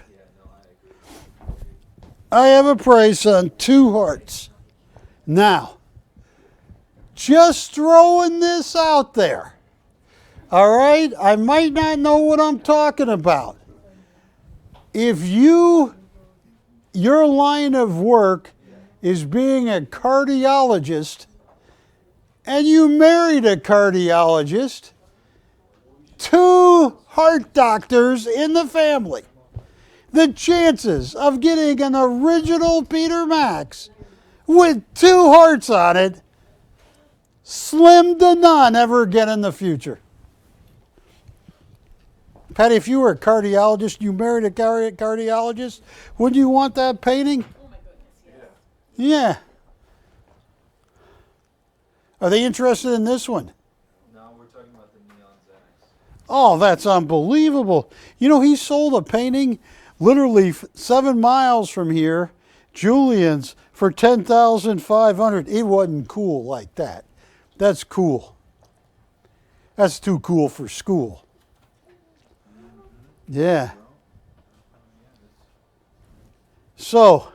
I have a price on 2 hearts. Now, just throwing this out there. All right? I might not know what I'm talking about. If your line of work is being a cardiologist, and you married a cardiologist, 2 heart doctors in the family, the chances of getting an original Peter Max with 2 hearts on it, slim to none ever again in the future. Patty, if you were a cardiologist, you married a cardiologist, wouldn't you want that painting? Oh my goodness, yes. Yeah. Are they interested in this one? No, we're talking about the Neon Xanax. Oh, that's unbelievable. You know, he sold a painting literally 7 miles from here, Julian's, for $10,500. It wasn't cool like that. That's cool. That's too cool for school. Yeah. So,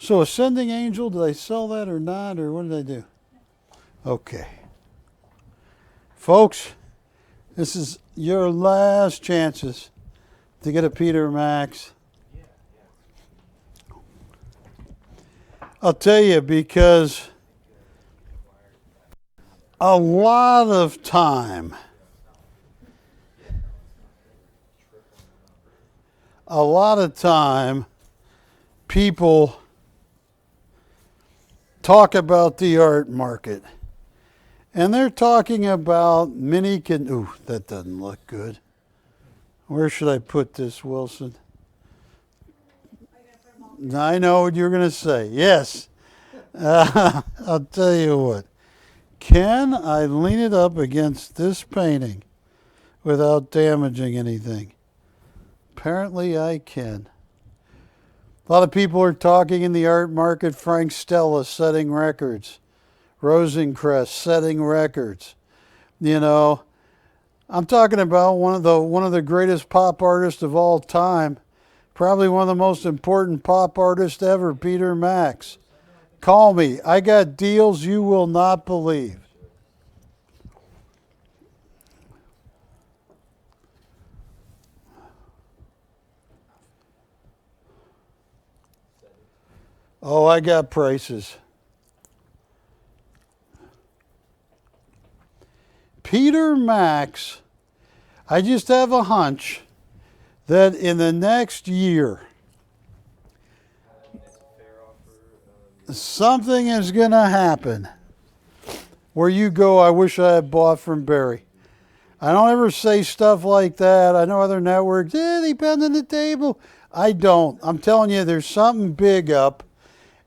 Ascending Angel, did I sell that or not, or what did I do? Okay. Folks, this is your last chances to get a Peter Max. I'll tell you, because a lot of time people talk about the art market, and they're talking about ooh, that doesn't look good. Where should I put this, Wilson? I know what you're going to say. Yes. I'll tell you what. Can I lean it up against this painting without damaging anything? Apparently I can. A lot of people are talking in the art market. Frank Stella setting records. Rosencrest setting records. You know, I'm talking about one of the greatest pop artists of all time. Probably one of the most important pop artists ever, Peter Max. Call me. I got deals you will not believe. Oh, I got prices. Peter Max, I just have a hunch that in the next year, something is going to happen where you go, I wish I had bought from Barry. I don't ever say stuff like that. I know other networks, they pound on the table. I don't. I'm telling you, there's something big up,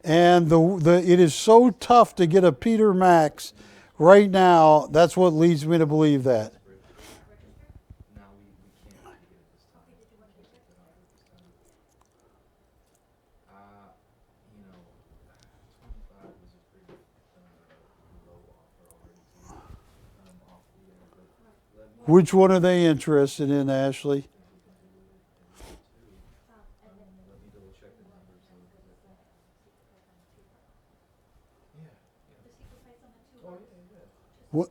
and it is so tough to get a Peter Max right now. That's what leads me to believe that. Which one are they interested in, Ashley? What?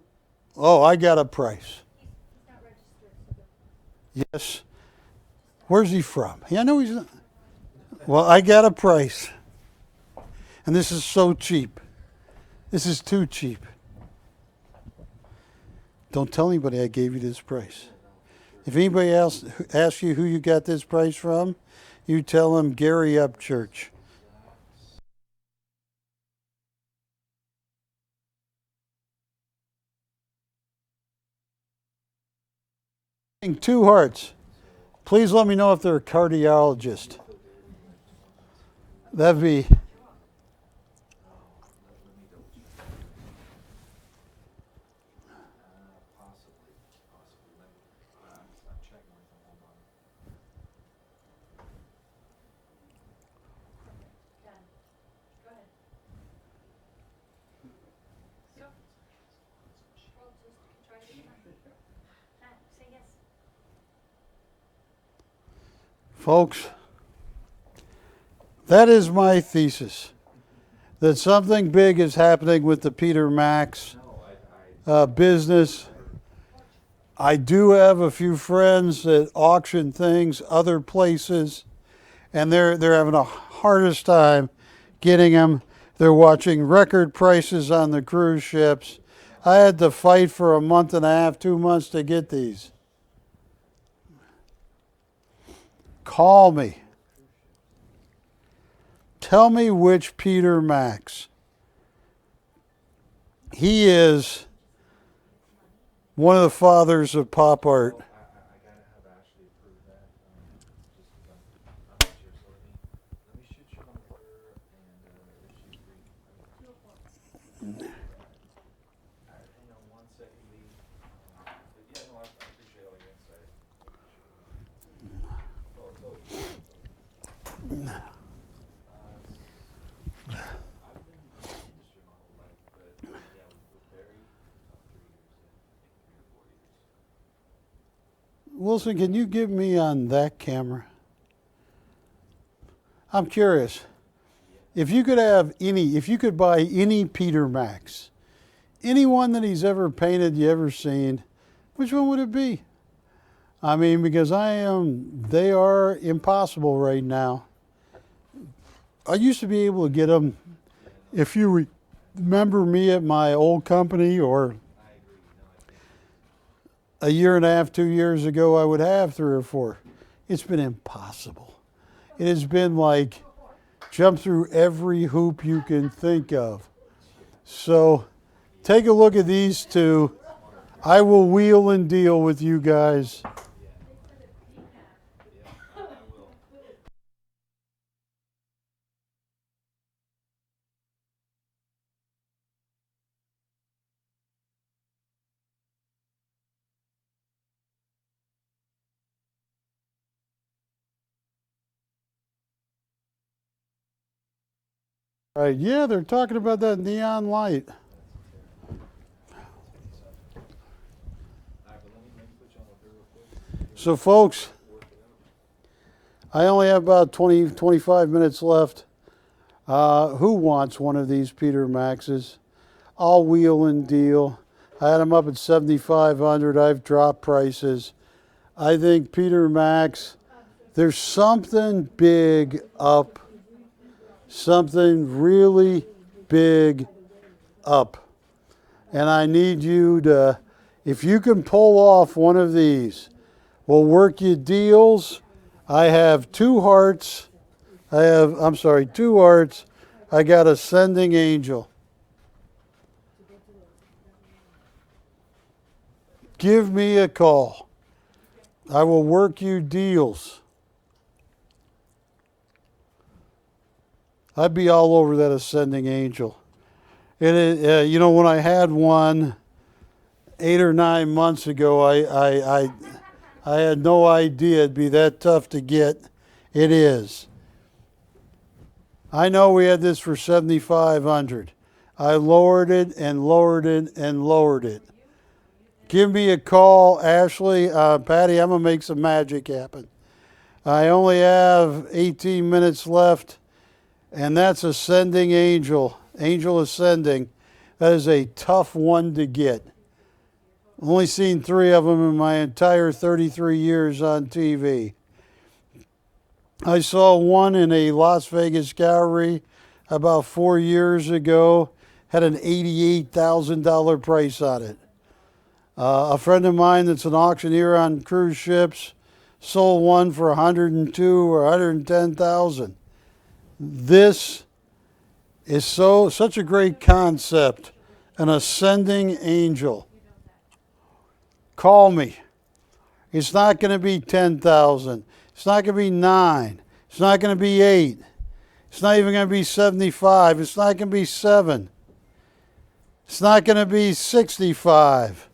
Oh, I got a price. Yes. Where's he from? Yeah, I know he's not. Well, I got a price. And this is so cheap. This is too cheap. Don't tell anybody I gave you this price. If anybody else asks you who you got this price from, you tell them Gary Upchurch. Two hearts. Please let me know if they're a cardiologist. That'd be... Folks, that is my thesis, that something big is happening with the Peter Max business. I do have a few friends that auction things other places, and they're having a hardest time getting them. They're watching record prices on the cruise ships. I had to fight for a month and a half, 2 months to get these. Call me. Tell me which Peter Max. He is one of the fathers of pop art. Wilson, can you give me on that camera? I'm curious. If you could buy any Peter Max, any one that he's ever painted, you ever seen, which one would it be? I mean, because they are impossible right now. I used to be able to get them, if you remember me at my old company, or a year and a half, 2 years ago, I would have 3 or 4. It's been impossible. It has been like jump through every hoop you can think of. So take a look at these two. I will wheel and deal with you guys. Right, yeah, they're talking about that neon light. So folks, I only have about 20, 25 minutes left. Who wants one of these Peter Maxes? I'll wheel and deal. I had them up at 7,500. I've dropped prices. I think Peter Max, there's something big up. Something really big up. And I need you to, if you can pull off one of these, we'll work you deals. I have two hearts. Two hearts. I got Ascending Angel. Give me a call. I will work you deals. I'd be all over that Ascending Angel. It is, you know, when I had one 8 or 9 months ago, I had no idea it'd be that tough to get. It is. I know we had this for 7,500. I lowered it and lowered it and lowered it. Give me a call, Ashley. Patty, I'm going to make some magic happen. I only have 18 minutes left, and that's Ascending Angel. Angel Ascending. That is a tough one to get. Only seen 3 of them in my entire 33 years on TV. I saw one in a Las Vegas gallery about 4 years ago. Had an $88,000 price on it. A friend of mine that's an auctioneer on cruise ships sold one for 102 or 110,000. This is such a great concept, an Ascending Angel. Call me. It's not going to be 10,000. It's not going to be 9. It's not going to be 8. It's not even going to be 75. It's not going to be 7. It's not going to be 65.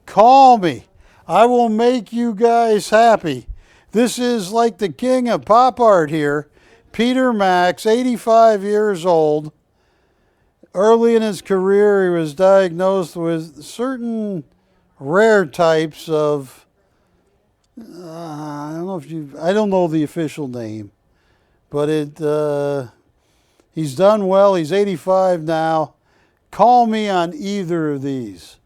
Call me. I will make you guys happy. This is like the king of pop art here. Peter Max, 85 years old. Early in his career, he was diagnosed with certain rare types of, I don't know the official name, but he's done well. He's 85 now. Call me on either of these.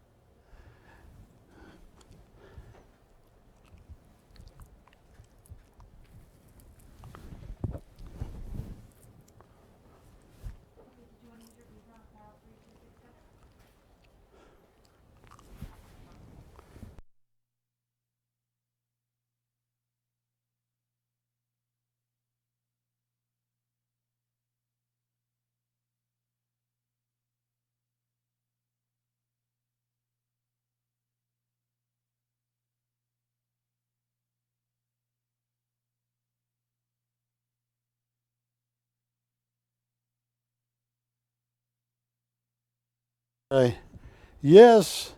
Yes,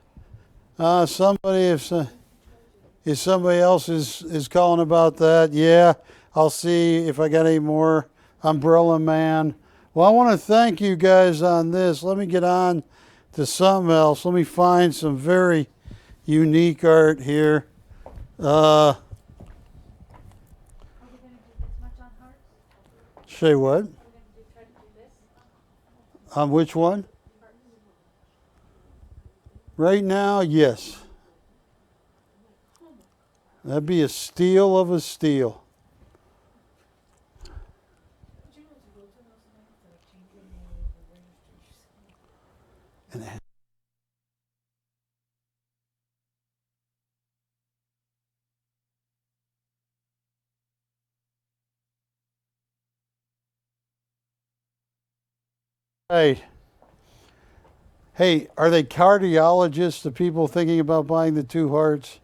if somebody else is calling about that, yeah, I'll see if I got any more. Umbrella Man. Well, I want to thank you guys on this. Let me get on to something else. Let me find some very unique art here. Say what? On which one? Right now, yes. That'd be a steal of a steal. And right. Hey, are they cardiologists, the people thinking about buying the 2 hearts?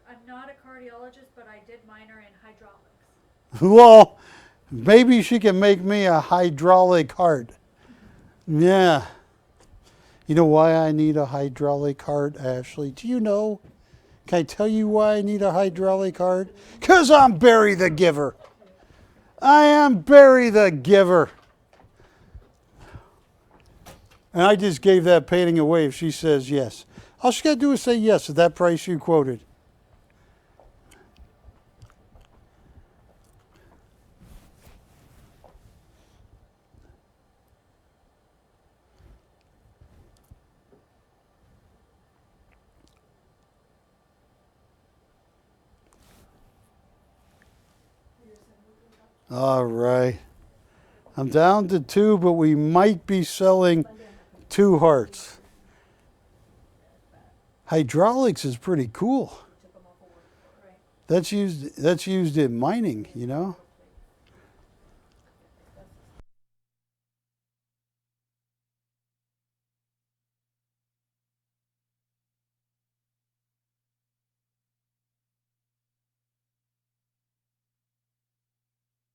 I'm not a cardiologist, but I did minor in hydraulics. Well, maybe she can make me a hydraulic heart. Yeah. You know why I need a hydraulic heart, Ashley? Do you know? Can I tell you why I need a hydraulic heart? 'Cause I'm Barry the Giver. I am Barry the Giver. And I just gave that painting away if she says yes. All she got to do is say yes at that price you quoted. All right. I'm down to 2, but we might be selling 2 hearts. Hydraulics is pretty cool. That's used in mining, you know.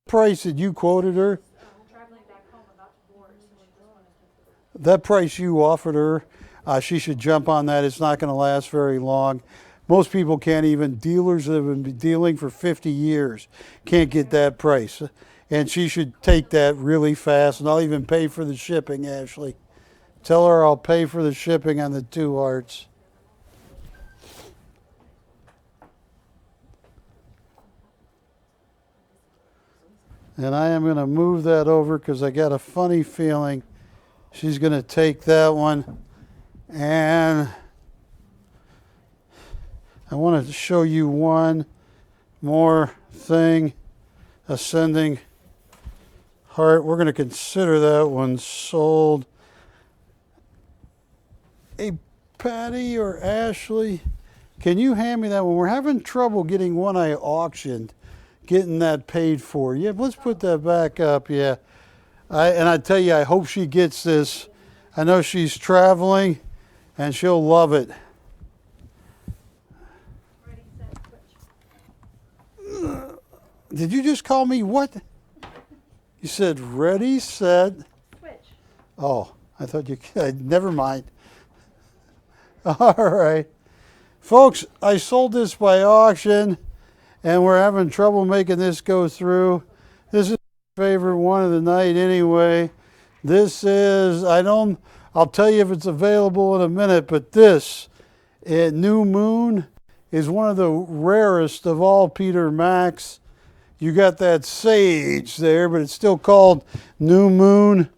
Price that you quoted her? That price you offered her, she should jump on that. It's not going to last very long. Most people can't even, dealers that have been dealing for 50 years can't get that price. And she should take that really fast, and I'll even pay for the shipping, Ashley. Tell her I'll pay for the shipping on the 2 hearts. And I am going to move that over because I got a funny feeling she's going to take that one. And I wanted to show you one more thing. Ascending heart. We're going to consider that one sold. Hey, Patty or Ashley, can you hand me that one? We're having trouble getting one I auctioned, getting that paid for. Yeah, let's put that back up. Yeah. And I tell you, I hope she gets this. I know she's traveling, and she'll love it. Ready, set, switch. Did you just call me what? You said ready, set. Switch. Oh, I thought you. Never mind. All right, folks. I sold this by auction, and we're having trouble making this go through. This is my favorite one of the night, anyway. This is. I'll tell you if it's available in a minute. But this, New Moon, is one of the rarest of all Peter Max. You got that sage there, but it's still called New Moon.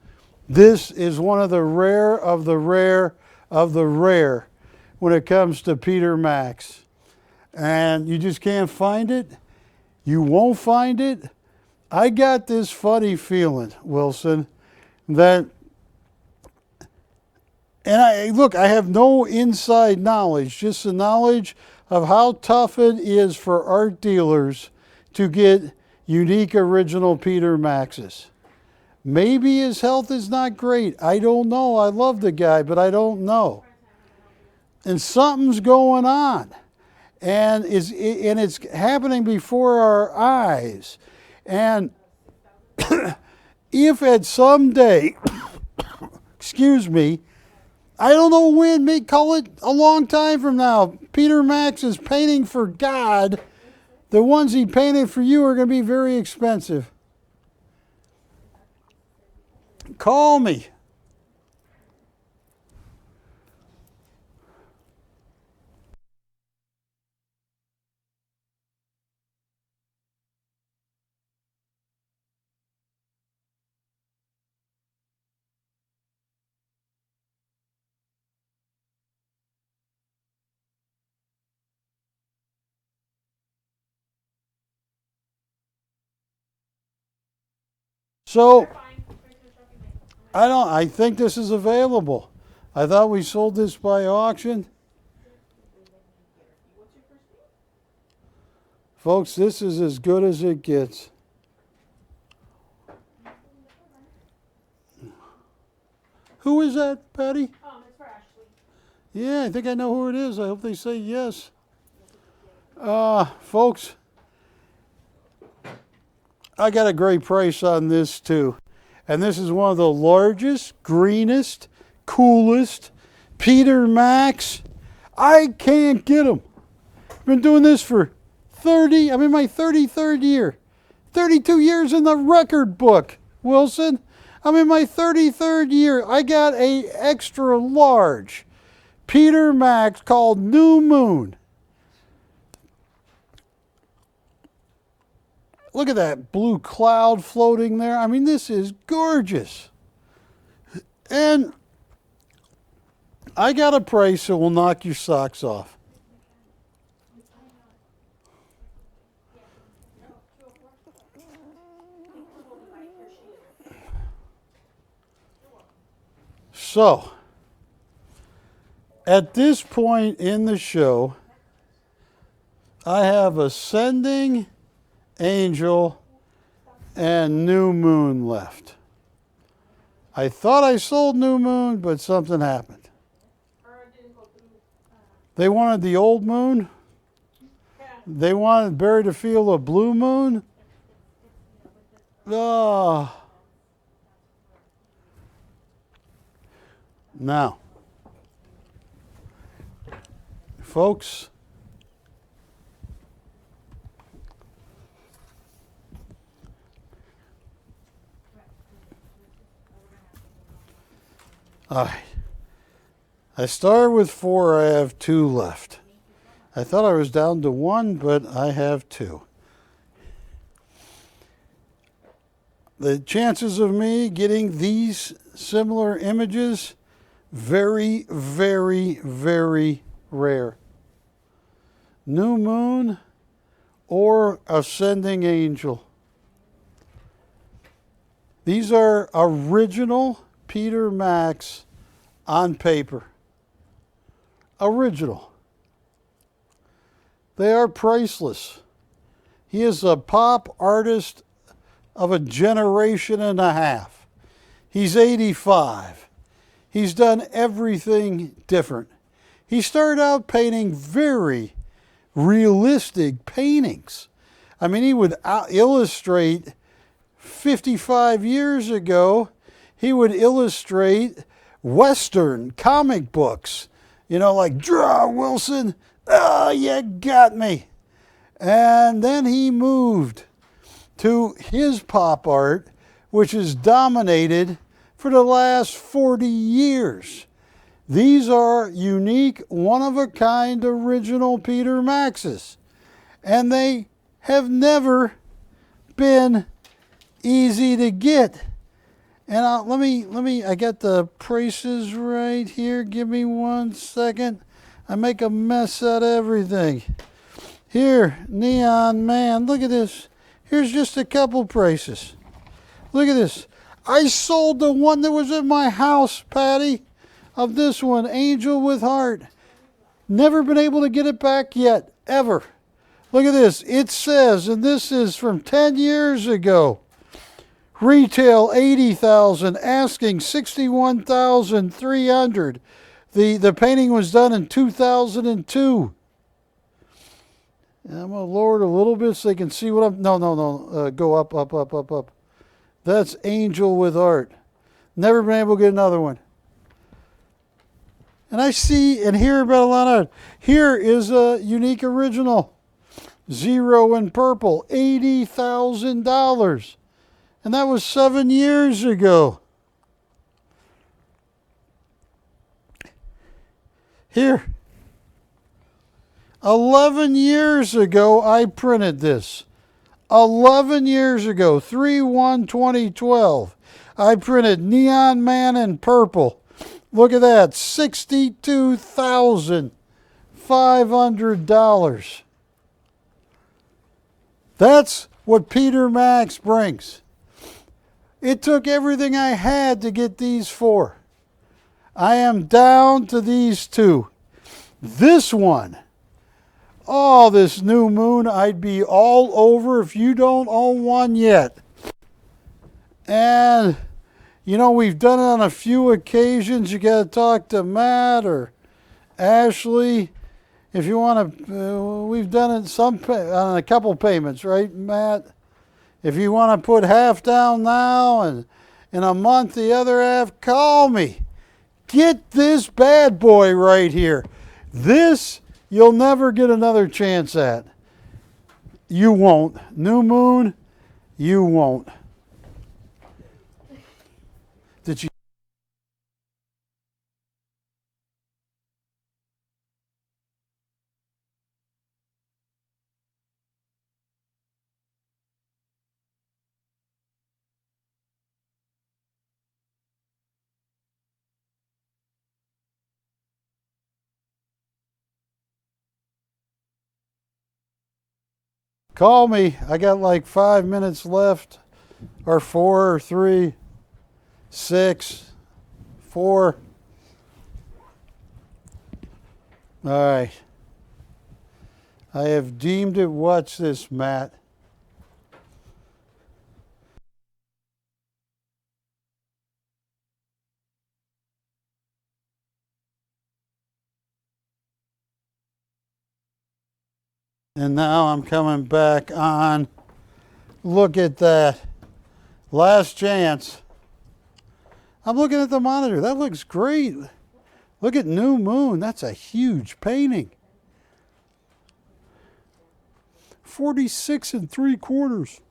This is one of the rare of the rare of the rare when it comes to Peter Max. And you just can't find it. You won't find it. I got this funny feeling, Wilson, that, and I have no inside knowledge, just the knowledge of how tough it is for art dealers to get unique original Peter Maxes. Maybe his health is not great. I don't know. I love the guy, but I don't know. And something's going on. And it's happening before our eyes. And if at some day, excuse me, I don't know when, may call it a long time from now, Peter Max is painting for God, the ones he painted for you are going to be very expensive. Call me. So, I think this is available. I thought we sold this by auction. Folks, this is as good as it gets. Who is that, Patty? It's for Ashley. Yeah, I think I know who it is. I hope they say yes. Folks, I got a great price on this too. And this is one of the largest, greenest, coolest Peter Max. I can't get them. I've been doing this for I'm in my 33rd year. 32 years in the record book, Wilson. I'm in my 33rd year. I got a extra large Peter Max called New Moon. Look at that blue cloud floating there. I mean, this is gorgeous. And I got a price that will knock your socks off. So, at this point in the show, I have Ascending Angel and New Moon left. I thought I sold New Moon, but something happened. They wanted the old moon. They wanted Barry to feel a blue moon. Oh. Now, folks, all right. I started with 4. I have 2 left. I thought I was down to 1, but I have 2. The chances of me getting these similar images, very, very, very rare. New Moon or Ascending Angel. These are original Peter Max on paper. Original. They are priceless. He is a pop artist of a generation and a half. He's 85. He's done everything different. He started out painting very realistic paintings. I mean, he would illustrate 55 years ago, he would illustrate Western comic books. You know, like, draw, Wilson. Oh, you got me. And then he moved to his pop art, which is dominated for the last 40 years. These are unique, one-of-a-kind original Peter Maxes. And they have never been easy to get. And I got the prices right here. Give me 1 second. I make a mess out of everything. Here, Neon Man, look at this. Here's just a couple prices. Look at this. I sold the one that was in my house, Patty, of this one, Angel with Heart. Never been able to get it back yet, ever. Look at this. It says, and this is from 10 years ago, retail $80,000, asking $61,300. The painting was done in 2002. And I'm going to lower it a little bit so they can see what I'm... No. Go up, up, up, up, up. That's Angel with Art. Never been able to get another one. And I see and hear about a lot of art. Here is a unique original. Zero in purple. $80,000. And that was 7 years ago. Here. 11 years ago, I printed this. 11 years ago, 3/1/2012. I printed Neon Man in purple. Look at that, $62,500. That's what Peter Max brings. It took everything I had to get these 4. I am down to these 2. This one, oh, this New Moon, I'd be all over if you don't own one yet. And, you know, we've done it on a few occasions. You got to talk to Matt or Ashley. If you want to, we've done it on a couple payments, right, Matt? If you want to put half down now and in a month the other half, call me. Get this bad boy right here. This you'll never get another chance at. You won't. New Moon, you won't. Did you? Call me. I got like 5 minutes left, or 4 or 3, 6, 4. All right. I have deemed it. Watch this, Matt. And now I'm coming back on. Look at that. Last chance. I'm looking at the monitor. That looks great. Look at New Moon. That's a huge painting. 46 3/4.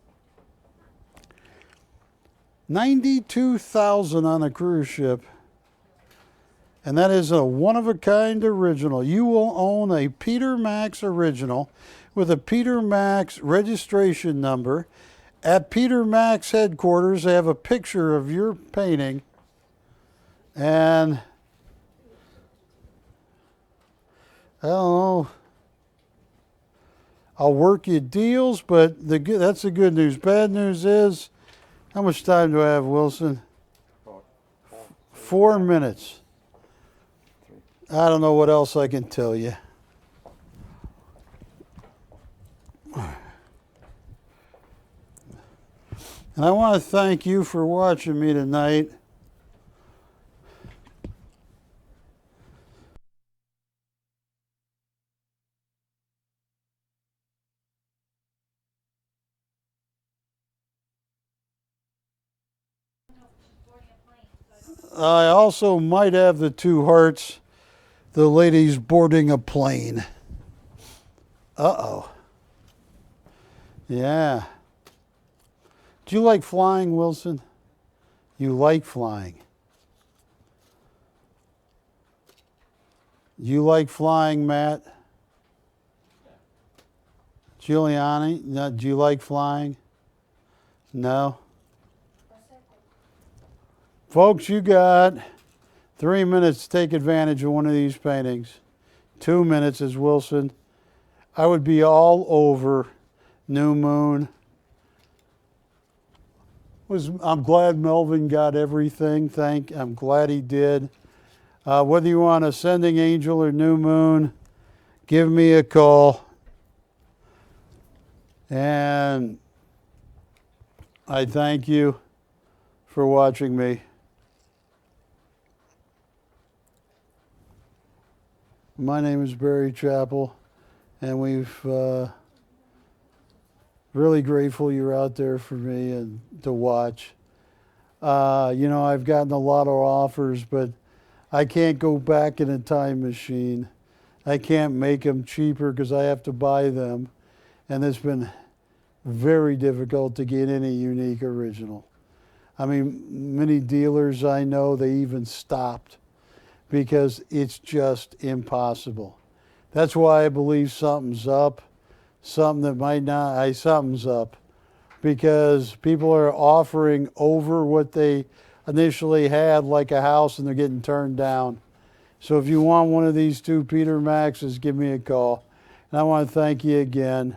92,000 on a cruise ship. And that is a one-of-a-kind original. You will own a Peter Max original with a Peter Max registration number. At Peter Max headquarters, they have a picture of your painting. And I don't know, I'll work you deals, but that's the good news. Bad news is, how much time do I have, Wilson? 4 minutes. I don't know what else I can tell you. And I want to thank you for watching me tonight. I also might have the 2 hearts. The lady's boarding a plane. Uh-oh. Yeah. Do you like flying, Wilson? You like flying. You like flying, Matt? Giuliani, no, do you like flying? No? Folks, you got 3 minutes to take advantage of one of these paintings. 2 minutes is Wilson. I would be all over New Moon. I'm glad Melvin got everything. I'm glad he did. Whether you want Ascending Angel or New Moon, give me a call. And I thank you for watching me. My name is Barry Chappell, and we've really grateful you're out there for me and to watch. You know, I've gotten a lot of offers, but I can't go back in a time machine. I can't make them cheaper because I have to buy them, and it's been very difficult to get any unique original. I mean, many dealers I know, they even stopped because it's just impossible. That's why I believe something's up. Something that might not, something's up. Because people are offering over what they initially had, like a house, and they're getting turned down. So if you want one of these 2 Peter Maxes, give me a call. And I want to thank you again.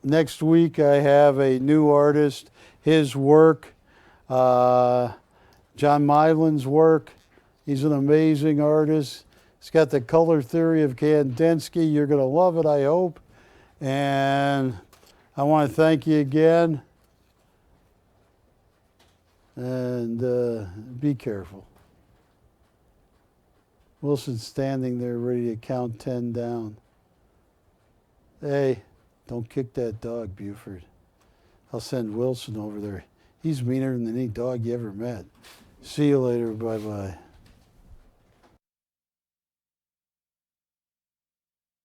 Next week I have a new artist, his work, John Mylan's work. He's an amazing artist. He's got the color theory of Kandinsky. You're going to love it, I hope. And I want to thank you again. And be careful. Wilson's standing there ready to count 10 down. Hey, don't kick that dog, Buford. I'll send Wilson over there. He's meaner than any dog you ever met. See you later. Bye-bye.